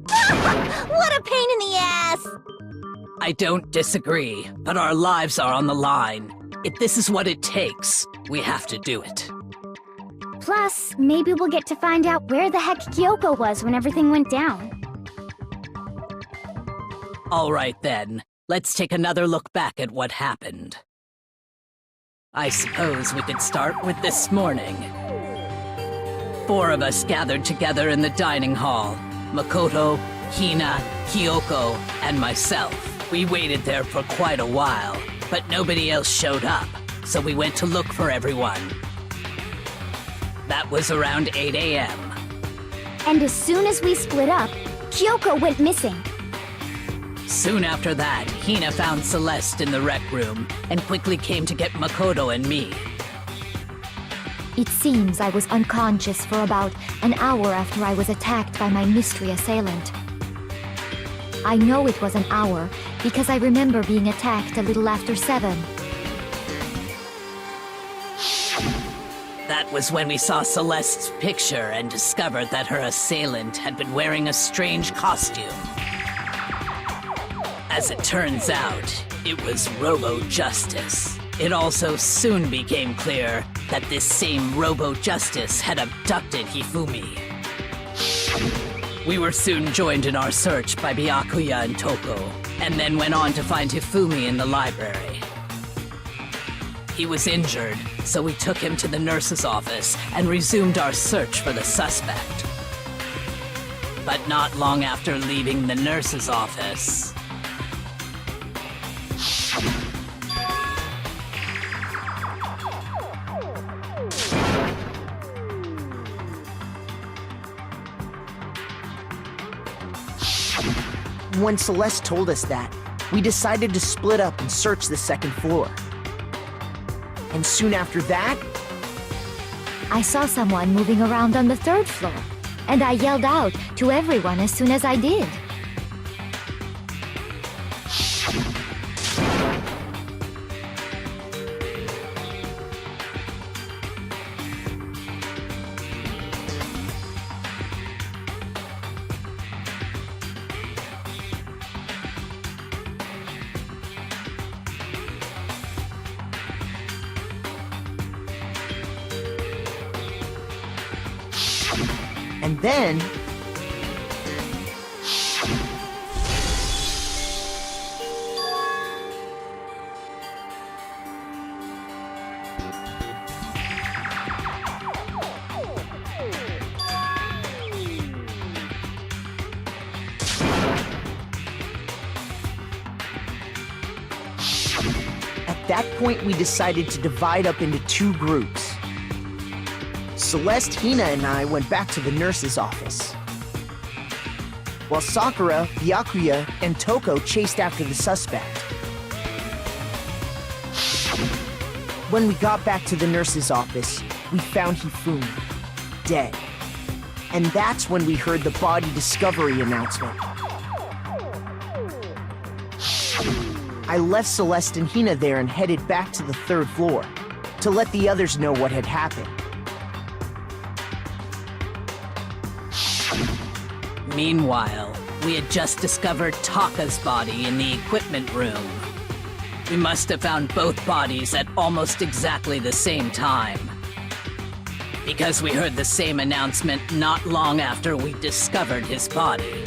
What a pain in the ass!
I don't disagree, but our lives are on the line. If this is what it takes, we have to do it.
Plus, maybe we'll get to find out where the heck Kyoko was when everything went down.
All right then, let's take another look back at what happened. I suppose we could start with this morning. 4 of us gathered together in the dining hall. Makoto, Hina, Kyoko, and myself. We waited there for quite a while, but nobody else showed up, so we went to look for everyone. That was around 8 a.m.
And as soon as we split up, Kyoko went missing.
Soon after that, Hina found Celeste in the rec room and quickly came to get Makoto and me.
It seems I was unconscious for about an hour after I was attacked by my mystery assailant. I know it was an hour because I remember being attacked a little after 7.
That was when we saw Celeste's picture and discovered that her assailant had been wearing a strange costume. As it turns out, it was Robo-Justice. It also soon became clear that this same Robo-Justice had abducted Hifumi. We were soon joined in our search by Byakuya and Toko, and then went on to find Hifumi in the library. He was injured, so we took him to the nurse's office and resumed our search for the suspect. But not long after leaving the nurse's office...
When Celeste told us that, we decided to split up and search the second floor. And soon after that,
I saw someone moving around on the 3rd floor, and I yelled out to everyone as soon as I did.
and then... At that point, we decided to divide up into 2 groups. Celeste, Hina, and I went back to the nurse's office, while Sakura, Byakuya, and Toko chased after the suspect. When we got back to the nurse's office, we found Hifumi, dead. And that's when we heard the body discovery announcement. I left Celeste and Hina there and headed back to the 3rd floor to let the others know what had happened.
Meanwhile, we had just discovered Taka's body in the equipment room. We must have found both bodies at almost exactly the same time, because we heard the same announcement not long after we discovered his body.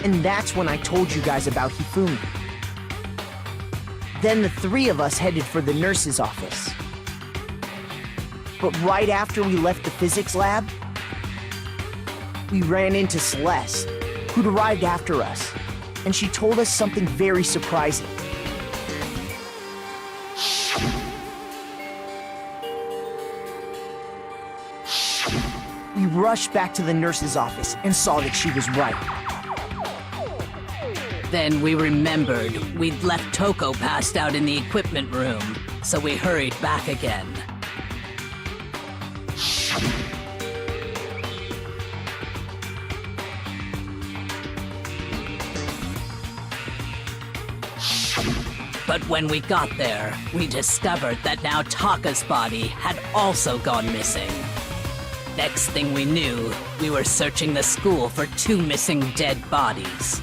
And that's when I told you guys about Hifumi. Then the 3 of us headed for the nurse's office. But right after we left the physics lab, we ran into Celeste, who'd arrived after us, and she told us something very surprising. We rushed back to the nurse's office and saw that she was right.
Then we remembered we'd left Toko passed out in the equipment room, so we hurried back again. But when we got there, we discovered that now Taka's body had also gone missing. Next thing we knew, we were searching the school for 2 missing dead bodies.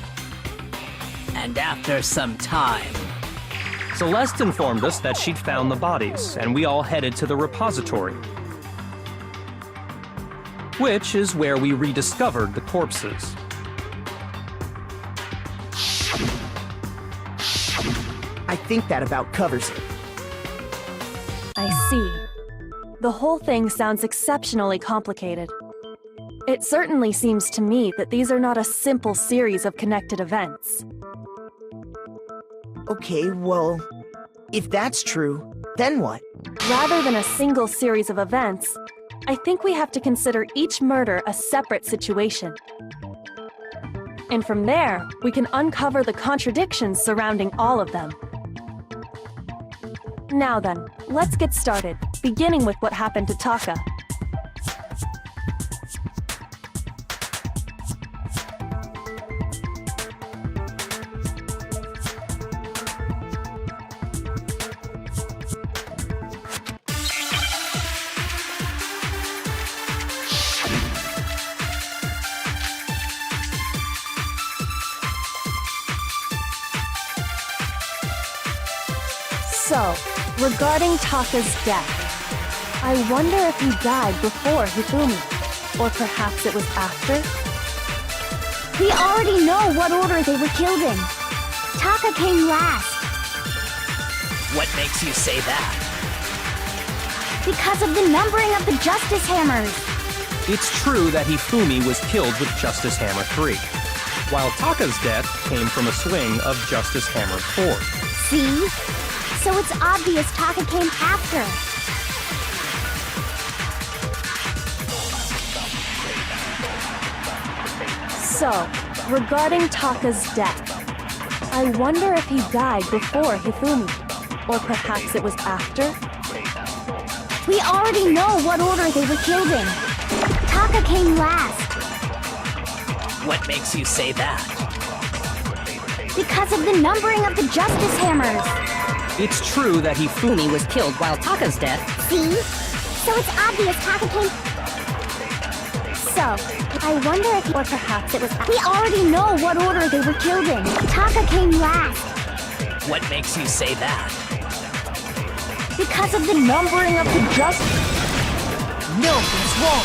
And after some time...
Celeste informed us that she'd found the bodies, and we all headed to the repository, which is where we rediscovered the corpses.
I think that about covers it.
I see. The whole thing sounds exceptionally complicated. It certainly seems to me that these are not a simple series of connected events.
Okay, well, if that's true, then what?
Rather than a single series of events, I think we have to consider each murder a separate situation. And from there, we can uncover the contradictions surrounding all of them. Now then, let's get started, beginning with what happened to Taka. So, regarding Taka's death, I wonder if he died before Hifumi, or perhaps it was after?
We already know what order they were killed in. Taka came last.
What makes you say that?
Because of the numbering of the Justice Hammers.
It's true that Hifumi was killed with Justice Hammer 3, while Taka's death came from a swing of Justice Hammer 4.
See? So it's obvious Taka came after.
So, regarding Taka's death, I wonder if he died before Hifumi, or perhaps it was after?
We already know what order they were killed in. Taka came last.
What makes you say that?
Because of the numbering of the Justice Hammers.
It's true that Hifumi was killed while Taka's death.
See? So it's obvious Taka came... So, I wonder if... Or perhaps it was... We already know what order they were killed in. Taka came last.
What makes you say that?
Because of the numbering of the Justice...
No, that's wrong!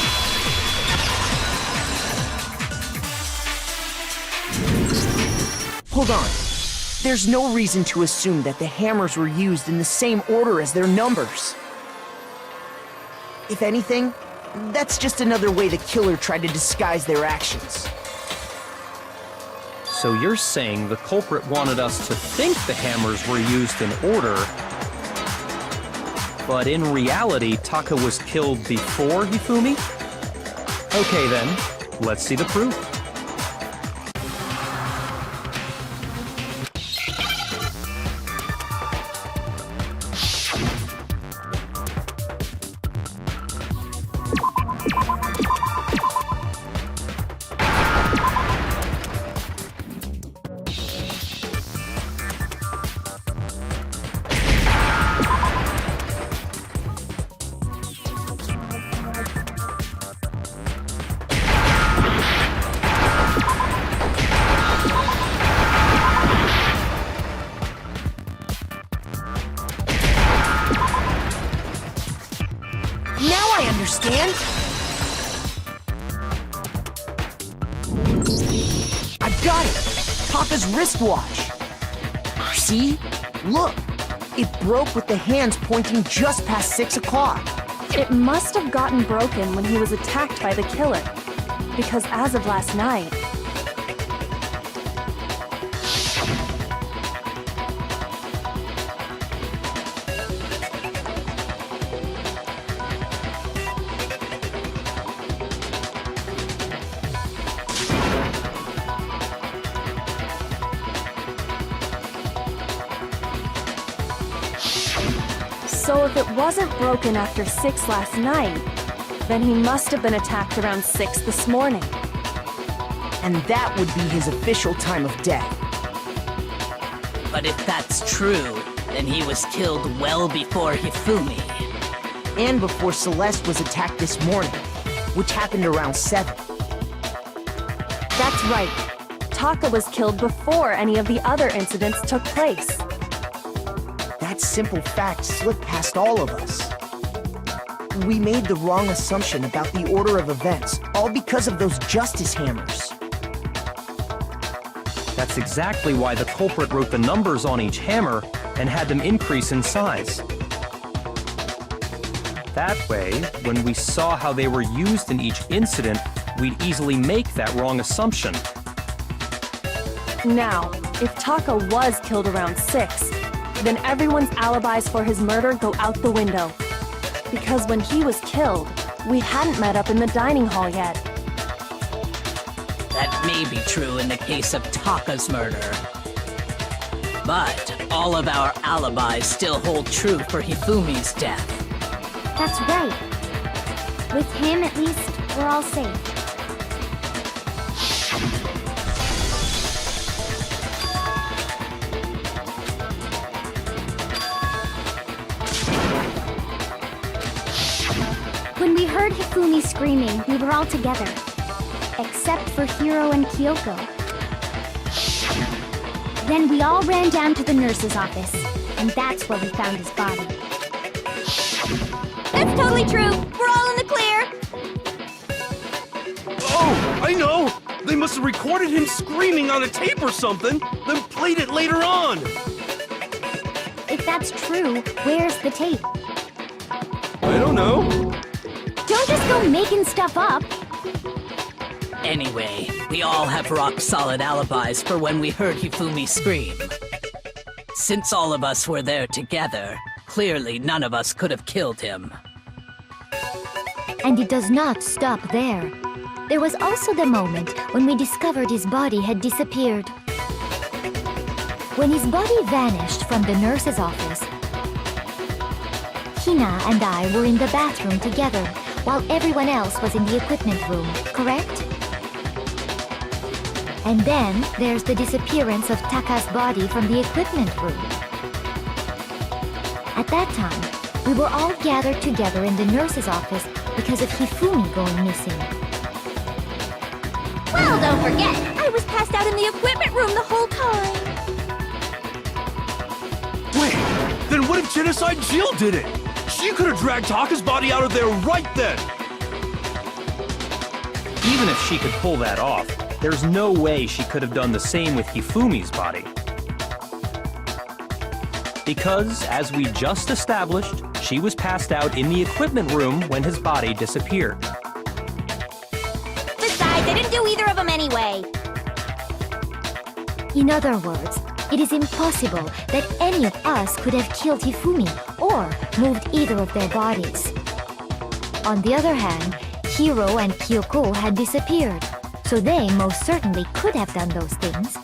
Hold on. There's no reason to assume that the hammers were used in the same order as their numbers. If anything, that's just another way the killer tried to disguise their actions.
So you're saying the culprit wanted us to think the hammers were used in order, but in reality, Taka was killed before Hifumi? Okay then, let's see the proof.
Understand? I've got it! Taka's wristwatch! See? Look! It broke with the hands pointing just past 6 o'clock.
It must have gotten broken when he was attacked by the killer, because as of last night... So if it wasn't broken after 6 last night, then he must have been attacked around 6 this morning.
And that would be his official time of death.
But if that's true, then he was killed well before Hifumi.
And before Celeste was attacked this morning, which happened around 7.
That's right. Taka was killed before any of the other incidents took place.
That simple fact slipped past all of us. We made the wrong assumption about the order of events, all because of those justice hammers.
That's exactly why the culprit wrote the numbers on each hammer and had them increase in size. That way, when we saw how they were used in each incident, we'd easily make that wrong assumption.
Now, if Taka was killed around 6, then everyone's alibis for his murder go out the window. Because when he was killed, we hadn't met up in the dining hall yet.
That may be true in the case of Taka's murder. But all of our alibis still hold true for Hifumi's death.
That's right. With him, at least, we're all safe. When we heard Hifumi screaming, we were all together. Except for Hiro and Kyoko. Then we all ran down to the nurse's office, and that's where we found his body.
That's totally true. We're all in the clear.
Oh, I know! They must have recorded him screaming on a tape or something, then played it later on!
If that's true, where's the tape?
I don't know.
Don't just go making stuff up.
Anyway, we all have rock-solid alibis for when we heard Hifumi scream. Since all of us were there together, clearly none of us could have killed him.
And it does not stop there. There was also the moment when we discovered his body had disappeared. When his body vanished from the nurse's office, Hina and I were in the bathroom together, while everyone else was in the equipment room, correct? And then there's the disappearance of Taka's body from the equipment room. At that time, we were all gathered together in the nurse's office because of Hifumi going missing.
Well, don't forget, I was passed out in the equipment room the whole time.
Wait, then what if Genocide Jill did it? She could have dragged Taka's body out of there right then!
Even if she could pull that off, there's no way she could have done the same with Hifumi's body. Because, as we just established, she was passed out in the equipment room when his body disappeared.
Besides, I didn't do either of them anyway.
In other words, it is impossible that any of us could have killed Hifumi or moved either of their bodies. On the other hand, Hiro and Kyoko had disappeared, so they most certainly could have done those things.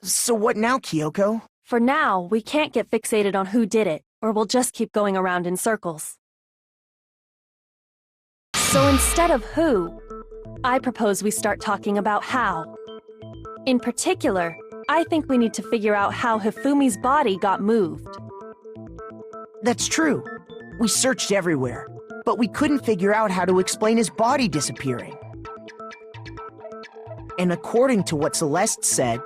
So what now, Kyoko?
For now, we can't get fixated on who did it, or we'll just keep going around in circles. So instead of who, I propose we start talking about how. In particular, I think we need to figure out how Hifumi's body got moved.
That's true. We searched everywhere, but we couldn't figure out how to explain his body disappearing. And according to what Celeste said,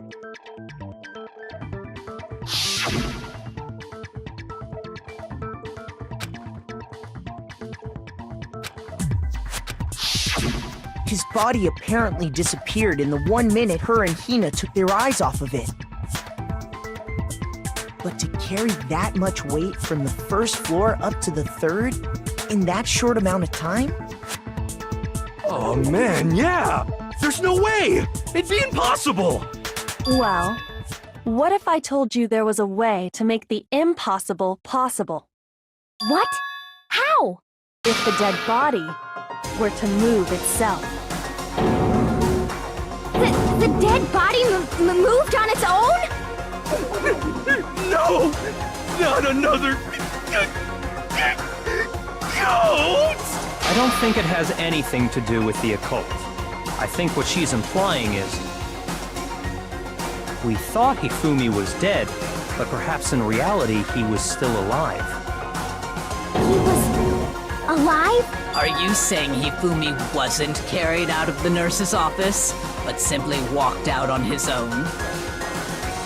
his body apparently disappeared in the 1 minute her and Hina took their eyes off of it. But to carry that much weight from the first floor up to the 3rd in that short amount of time?
Oh man, yeah! There's no way! It'd be impossible!
Well, what if I told you there was a way to make the impossible possible?
What? How?
If the dead body were to move itself.
The dead body moved on its own?
No! Not another... ghost!
I don't think it has anything to do with the occult. I think what she's implying is... We thought Hifumi was dead, but perhaps in reality he was still alive.
He was alive?
Are you saying Hifumi wasn't carried out of the nurse's office, but simply walked out on his own?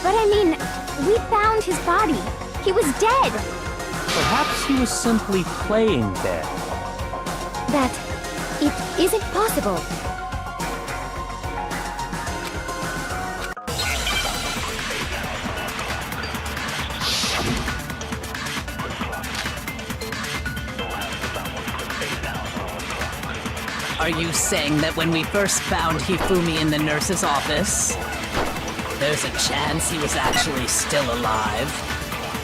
But I mean, we found his body. He was dead.
Perhaps he was simply playing dead.
That it isn't possible.
Are you saying that when we first found Hifumi in the nurse's office, there's a chance he was actually still alive?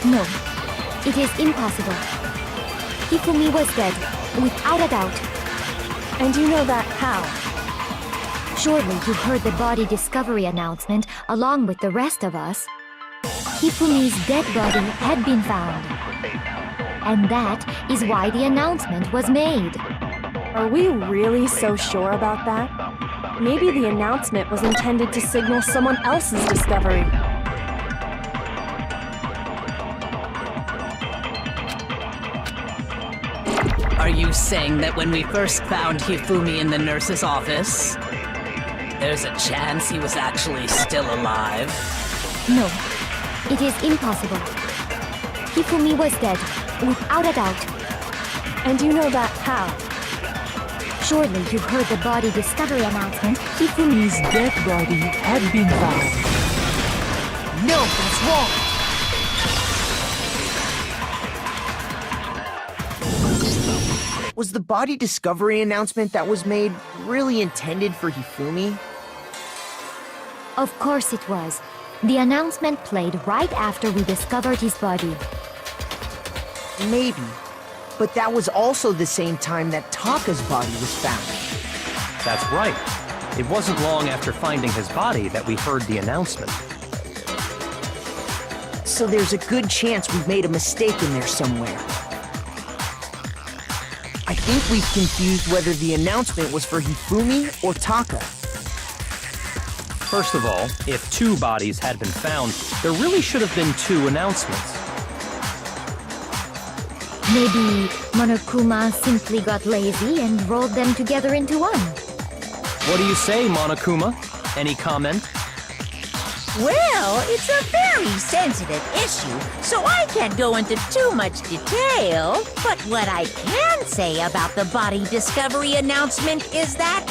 No, it is impossible. Hifumi was dead, without a doubt.
And you know that how?
Surely you heard the body discovery announcement along with the rest of us. Hifumi's dead body had been found. And that is why the announcement was made.
Are we really so sure about that? Maybe the announcement was intended to signal someone else's discovery.
Are you saying that when we first found Hifumi in the nurse's office, there's a chance he was actually still alive?
No, it is impossible. Hifumi was dead, without a doubt.
And you know that how?
Surely you heard the body discovery announcement.
Hifumi's dead body had been found.
No, that's wrong! Was the body discovery announcement that was made really intended for Hifumi?
Of course it was. The announcement played right after we discovered his body.
Maybe. But that was also the same time that Taka's body was found.
That's right. It wasn't long after finding his body that we heard the announcement.
So there's a good chance we've made a mistake in there somewhere. I think we've confused whether the announcement was for Hifumi or Taka.
First of all, if 2 bodies had been found, there really should have been 2 announcements.
Maybe Monokuma simply got lazy and rolled them together into one.
What do you say, Monokuma? Any comment?
Well, it's a very sensitive issue, so I can't go into too much detail. But what I can say about the body discovery announcement is that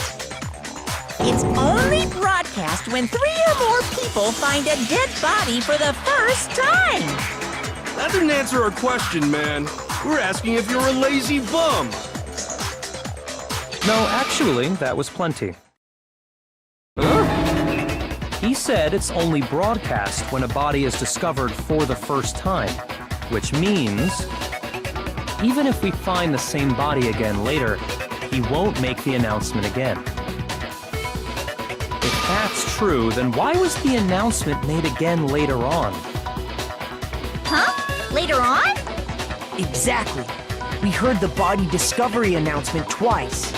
it's only broadcast when 3 or more people find a dead body for the first time.
That didn't answer our question, man. We're asking if you're a lazy bum.
No, actually, that was plenty. He said it's only broadcast when a body is discovered for the first time, which means even if we find the same body again later, he won't make the announcement again. If that's true, then why was the announcement made again later on?
Huh? Later on?
Exactly. We heard the body discovery announcement twice.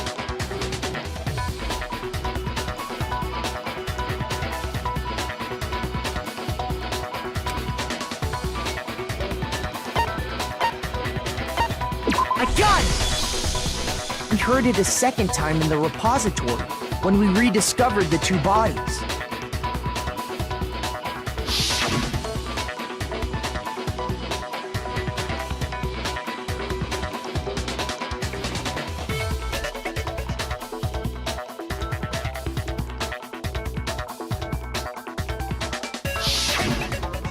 I got it! We heard it a second time in the repository, when we rediscovered the 2 bodies.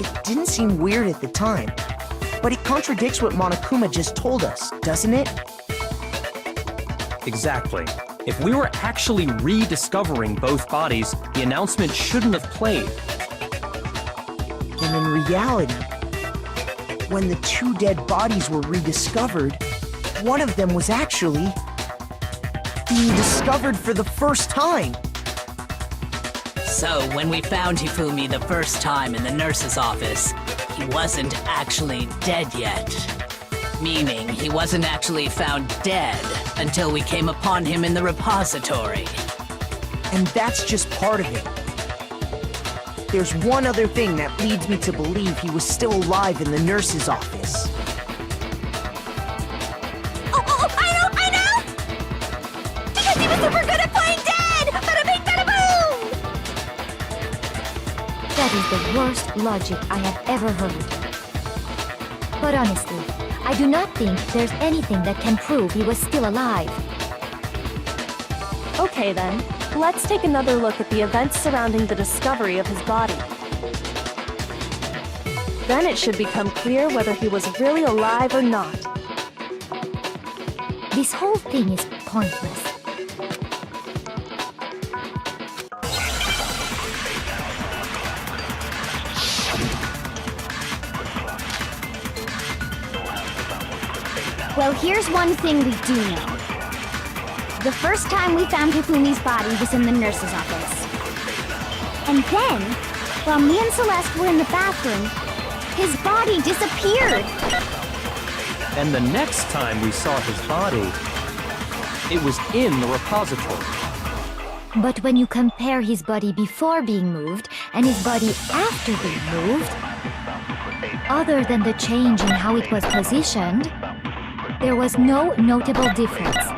It didn't seem weird at the time, but it contradicts what Monokuma just told us, doesn't it?
Exactly. If we were actually rediscovering both bodies, the announcement shouldn't have played.
And in reality, when the 2 dead bodies were rediscovered, one of them was actually being discovered for the first time.
So, when we found Hifumi the first time in the nurse's office, he wasn't actually dead yet. Meaning, he wasn't actually found dead until we came upon him in the repository.
And that's just part of it. there's one other thing that leads me to believe he was still alive in the nurse's office.
Oh, I know! Because he was super good at playing dead! Bada bing, bada boom!
That is the worst logic I have ever heard. But honestly, I do not think there's anything that can prove he was still alive.
Okay then, let's take another look at the events surrounding the discovery of his body. Then it should become clear whether he was really alive or not.
This whole thing is pointless.
Well, here's one thing we do know. The first time we found Hifumi's body was in the nurse's office. And then, while me and Celeste were in the bathroom, his body disappeared.
And the next time we saw his body, it was in the repository.
But when you compare his body before being moved and his body after being moved, other than the change in how it was positioned, there was no notable difference.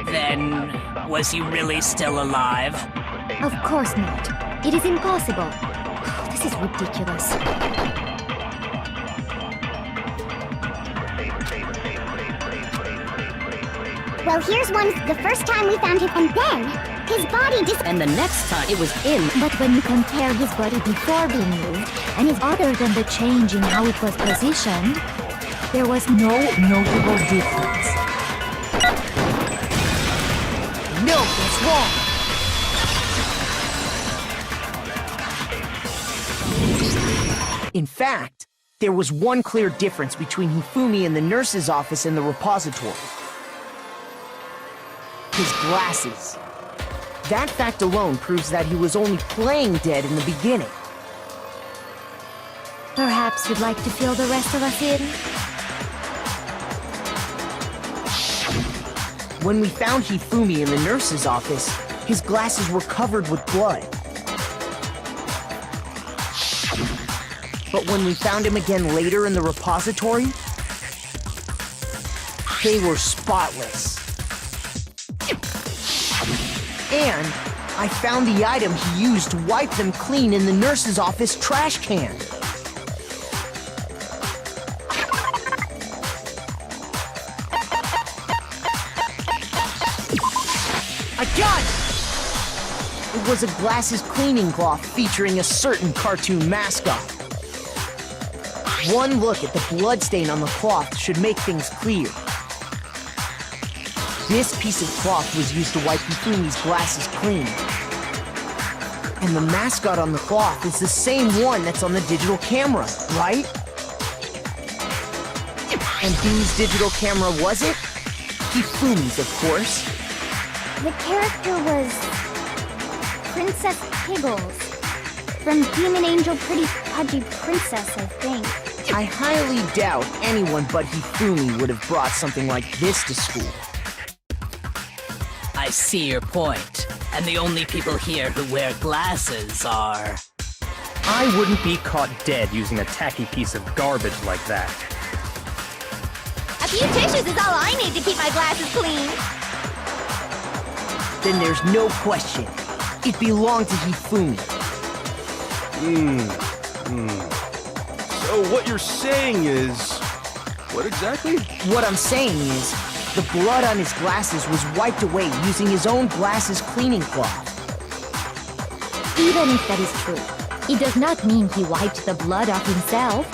Then, was he really still alive?
Of course not. It is impossible. This is ridiculous.
Well, here's one. The first time we found him, and then his body disappeared.
And the next time it was in.
But when you compare his body before being moved and his other than the change in how it was positioned, there was no notable difference.
No, that's wrong! In fact, there was one clear difference between Hifumi in the nurse's office and the repository. His glasses. That fact alone proves that he was only playing dead in the beginning.
Perhaps you'd like to fill the rest of us in?
When we found Hifumi in the nurse's office, his glasses were covered with blood. But when we found him again later in the repository, they were spotless. And I found the item he used to wipe them clean in the nurse's office trash can. I got it! It was a glasses cleaning cloth featuring a certain cartoon mascot. One look at the bloodstain on the cloth should make things clear. This piece of cloth was used to wipe Hifumi's glasses clean. And the mascot on the cloth is the same one that's on the digital camera, right? And whose digital camera was it? Hifumi's, of course.
The character was Princess Piggles from Demon Angel Pretty Pudgy Princess, I think.
I highly doubt anyone but Hifumi would have brought something like this to school.
I see your point. And the only people here who wear glasses are...
I wouldn't be caught dead using a tacky piece of garbage like that.
A few tissues is all I need to keep my glasses clean.
Then there's no question. It belonged to Hifumi.
So what you're saying is... what exactly?
What I'm saying is, the blood on his glasses was wiped away using his own glasses cleaning cloth.
Even if that is true, it does not mean he wiped the blood off himself.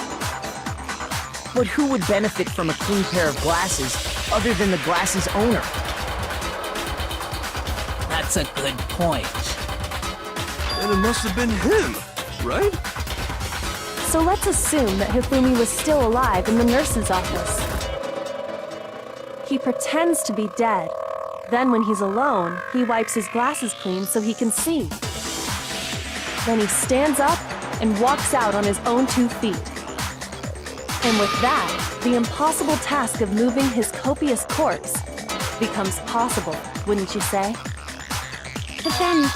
But who would benefit from a clean pair of glasses other than the glasses owner?
That's a good point.
And it must have been him, right?
So let's assume that Hifumi was still alive in the nurse's office. He pretends to be dead. Then when he's alone, he wipes his glasses clean so he can see. Then he stands up and walks out on his own 2 feet. And with that, the impossible task of moving his copious corpse becomes possible, wouldn't you say?
But then,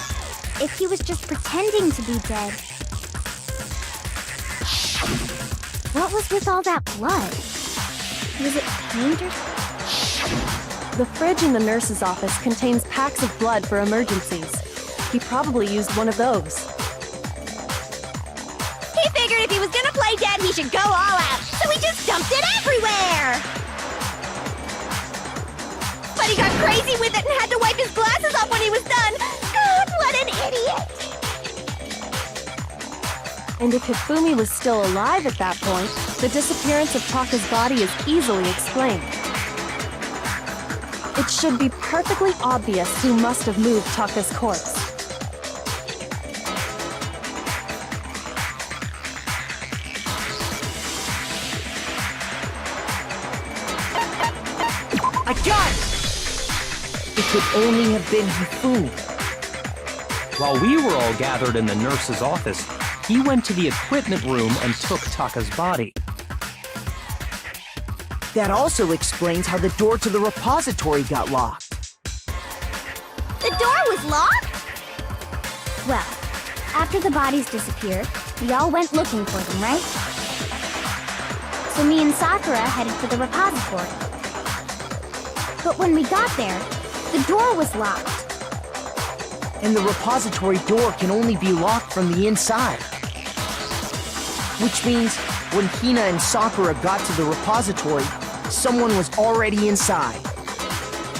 if he was just pretending to be dead. What was with all that blood? Was it paint or...
The fridge in the nurse's office contains packs of blood for emergencies. He probably used one of those.
He figured if he was gonna play dead, he should go all out, so he just dumped it everywhere! But he got crazy with it and had to wipe his glasses off when he was done! God, what an idiot!
And if Hifumi was still alive at that point, the disappearance of Taka's body is easily explained. It should be perfectly obvious who must have moved Taka's corpse.
I got it! It could only have been Hifumi.
While we were all gathered in the nurse's office, he went to the equipment room and took Taka's body.
That also explains how the door to the repository got locked.
The door was locked? Well, after the bodies disappeared, we all went looking for them, right? So me and Sakura headed for the repository. But when we got there, the door was locked.
And the repository door can only be locked from the inside. Which means when Hina and Sakura got to the repository, someone was already inside.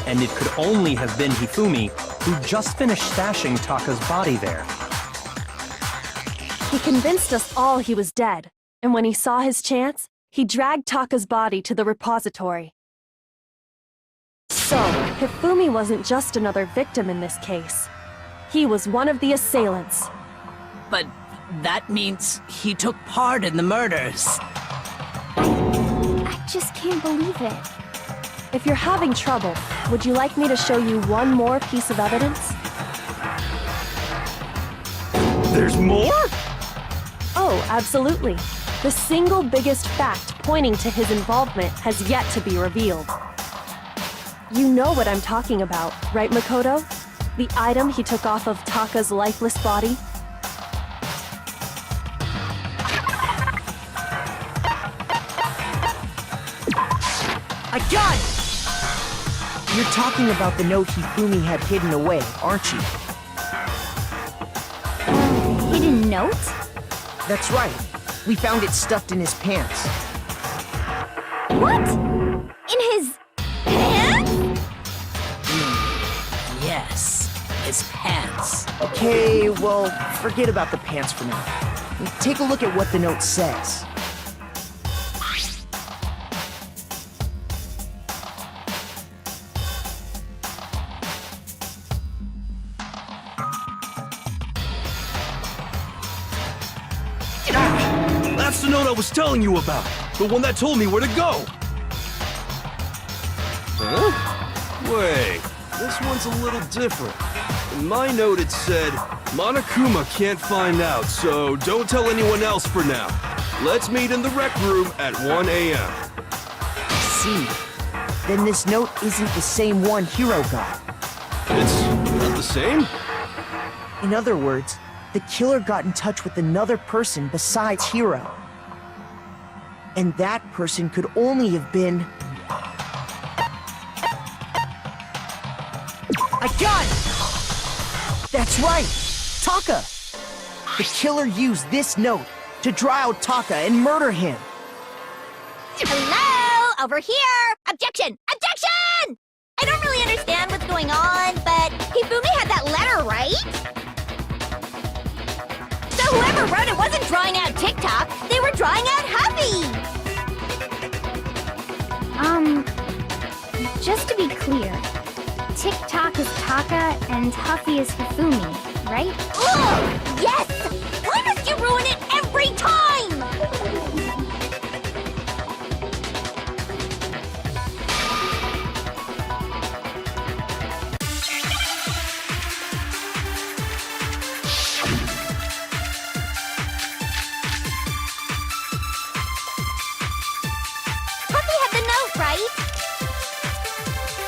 And it could only have been Hifumi, who just finished stashing Taka's body there.
He convinced us all he was dead, and when he saw his chance, he dragged Taka's body to the repository. So, Hifumi wasn't just another victim in this case. He was one of the assailants.
But that means he took part in the murders.
I just can't believe it.
If you're having trouble, would you like me to show you one more piece of evidence?
There's more?
Oh, absolutely. The single biggest fact pointing to his involvement has yet to be revealed. You know what I'm talking about, right, Makoto? The item he took off of Taka's lifeless body?
I got it! You're talking about the note Hifumi had hidden away, aren't you?
Hidden note?
That's right. We found it stuffed in his pants.
What? In his... pants?
Yes, his pants.
Okay, well, forget about the pants for now. Take a look at what the note says.
That's the note I was telling you about. The one that told me where to go. Huh? Wait, this one's a little different. In my note it said, Monokuma can't find out, so don't tell anyone else for now. Let's meet in the rec room at 1 a.m.
I see. Then this note isn't the same one Hiro got.
It's not the same?
In other words, the killer got in touch with another person besides Hiro. And that person could only have been... I got it! That's right! Taka! The killer used this note to draw out Taka and murder him.
Hello? Over here! Objection! Objection! I don't really understand what's going on, but Hifumi had that letter, right? So whoever wrote it wasn't drawing out TikTok, they were drawing out Happy! Just to be clear, TikTok is Taka and Huffy is Hifumi, right? Ugh! Yes! Why must you ruin it every time? Huffy had the note, right?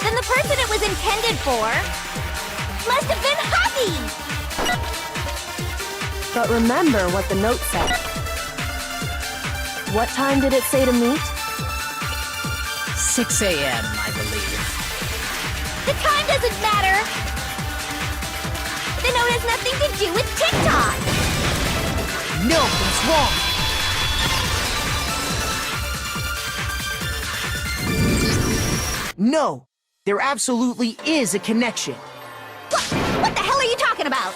Then the person it was intended for must have been Huffy!
But remember what the note said. What time did it say to meet?
6 a.m., I believe.
The time doesn't matter! The note has nothing to do with TikTok!
No, that's wrong! No! There absolutely is a connection.
What the hell are you talking about?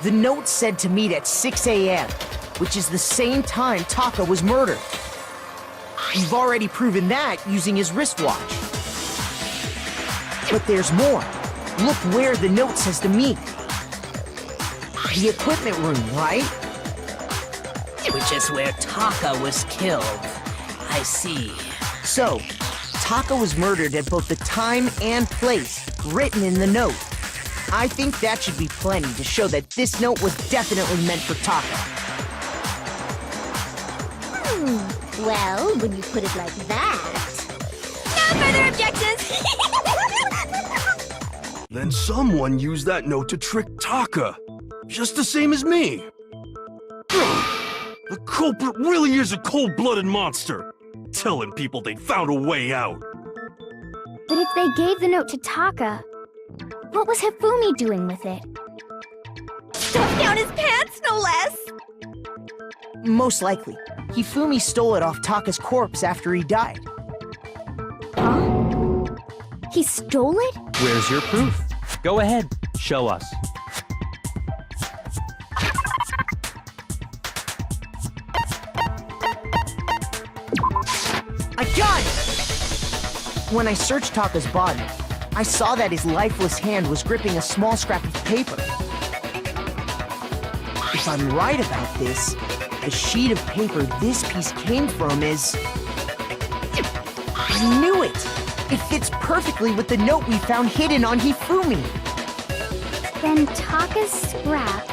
The note said to meet at 6 a.m., which is the same time Taka was murdered. You've already proven that using his wristwatch. But there's more. Look where the note says to meet. The equipment room, right?
Which is where Taka was killed. I see.
So, Taka was murdered at both the time and place written in the note. I think that should be plenty to show that this note was definitely meant for Taka.
Well, when you put it like that... No further objections!
Then someone used that note to trick Taka. Just the same as me. The culprit really is a cold-blooded monster. Telling people they found a way out.
But if they gave the note to Taka, what was Hifumi doing with it? Stuffed down his pants, no less!
Most likely, Hifumi stole it off Taka's corpse after he died.
Huh? He stole it?
Where's your proof? Go ahead, show us.
I got it! When I searched Taka's body, I saw that his lifeless hand was gripping a small scrap of paper. If I'm right about this, the sheet of paper this piece came from is... I knew it! It fits perfectly with the note we found hidden on Hifumi.
Then Taka's scrap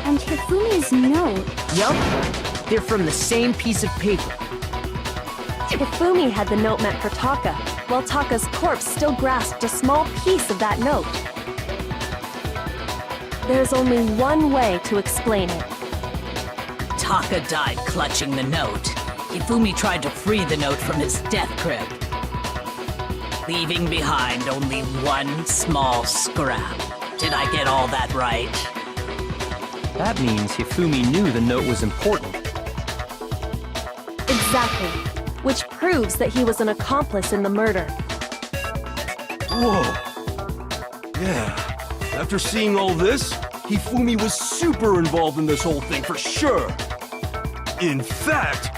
and Hifumi's note...
Yup, they're from the same piece of paper.
Hifumi had the note meant for Taka, while Taka's corpse still grasped a small piece of that note. There's only one way to explain it.
Taka died clutching the note. Hifumi tried to free the note from his death grip, leaving behind only one small scrap. Did I get all that right?
That means Hifumi knew the note was important.
Exactly. Which proves that he was an accomplice in the murder.
Whoa. Yeah. After seeing all this, Hifumi was super involved in this whole thing for sure. In fact,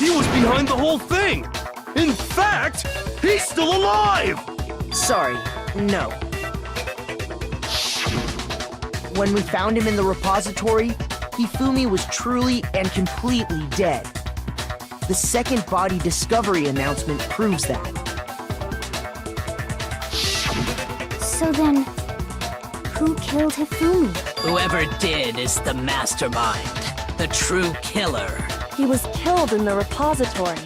he was behind the whole thing. In fact, he's still alive!
Sorry, no. When we found him in the repository, Hifumi was truly and completely dead. The second body discovery announcement proves that.
So then, who killed Hifumi?
Whoever did is the mastermind, the true killer.
He was killed in the repository,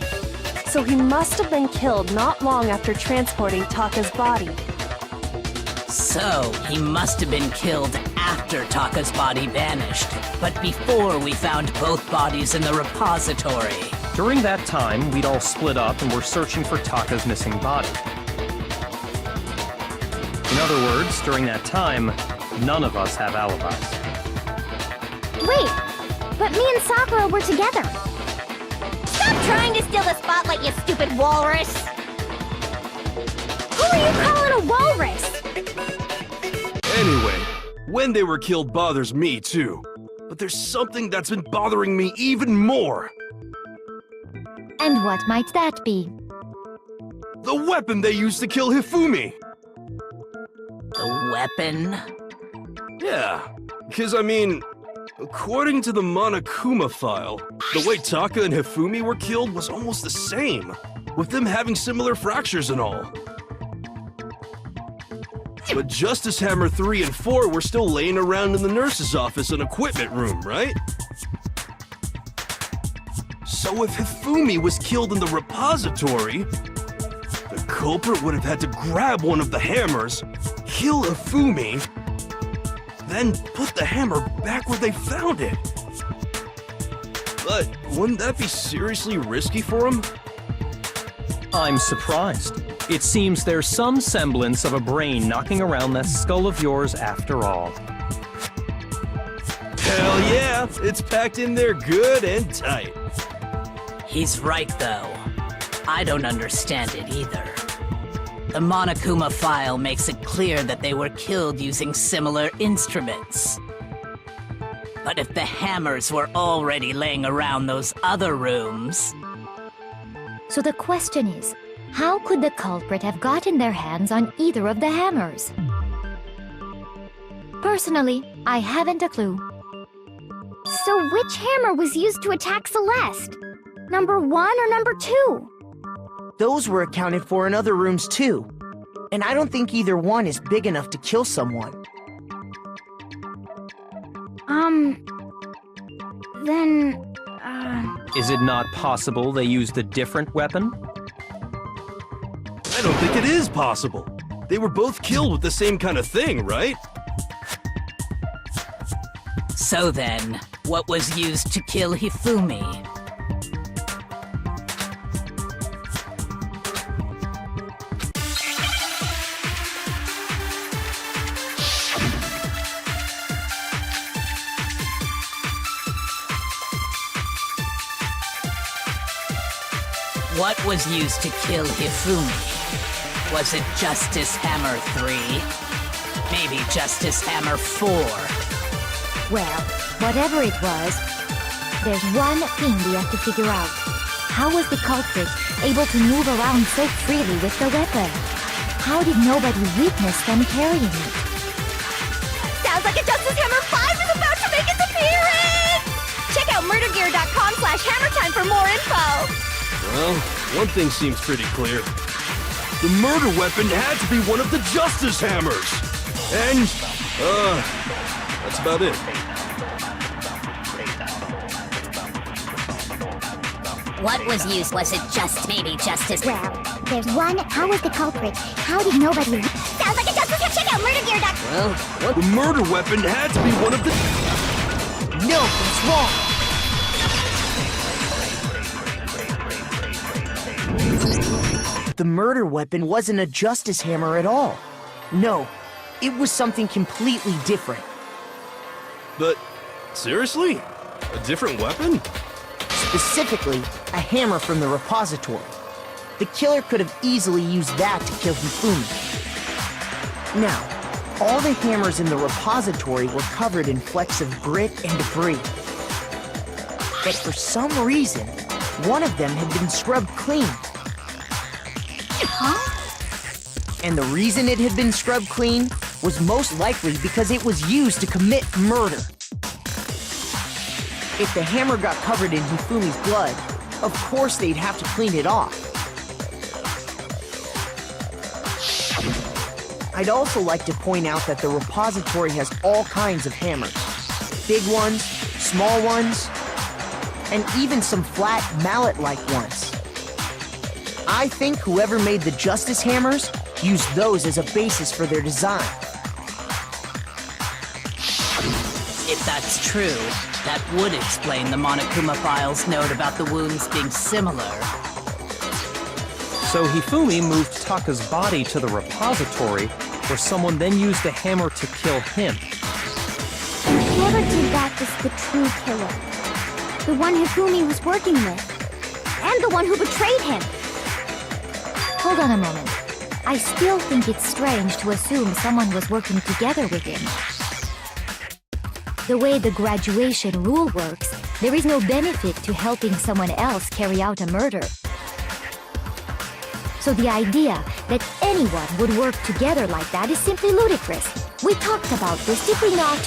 so he must have been killed not long after transporting Taka's body.
So, he must have been killed after Taka's body vanished, but before we found both bodies in the repository.
During that time, we'd all split up and were searching for Taka's missing body. In other words, during that time, none of us have alibis.
Wait, but me and Sakura were together. Stop trying to steal the spotlight, you stupid walrus! Who are you calling a walrus?
Anyway, when they were killed bothers me too. But there's something that's been bothering me even more.
And what might that be?
The weapon they used to kill Hifumi!
The weapon?
Yeah, because I mean, according to the Monokuma file, the way Taka and Hifumi were killed was almost the same, with them having similar fractures and all. But Justice Hammer 3 and 4 were still laying around in the nurse's office and equipment room, right? So if Hifumi was killed in the repository, the culprit would have had to grab one of the hammers, kill Hifumi, then put the hammer back where they found it. But wouldn't that be seriously risky for him?
I'm surprised. It seems there's some semblance of a brain knocking around that skull of yours after all.
Hell yeah, it's packed in there good and tight.
He's right, though. I don't understand it either. The Monokuma file makes it clear that they were killed using similar instruments. But if the hammers were already laying around those other rooms...
So the question is, how could the culprit have gotten their hands on either of the hammers? Personally, I haven't a clue.
So which hammer was used to attack Celeste? Number 1 or number 2?
Those were accounted for in other rooms too. And I don't think either one is big enough to kill someone.
Then,
Is it not possible they used a different weapon?
I don't think it is possible. They were both killed with the same kind of thing, right?
So then, what was used to kill Hifumi? What was used to kill Hifumi? Was it Justice Hammer 3? Maybe Justice Hammer 4?
Well, whatever it was, there's one thing we have to figure out. How was the culprit able to move around so freely with the weapon? How did nobody witness them carrying it?
sounds like a Justice Hammer 5 is about to make its appearance! Check out murdergear.com/hammertime for more info!
Well, one thing seems pretty clear. The murder weapon had to be one of the Justice Hammers! And, that's about it.
What was used? Was it just maybe Justice?
Well, there's one. How was the culprit? How did nobody... Sounds like a Justice Hammer! Check out murdergear.com!
Well, what? The murder weapon had to be one of the...
No, it's wrong! The murder weapon wasn't a Justice Hammer at all. No, it was something completely different.
But, seriously? A different weapon?
Specifically, a hammer from the repository. The killer could have easily used that to kill Hifumi. Now, all the hammers in the repository were covered in flecks of grit and debris. But for some reason, one of them had been scrubbed clean.
Huh?
And the reason it had been scrubbed clean was most likely because it was used to commit murder. If the hammer got covered in Hifumi's blood, of course they'd have to clean it off. I'd also like to point out that the repository has all kinds of hammers. Big ones, small ones, and even some flat mallet-like ones. I think whoever made the Justice Hammers used those as a basis for their design.
If that's true, that would explain the Monokuma file's note about the wounds being similar.
So Hifumi moved Taka's body to the repository, where someone then used the hammer to kill him.
Whoever did that was the true killer. The one Hifumi was working with. And the one who betrayed him.
Hold on a moment. I still think it's strange to assume someone was working together with him. The way the graduation rule works, there is no benefit to helping someone else carry out a murder. So the idea that anyone would work together like that is simply ludicrous. We talked about this, did we not?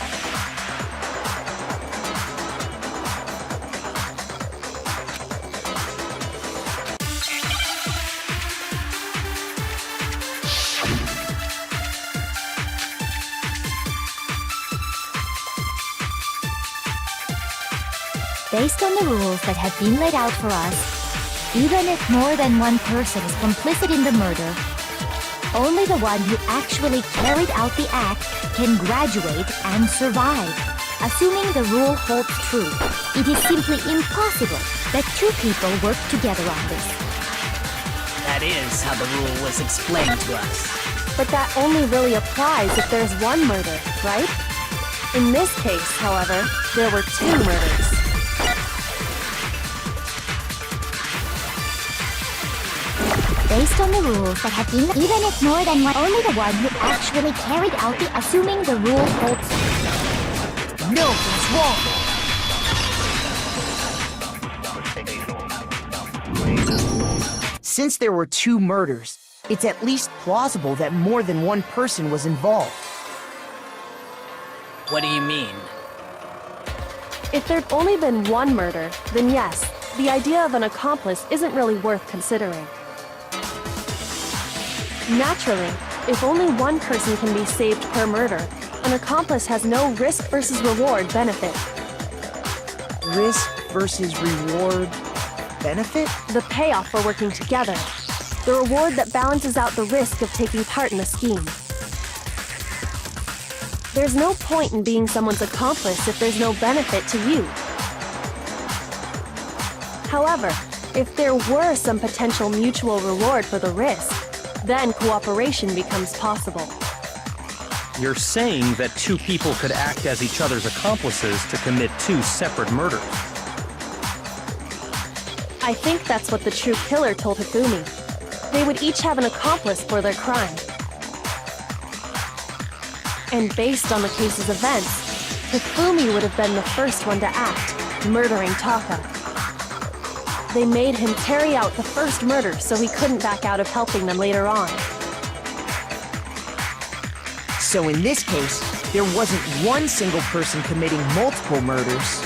Based on the rules that have been laid out for us, even if more than one person is complicit in the murder, only the one who actually carried out the act can graduate and survive. Assuming the rule holds true, it is simply impossible that two people work together on this.
That is how the rule was explained to us.
But that only really applies if there's one murder, right? In this case, however, there were two murders.
Based on the rules that have been, even if more than one, only the one who actually carried out the assuming the rule holds.
No, that's wrong! Since there were two murders, it's at least plausible that more than one person was involved.
What do you mean?
If there'd only been one murder, then yes, the idea of an accomplice isn't really worth considering. Naturally, if only one person can be saved per murder, an accomplice has no risk versus reward benefit.
Risk versus reward benefit?
The payoff for working together. The reward that balances out the risk of taking part in a scheme. There's no point in being someone's accomplice if there's no benefit to you. However, if there were some potential mutual reward for the risk, then cooperation becomes possible.
You're saying that two people could act as each other's accomplices to commit two separate murders.
I think that's what the true killer told Hifumi. They would each have an accomplice for their crime. And based on the case's events, Hifumi would have been the first one to act, murdering Taka. They made him carry out the first murder so he couldn't back out of helping them later on.
So in this case, there wasn't one single person committing multiple murders.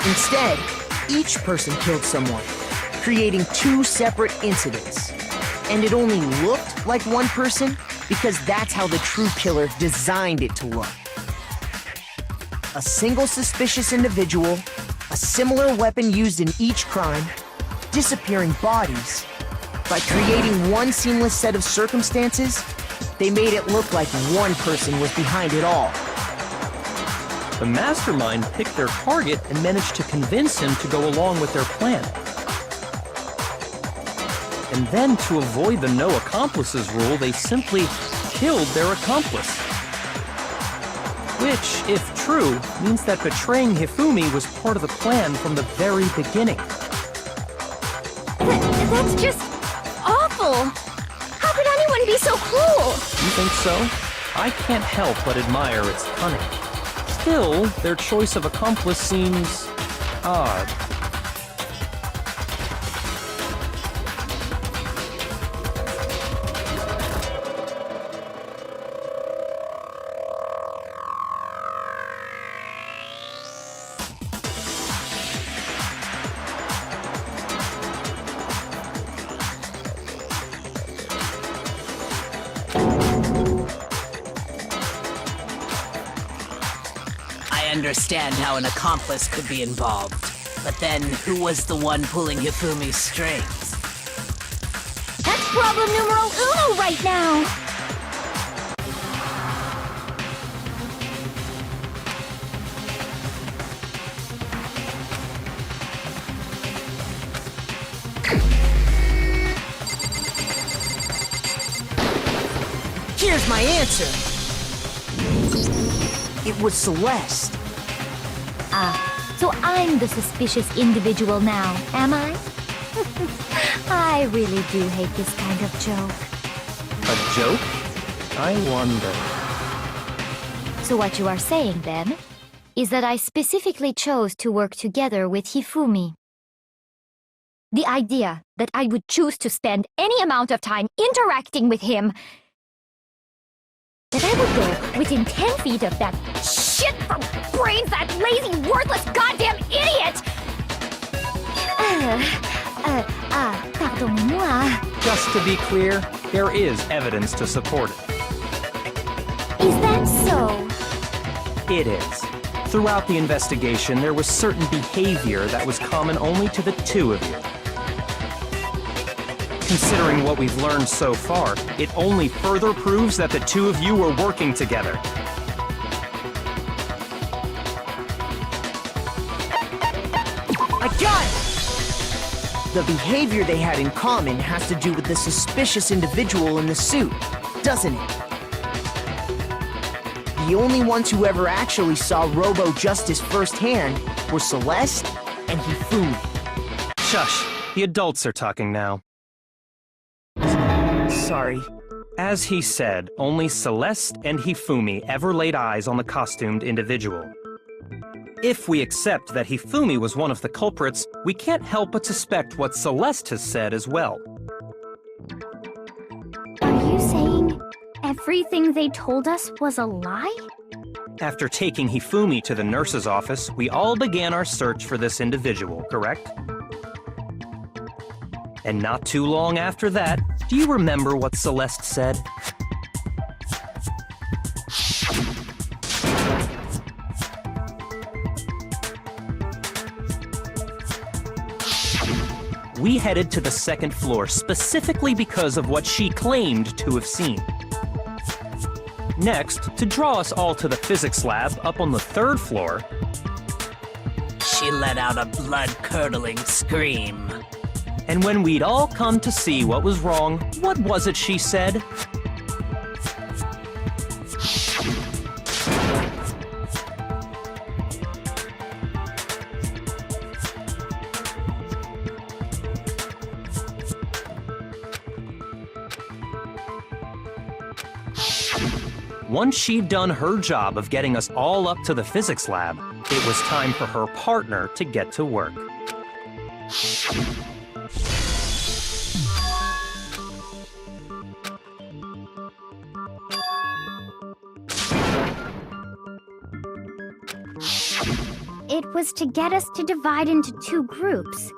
Instead, each person killed someone, creating two separate incidents. And it only looked like one person because that's how the true killer designed it to look. A single suspicious individual, a similar weapon used in each crime, disappearing bodies. By creating one seamless set of circumstances, they made it look like one person was behind it all.
The mastermind picked their target and managed to convince him to go along with their plan. And then, to avoid the no accomplices rule, they simply killed their accomplice. Which, if true, means that betraying Hifumi was part of the plan from the very beginning.
That's just awful! How could anyone be so cruel?
You think so? I can't help but admire its cunning. Still, their choice of accomplice seems odd.
I understand how an accomplice could be involved. But then, who was the one pulling Hifumi's strings?
That's problem numero uno right now!
Here's my answer! It was Celeste.
So I'm the suspicious individual now, am I? I really do hate this kind of joke.
A joke? I wonder.
So what you are saying, then, is that I specifically chose to work together with Hifumi. The idea that I would choose to spend any amount of time interacting with him, that I would go within 10 feet of that shit from brains, that lazy, worthless, goddamn idiot! Pardonnez-moi.
Just to be clear, there is evidence to support it.
Is that so?
It is. Throughout the investigation, there was certain behavior that was common only to the two of you. Considering what we've learned so far, it only further proves that the two of you were working together.
I got it! The behavior they had in common has to do with the suspicious individual in the suit, doesn't it? The only ones who ever actually saw Robo-Justice firsthand were Celeste and Hifumi.
Shush, the adults are talking now.
Sorry.
As he said, only Celeste and Hifumi ever laid eyes on the costumed individual. If we accept that Hifumi was one of the culprits, we can't help but suspect what Celeste has said as well.
Are you saying everything they told us was a lie?
After taking Hifumi to the nurse's office, we all began our search for this individual, correct? And not too long after that, do you remember what Celeste said? We headed to the second floor specifically because of what she claimed to have seen. Next, to draw us all to the physics lab up on the third floor,
She let out a blood-curdling scream.
and when we'd all come to see what was wrong, what was it she said? Once she'd done her job of getting us all up to the physics lab, it was time for her partner to get to work.
It was to get us to divide into two groups,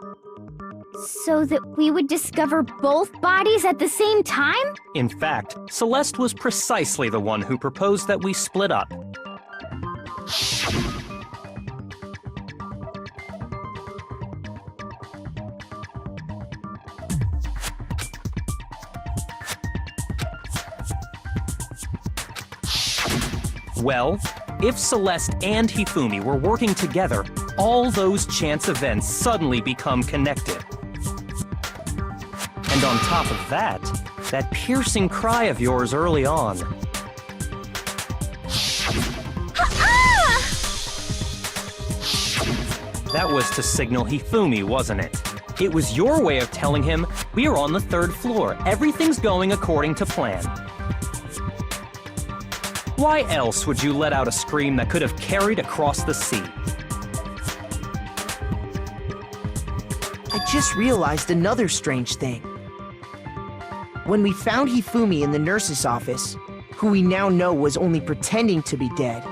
so that we would discover both bodies at the same time?
In fact, Celeste was precisely the one who proposed that we split up. Well, if Celeste and Hifumi were working together, all those chance events suddenly become connected. And on top of that, that piercing cry of yours early on. That was to signal Hifumi, wasn't it? It was your way of telling him, we are on the third floor, everything's going according to plan. Why else would you let out a scream that could have carried across the sea?
I just realized another strange thing. When we found Hifumi in the nurse's office, who we now know was only pretending to be dead,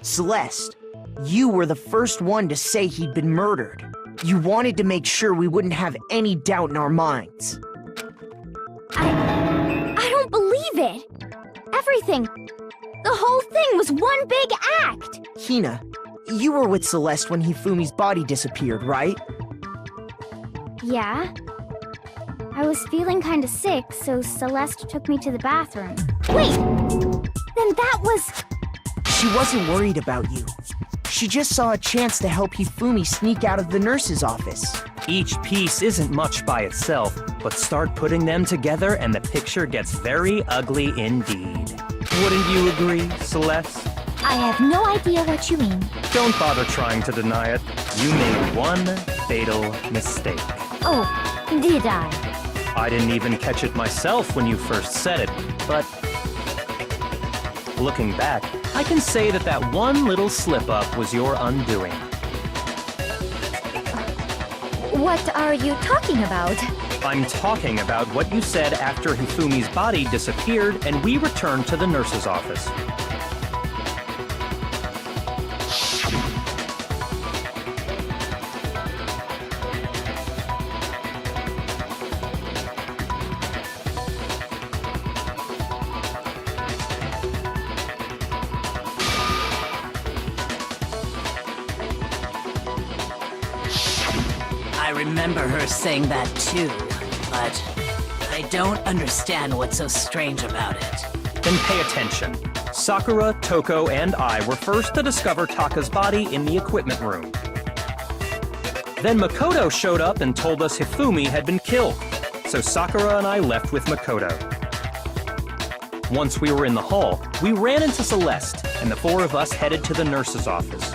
Celeste, you were the first one to say he'd been murdered. You wanted to make sure we wouldn't have any doubt in our minds.
I don't believe it! Everything, the whole thing was one big act!
Hina, you were with Celeste when Hifumi's body disappeared, right?
Yeah. I was feeling kinda sick, so Celeste took me to the bathroom. Wait! Then that was...
She wasn't worried about you. She just saw a chance to help Hifumi sneak out of the nurse's office.
Each piece isn't much by itself, but start putting them together and the picture gets very ugly indeed. Wouldn't you agree, Celeste?
I have no idea what you mean.
Don't bother trying to deny it. You made one fatal mistake.
Oh, did I?
I didn't even catch it myself when you first said it, but looking back, I can say that that one little slip-up was your undoing.
What are you talking about?
I'm talking about what you said after Hifumi's body disappeared and we returned to the nurse's office.
remember her saying that too, but I don't understand what's so strange about it.
Then pay attention. Sakura, Toko, and I were first to discover Taka's body in the equipment room. Then Makoto showed up and told us Hifumi had been killed, so Sakura and I left with Makoto. Once we were in the hall, we ran into Celeste, and the four of us headed to the nurse's office.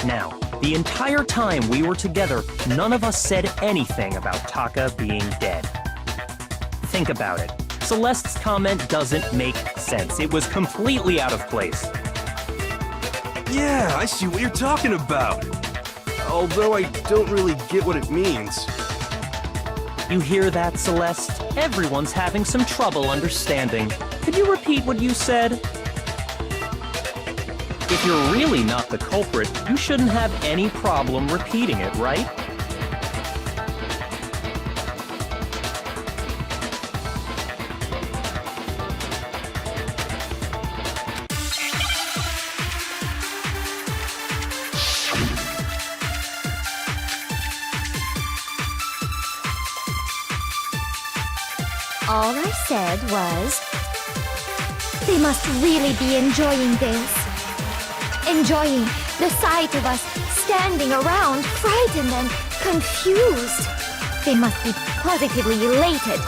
Now, the entire time we were together, none of us said anything about Taka being dead. Think about it. Celeste's comment doesn't make sense. It was completely out of place.
Yeah, I see what you're talking about. Although I don't really get what it means.
You hear that, Celeste? Everyone's having some trouble understanding. Could you repeat what you said? If you're really not the culprit, you shouldn't have any problem repeating it, right?
All I said was, they must really be enjoying this. Enjoying the sight of us standing around, frightened and confused. They must be positively elated.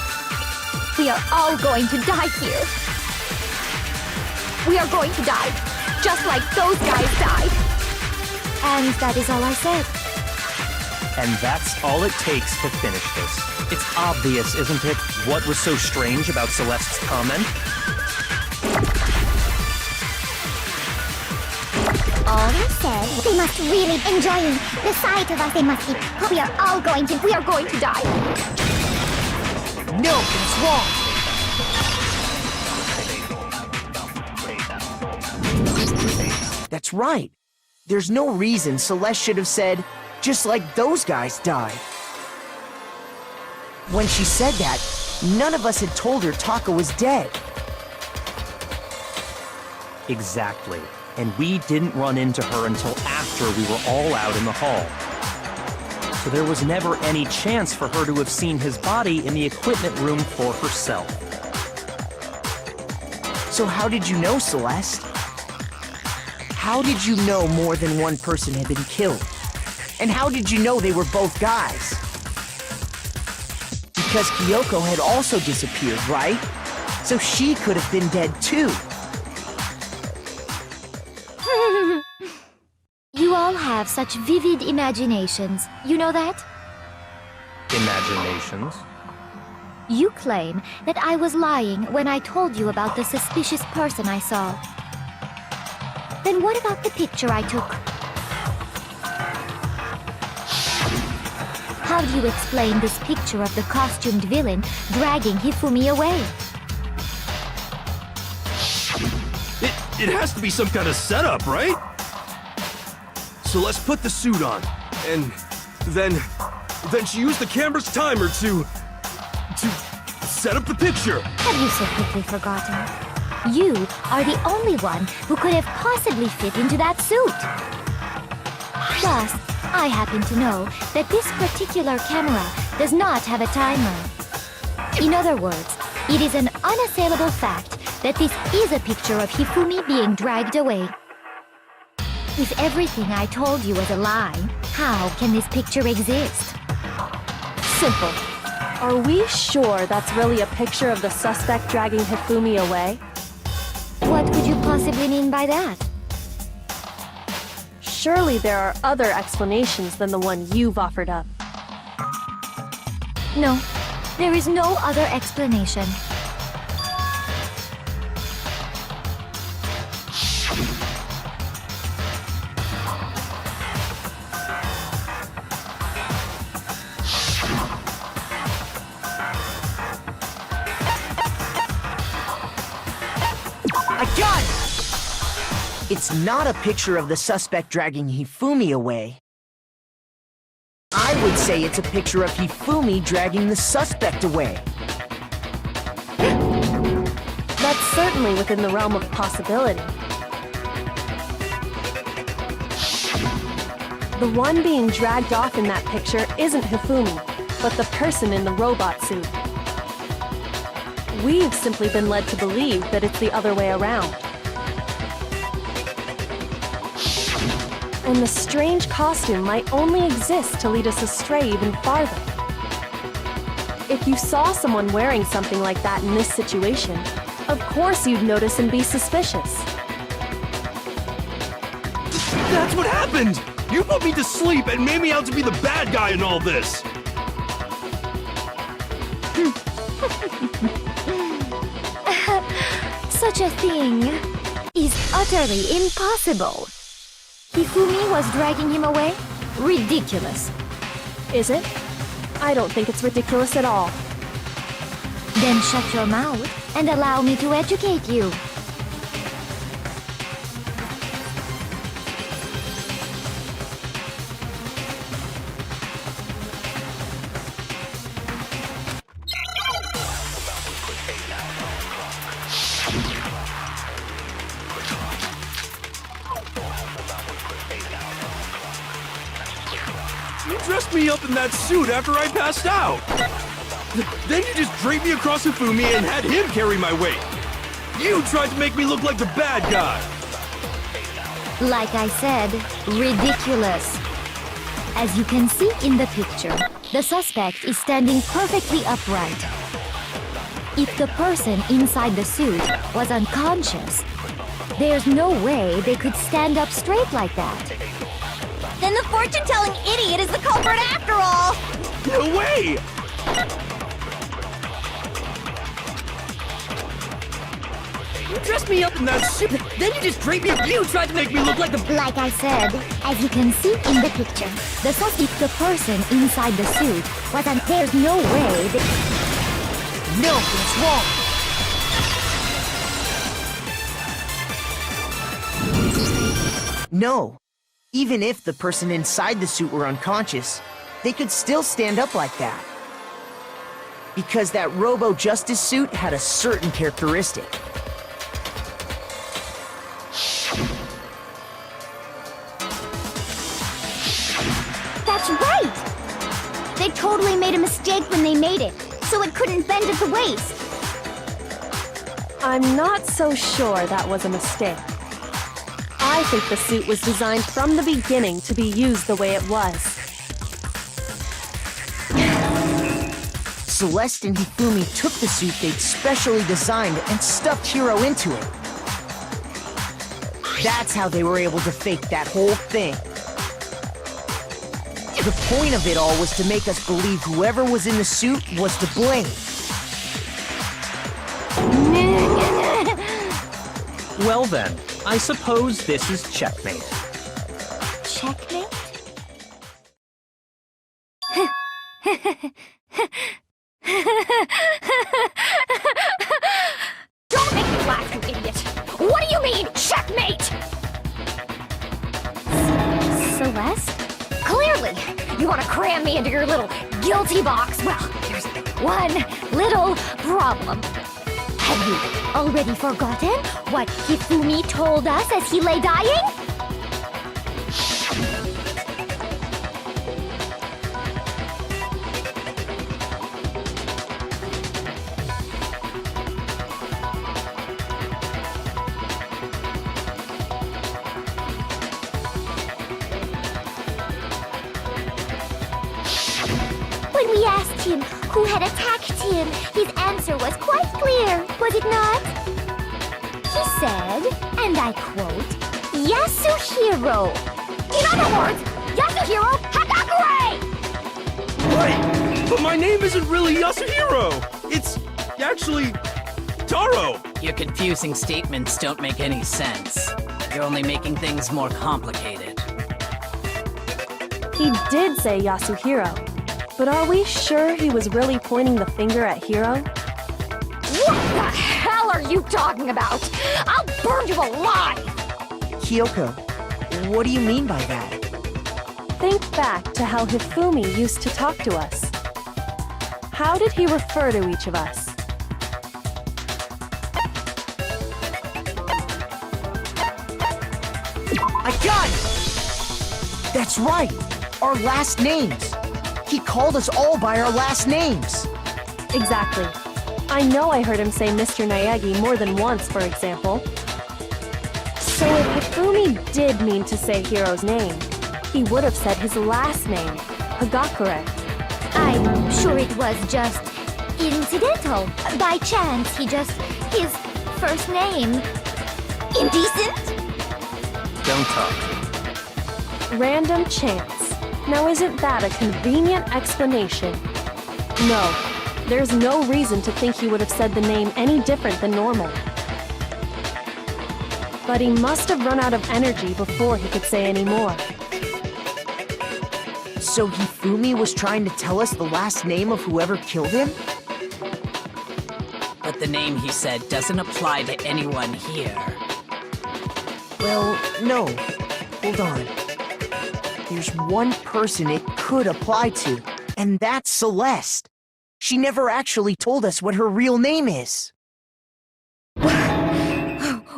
We are all going to die here. We are going to die, just like those guys died. And that is all I said.
And that's all it takes to finish this. It's obvious, isn't it, what was so strange about Celeste's comment?
All I said, they must really enjoying the sight of us. They must be. We are going to die.
No, it's wrong. That's right. There's no reason Celeste should have said, just like those guys died. When she said that, none of us had told her Taka was dead.
Exactly. And we didn't run into her until after we were all out in the hall. So there was never any chance for her to have seen his body in the equipment room for herself.
So how did you know, Celeste? How did you know more than one person had been killed? And how did you know they were both guys? Because Kyoko had also disappeared, right? So she could have been dead too.
You all have such vivid imaginations. You know that?
Imaginations?
You claim that I was lying when I told you about the suspicious person I saw. Then what about the picture I took? How do you explain this picture of the costumed villain dragging Hifumi away?
It has to be some kind of setup, right? So let's put the suit on, and then she used the camera's timer to set up the picture.
Have you so quickly forgotten? You are the only one who could have possibly fit into that suit. Plus, I happen to know that this particular camera does not have a timer. In other words, it is an unassailable fact that this is a picture of Hifumi being dragged away. If everything I told you was a lie, how can this picture exist?
Simple. Are we sure that's really a picture of the suspect dragging Hifumi away?
What could you possibly mean by that?
Surely there are other explanations than the one you've offered up.
No, there is no other explanation.
I got it! It's not a picture of the suspect dragging Hifumi away. I would say it's a picture of Hifumi dragging the suspect away.
That's certainly within the realm of possibility. The one being dragged off in that picture isn't Hifumi, but the person in the robot suit. We've simply been led to believe that it's the other way around. And the strange costume might only exist to lead us astray even farther. If you saw someone wearing something like that in this situation, of course you'd notice and be suspicious.
That's what happened! You put me to sleep and made me out to be the bad guy in all this!
Such a thing is utterly impossible. Hifumi was dragging him away? Ridiculous.
Is it? I don't think it's ridiculous at all.
Then shut your mouth and allow me to educate you.
You dressed me up in that suit after I passed out! Then you just draped me across Hifumi and had him carry my weight! You tried to make me look like the bad guy!
Like I said, ridiculous. As you can see in the picture, the suspect is standing perfectly upright. If the person inside the suit was unconscious, there's no way they could stand up straight like that.
Then the fortune-telling idiot is the culprit after all!
No way! You dressed me up in that suit, then you just draped me up. You tried to make me look like the...
Like I said, as you can see in the picture,
The suspect, if the person inside the suit was there's no way that...
No, it's wrong. No. Even if the person inside the suit were unconscious, they could still stand up like that. Because that Robo-Justice suit had a certain characteristic.
that's right! They totally made a mistake when they made it, so it couldn't bend at the waist.
I'm not so sure that was a mistake. I think the suit was designed from the beginning to be used the way it was.
Celeste and Hifumi took the suit they'd specially designed and stuffed Hiro into it. That's how they were able to fake that whole thing. The point of it all was to make us believe whoever was in the suit was to blame.
Well then, I suppose this is checkmate.
Checkmate?
Don't make me laugh, you idiot! What do you mean, checkmate?
Celeste?
Clearly, you want to cram me into your little guilty box. Well, there's one little problem.
Have you already forgotten what Hifumi told us as he lay dying?
When we asked him who had attacked him, his answer was quite clear, was it not? He said, and I quote, Yasuhiro. In other words, Yasuhiro Hagakure!
Wait! But my name isn't really Yasuhiro! It's actually... Taro!
Your confusing statements don't make any sense. You're only making things more complicated.
He did say Yasuhiro, but are we sure he was really pointing the finger at Hiro?
What the hell are you talking about? I'll burn you alive!
Kyoko, what do you mean by that?
Think back to how Hifumi used to talk to us. How did he refer to each of us?
I got it! That's right! Our last names! He called us all by our last names!
Exactly. I know I heard him say Mr. Naegi more than once, for example. So if Hifumi did mean to say Hiro's name, he would have said his last name, Hagakure.
I'm sure it was just incidental. By chance, his first name. Indecent?
Don't talk.
Random chance. Now isn't that a convenient explanation? No, there's no reason to think he would have said the name any different than normal. But he must have run out of energy before he could say any more.
So Hifumi was trying to tell us the last name of whoever killed him?
But the name he said doesn't apply to anyone here.
Well, no. Hold on. There's one person it could apply to, and that's Celeste. She never actually told us what her real name is.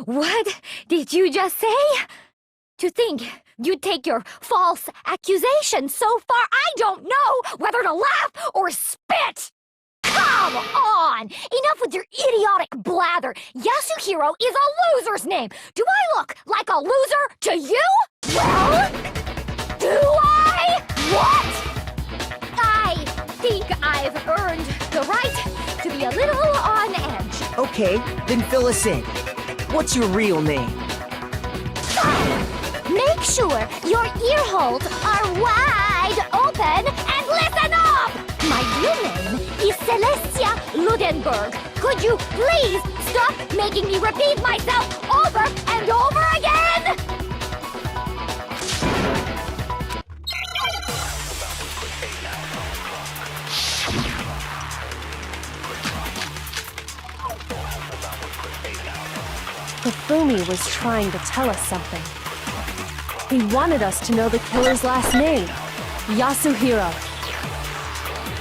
What did you just say? To think you'd take your false accusation so far, I don't know whether to laugh or spit! Come on! Enough with your idiotic blather! Yasuhiro is a loser's name! Do I look like a loser to you? Well? Do I? What? I think I've earned the right to be a little on edge.
Okay, then fill us in. What's your real name?
Make sure your ear holes are wide open and listen up! My real name is Celestia Ludenberg. Could you please stop making me repeat myself over and over again?
Hifumi was trying to tell us something. He wanted us to know the killer's last name, Yasuhiro.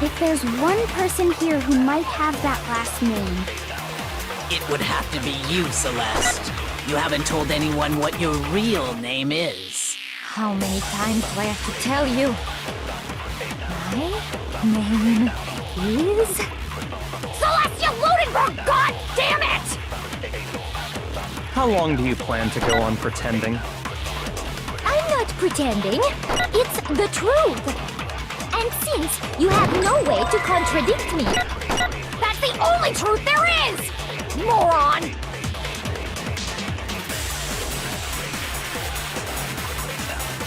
If there's one person here who might have that last name,
It would have to be you, Celeste. You haven't told anyone what your real name is.
How many times do I have to tell you? My name is... Celestia Ludenberg! God damn it!
How long do you plan to go on pretending?
I'm not pretending. It's the truth. And since you have no way to contradict me, that's the only truth there is! Moron!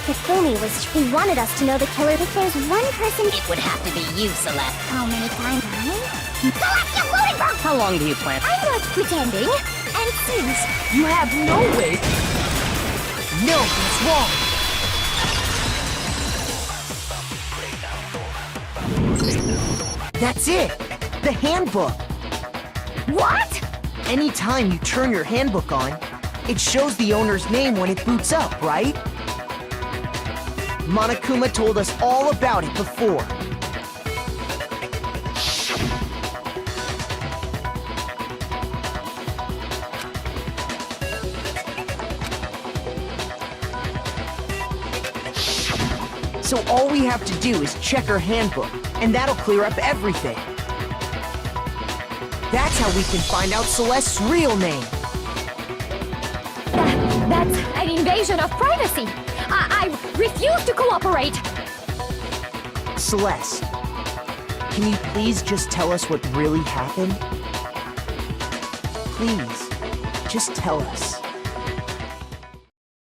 Hifumi he wanted us to know the killer. If there's one person...
It would have to be you, Celeste.
How many times?
Celestia Ludenberg!
How long do you plan?
I'm not pretending. And since
You have no way... No, that's wrong. That's it! The handbook!
what?
Anytime you turn your handbook on, it shows the owner's name when it boots up, right? Monokuma told us all about it before. So all we have to do is check her handbook, and that'll clear up everything. That's how we can find out Celeste's real name.
That's an invasion of privacy. I refuse to cooperate.
Celeste, can you please just tell us what really happened? Please, just tell us.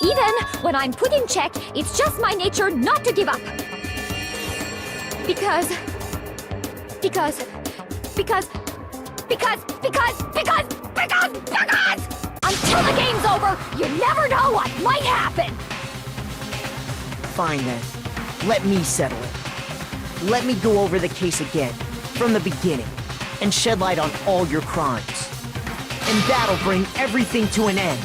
Even when I'm put in check, it's just my nature not to give up. Because until the game's over, you never know what might happen.
Fine then. Let me settle it. Let me go over the case again, from the beginning, and shed light on all your crimes. And that'll bring everything to an end.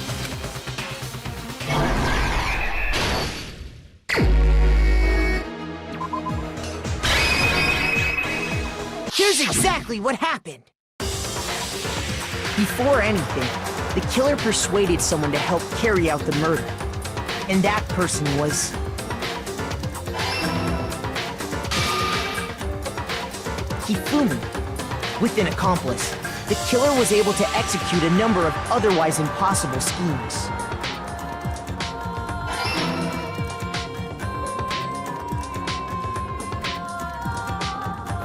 Here's exactly what happened. Before anything, the killer persuaded someone to help carry out the murder. And that person was... Hifumi. With an accomplice, the killer was able to execute a number of otherwise impossible schemes.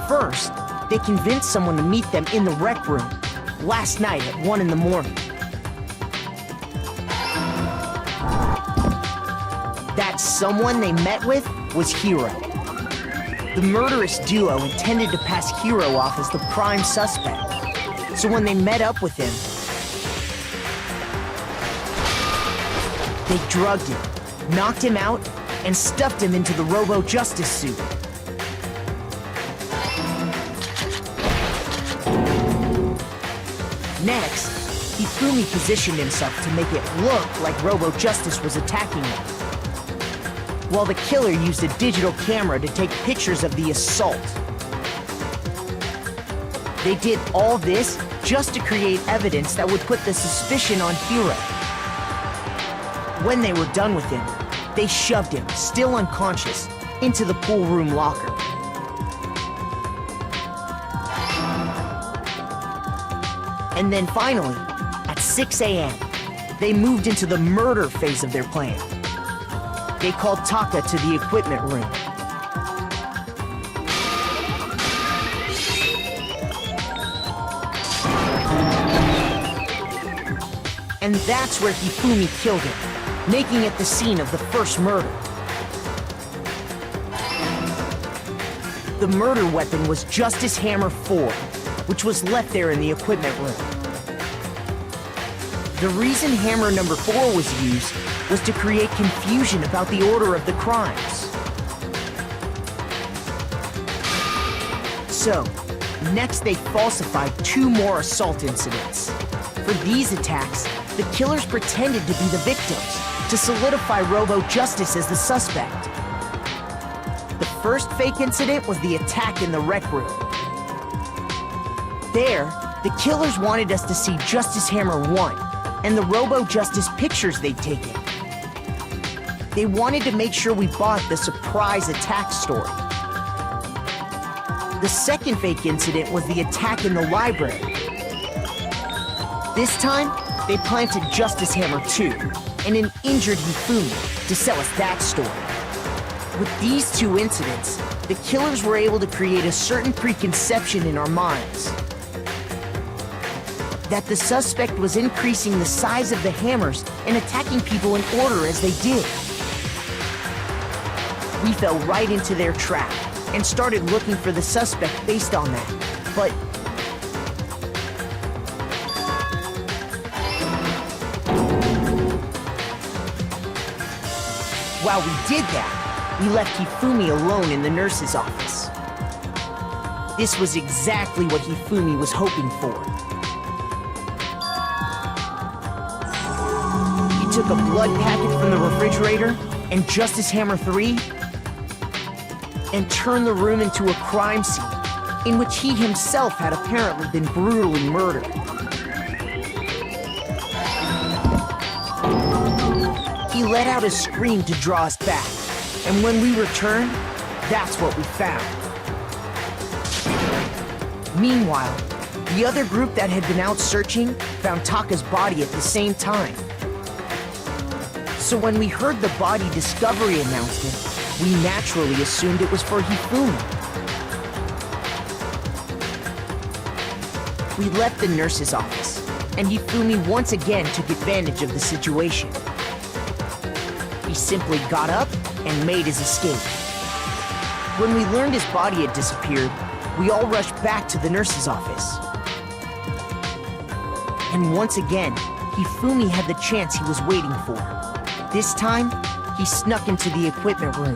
First, they convinced someone to meet them in the rec room last night at 1 in the morning. That someone they met with was Hiro. The murderous duo intended to pass Hiro off as the prime suspect. So when they met up with him, they drugged him, knocked him out, and stuffed him into the Robo-Justice suit. Next, Hifumi positioned himself to make it look like Robo-Justice was attacking him, while the killer used a digital camera to take pictures of the assault. They did all this just to create evidence that would put the suspicion on Hiro. When they were done with him, they shoved him, still unconscious, into the pool room locker. And then finally, at 6 a.m., they moved into the murder phase of their plan. They called Taka to the equipment room. And that's where Hifumi killed him, making it the scene of the first murder. The murder weapon was Justice Hammer 4, which was left there in the equipment room. The reason Hammer number 4 was used was to create confusion about the order of the crimes. So, next they falsified 2 more assault incidents. For these attacks, the killers pretended to be the victims to solidify Robo-Justice as the suspect. The first fake incident was the attack in the rec room. There, the killers wanted us to see Justice Hammer 1 and the Robo-Justice pictures they'd taken. They wanted to make sure we bought the surprise attack story. The second fake incident was the attack in the library. This time, they planted Justice Hammer 2 and an injured Hifumi to sell us that story. With these 2 incidents, the killers were able to create a certain preconception in our minds that the suspect was increasing the size of the hammers and attacking people in order as they did. We fell right into their trap and started looking for the suspect based on that. But while we did that, we left Hifumi alone in the nurse's office. This was exactly what Hifumi was hoping for. He took a blood packet from the refrigerator and Justice Hammer 3 and turned the room into a crime scene in which he himself had apparently been brutally murdered. He let out a scream to draw us back, and when we returned, that's what we found. Meanwhile, the other group that had been out searching found Taka's body at the same time. So when we heard the body discovery announcement, we naturally assumed it was for Hifumi. We left the nurse's office, and Hifumi once again took advantage of the situation. He simply got up and made his escape. When we learned his body had disappeared, we all rushed back to the nurse's office. And once again, Hifumi had the chance he was waiting for. This time, he snuck into the equipment room.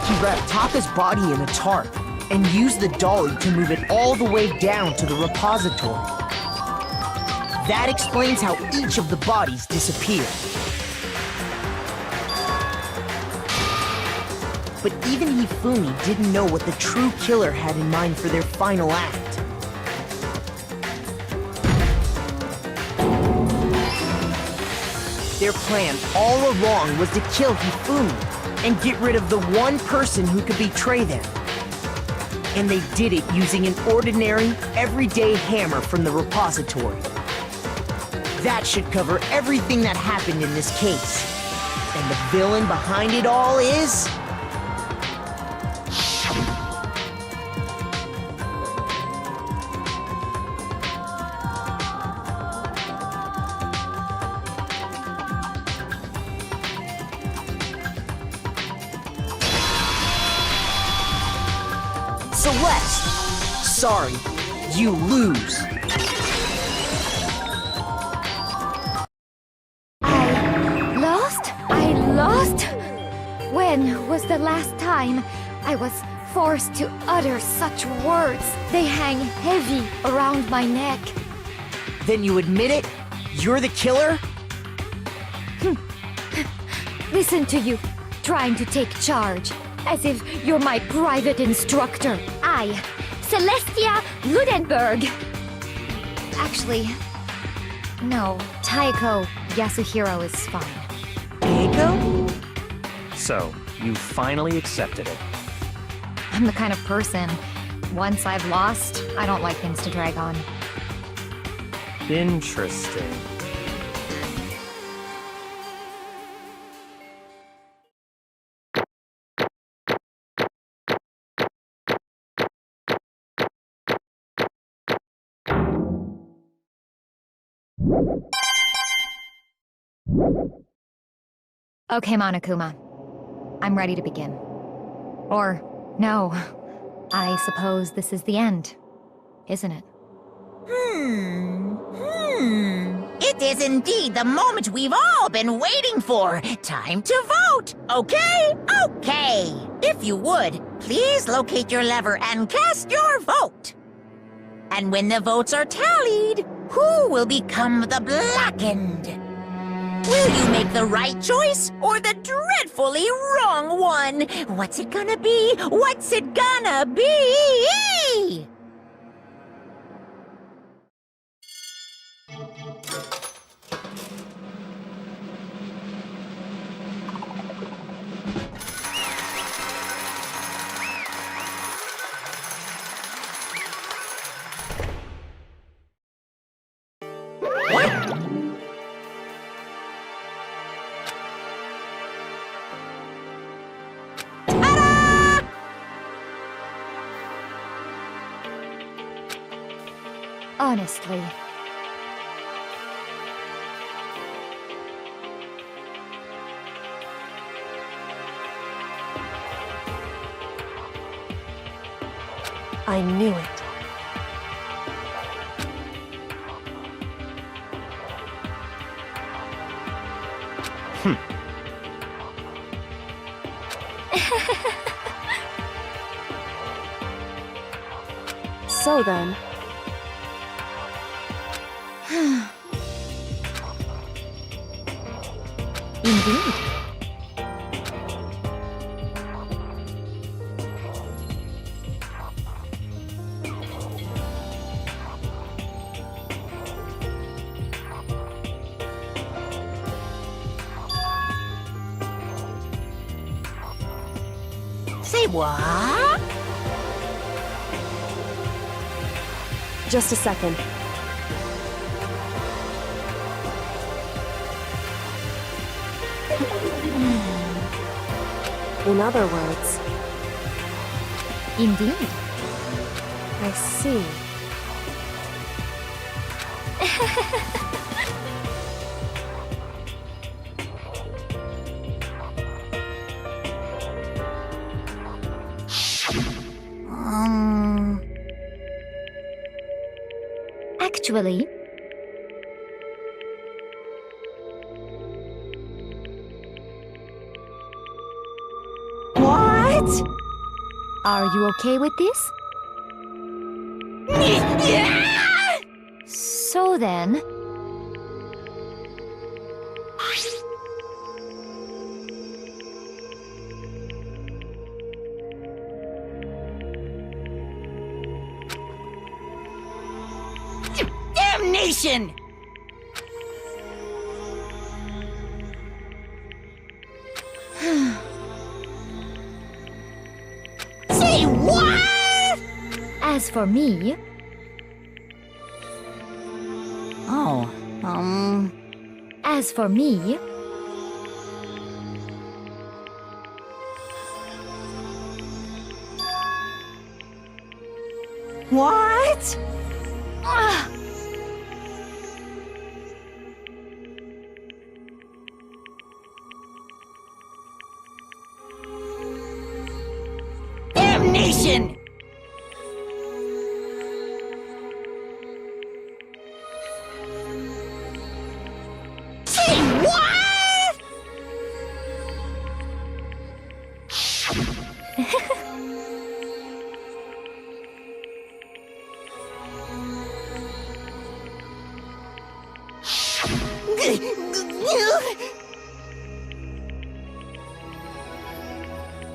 He wrapped Taka's body in a tarp and used the dolly to move it all the way down to the repository. That explains how each of the bodies disappeared. But even Hifumi didn't know what the true killer had in mind for their final act. Their plan all along was to kill Hifumi and get rid of the one person who could betray them. And they did it using an ordinary, everyday hammer from the repository. That should cover everything that happened in this case. And the villain behind it all is... Celeste! Sorry, you lose.
I lost? When was the last time I was forced to utter such words? They hang heavy around my neck.
Then you admit it? You're the killer?
Listen to you, trying to take charge, as if you're my private instructor. I, Celestia Ludenberg. Actually, no, Taiko Yasuhiro is fine.
Taiko?
So, you finally accepted it.
I'm the kind of person, once I've lost, I don't like things to drag on.
Interesting.
Okay, Monokuma. I'm ready to begin. Or, no. I suppose this is the end, isn't it?
It is indeed the moment we've all been waiting for. Time to vote. Okay? Okay. If you would, please locate your lever and cast your vote. And when the votes are tallied, who will become the blackened? Will you make the right choice or the dreadfully wrong one? What's it gonna be? What's it gonna be?
Honestly.
I knew it. So then...
Indeed.
Say what?
Just a second. In other words...
Indeed.
I see.
Actually...
What?
Are you okay with this? So then...
Damnation!
As for me,
Oh,
as for me,
what?
Damnation! Say what?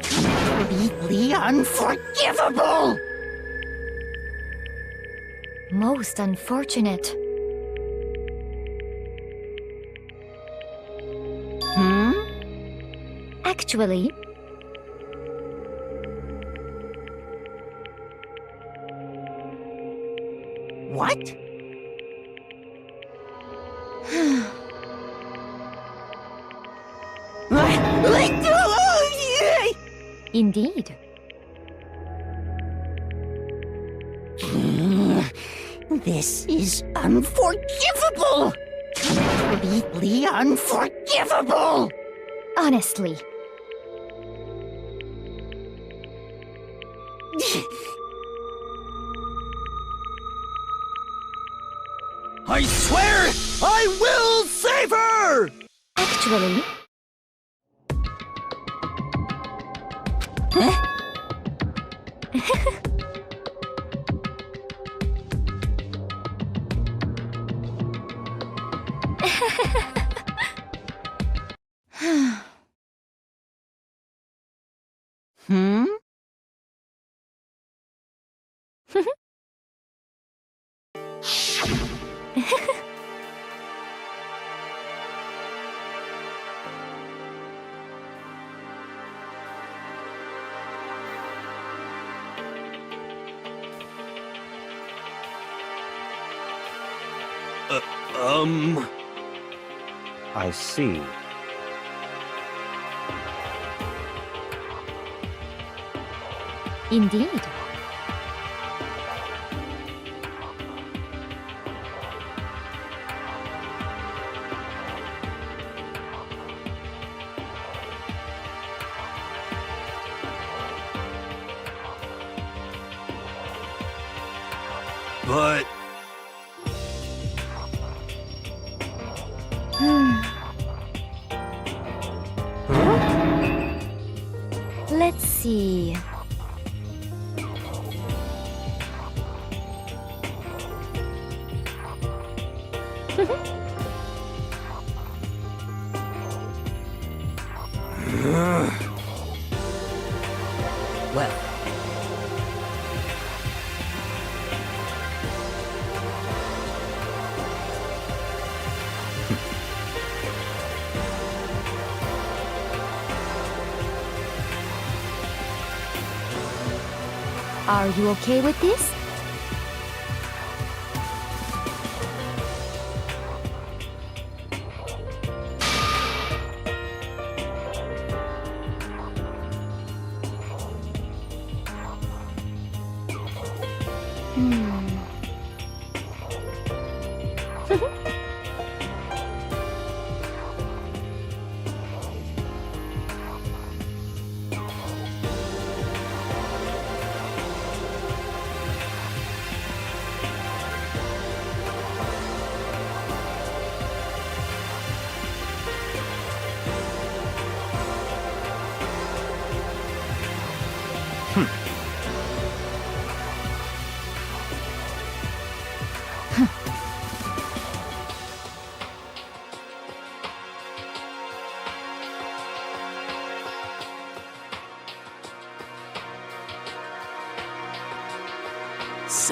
Completely unforgivable!
most unfortunate. Actually,
What?
indeed.
This is unforgivable! Completely unforgivable!
Honestly,
I swear I will save her!
actually,
Hmm?
I see.
indeed.
But
Let's see.
Well,
Are you okay with this?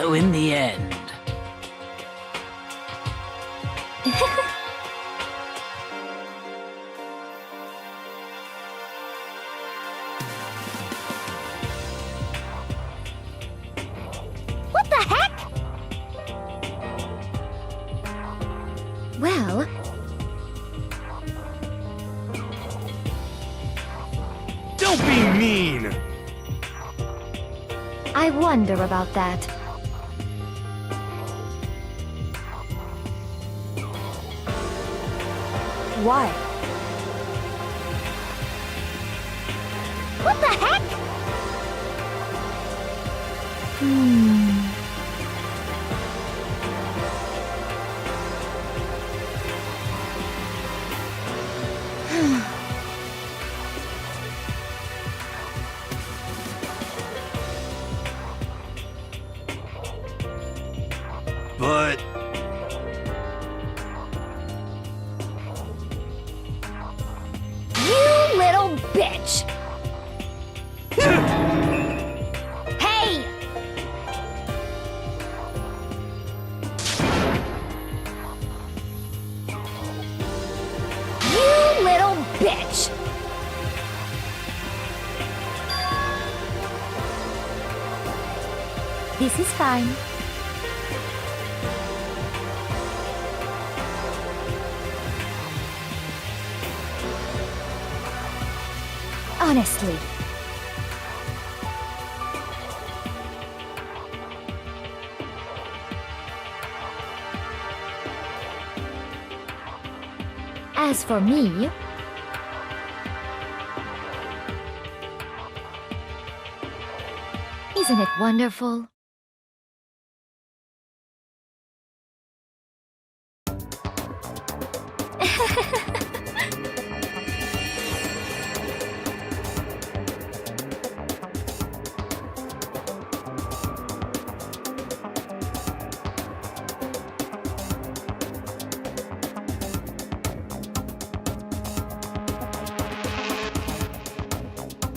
so in the end,
Don't be mean!
I wonder about that.
Why?
What the heck?
But...
You little bitch! Hey! You little bitch!
This is fine. Honestly. As for me, isn't it wonderful?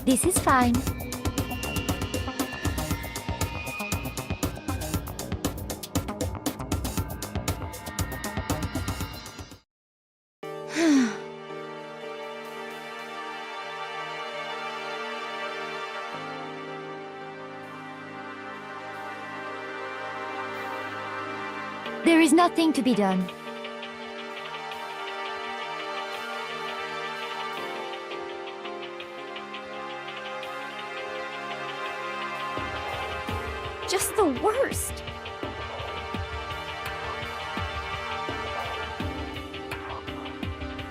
This is fine. There is nothing to be done.
Just the worst.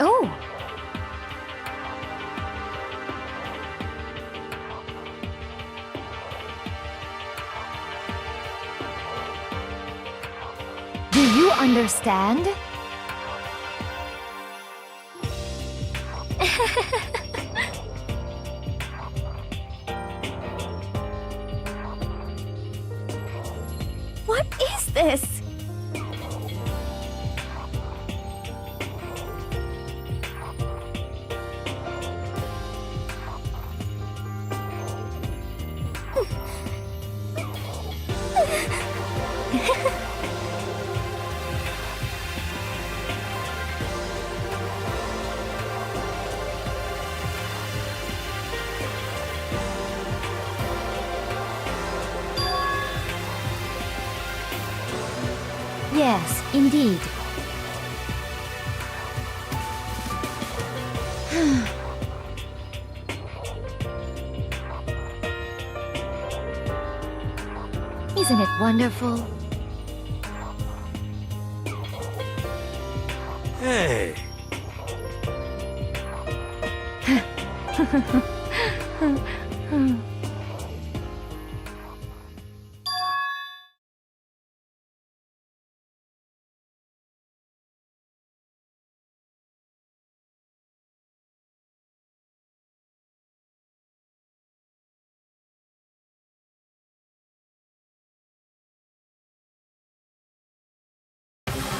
Oh! Do you understand?
What is this?
Yes, indeed. Isn't it wonderful?
Hey!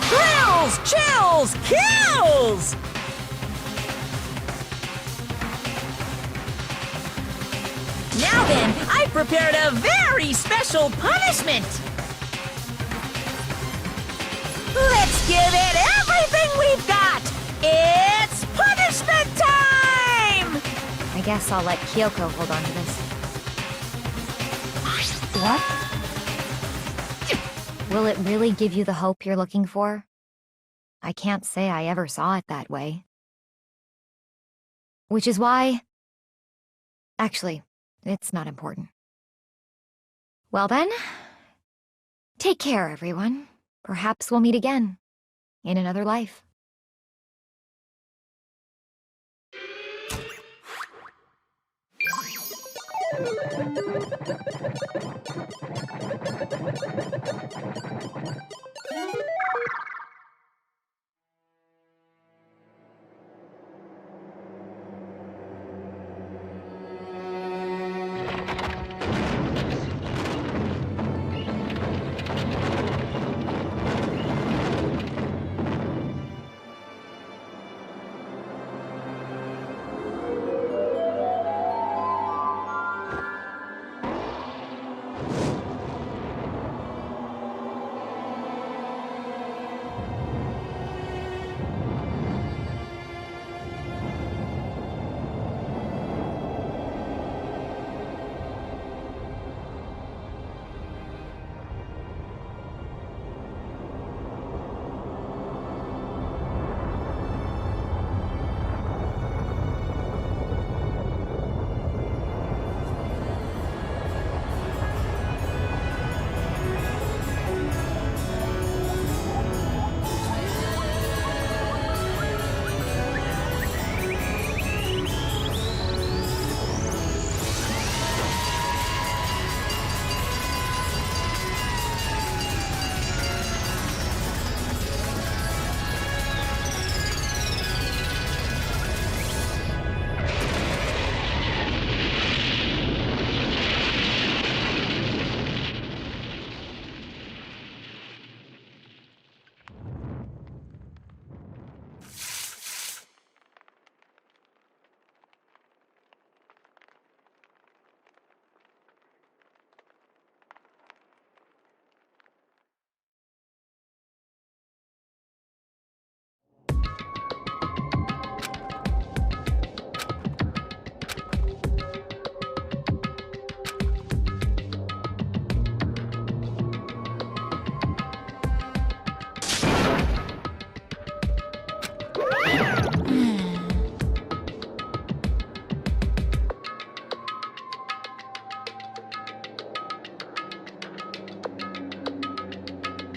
Thrills, chills, kills! Now then, I've prepared a very special punishment! Let's give it everything we've got! It's punishment time!
I guess I'll let Kyoko hold on to this. What? Will it really give you the hope you're looking for? I can't say I ever saw it that way. Which is why Actually, it's not important. Well then, take care, everyone. Perhaps we'll meet again. In another life.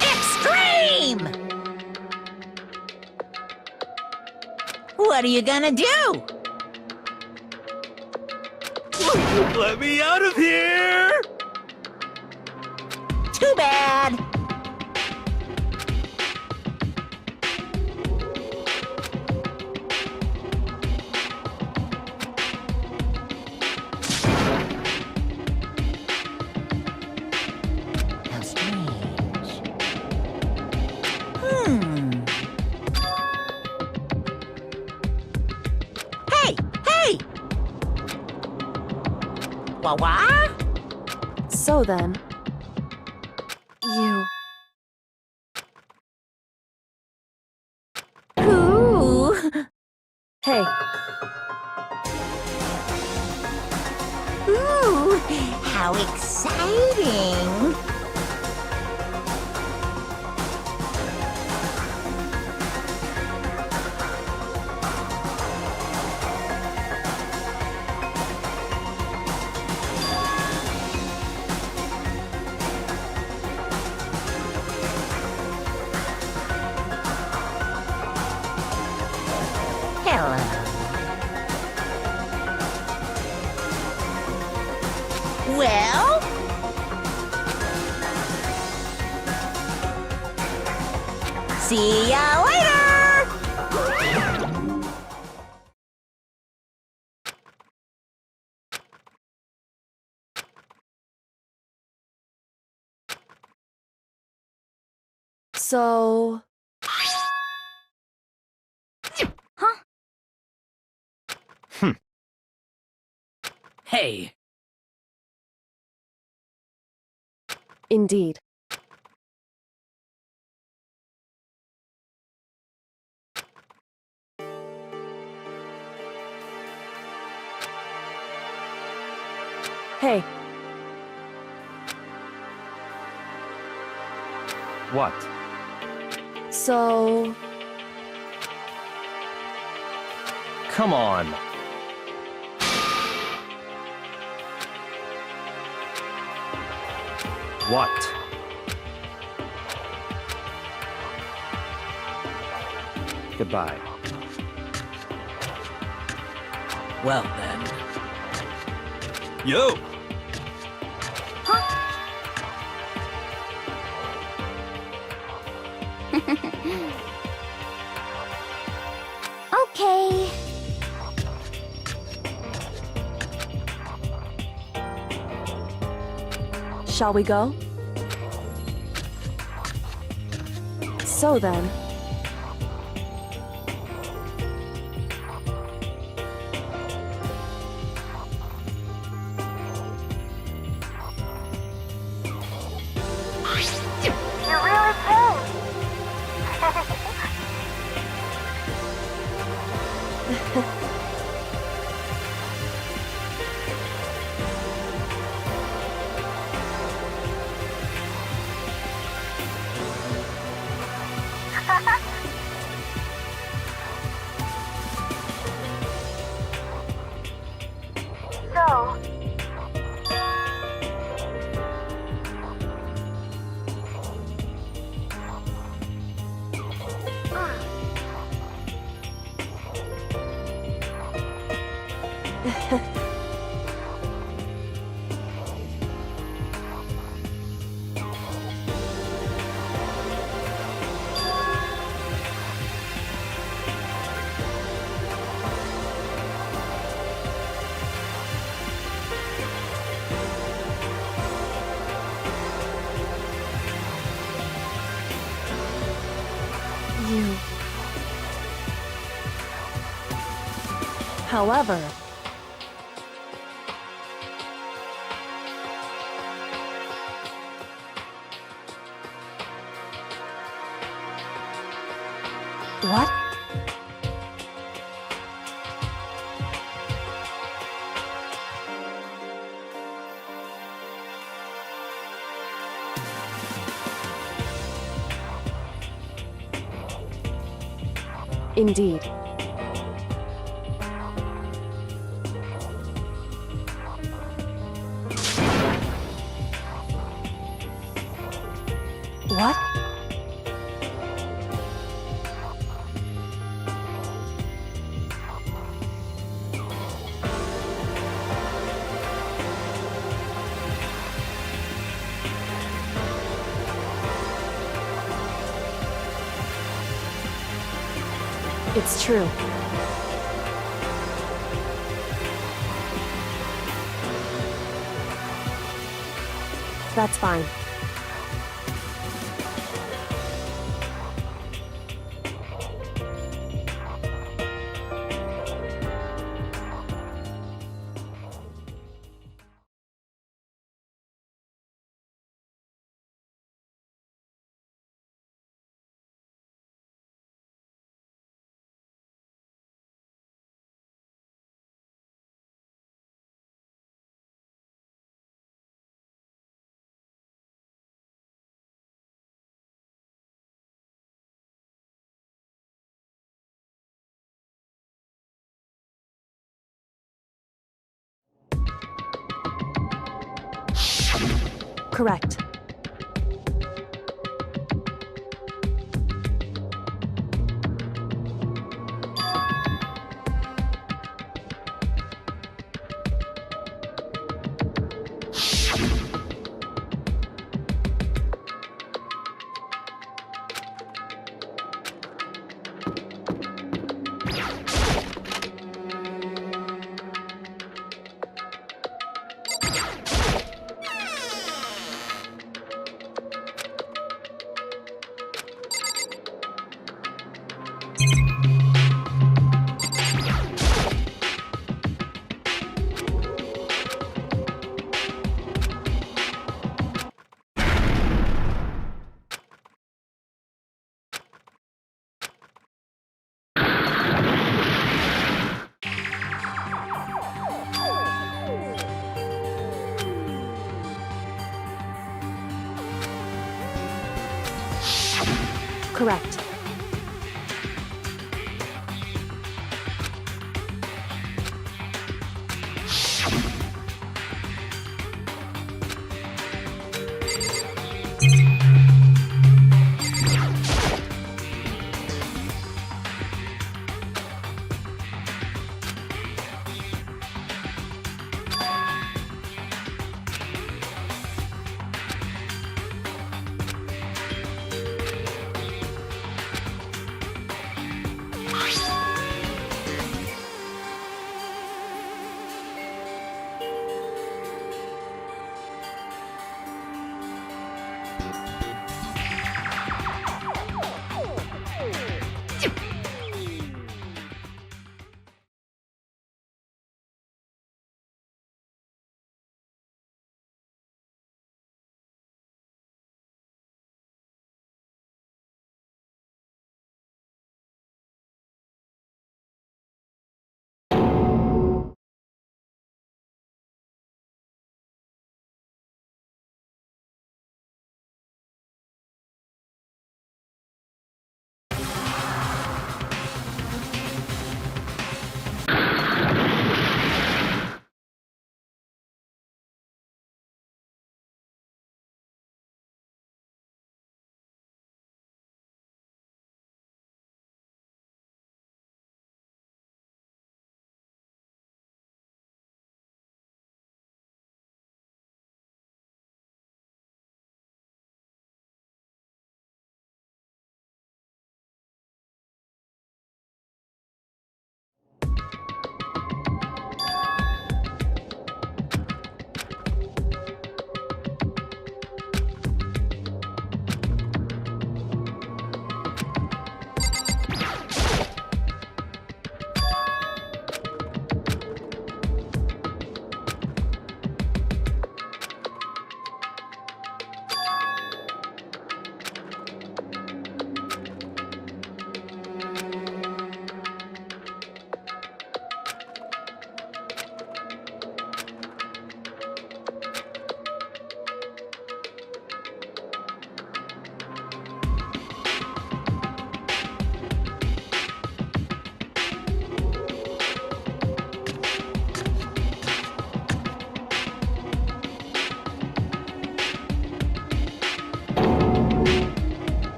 Extreme! What are you gonna do?
Let me out of here!
Too bad.
How strange.
Hey! Hey! Wah-wah?
So then, you...
Ooh!
Hey,
Ooh! How exciting! Hello. Well? See ya later!
so...
Hey,
Indeed. Hey,
What?
so...
Come on. What? Goodbye.
Well then.
Yo!
Okay.
Shall we go? So then.
You really can. So,
You. However, what? Indeed. What? It's true. That's fine. Correct. Correct.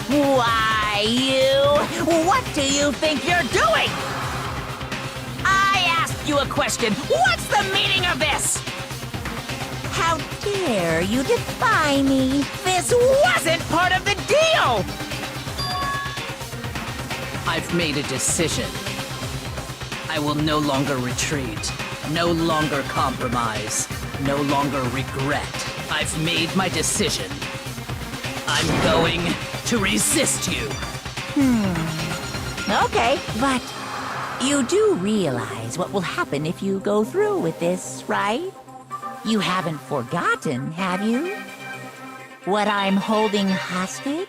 Why, you? What do you think you're doing? I asked you a question. What's the meaning of this? How dare you defy me? This wasn't part of the deal!
I've made a decision. I will no longer retreat, no longer compromise, no longer regret. I've made my decision. I'm going to resist you.
Okay, but you do realize what will happen if you go through with this, right? You haven't forgotten, have you? What I'm holding hostage?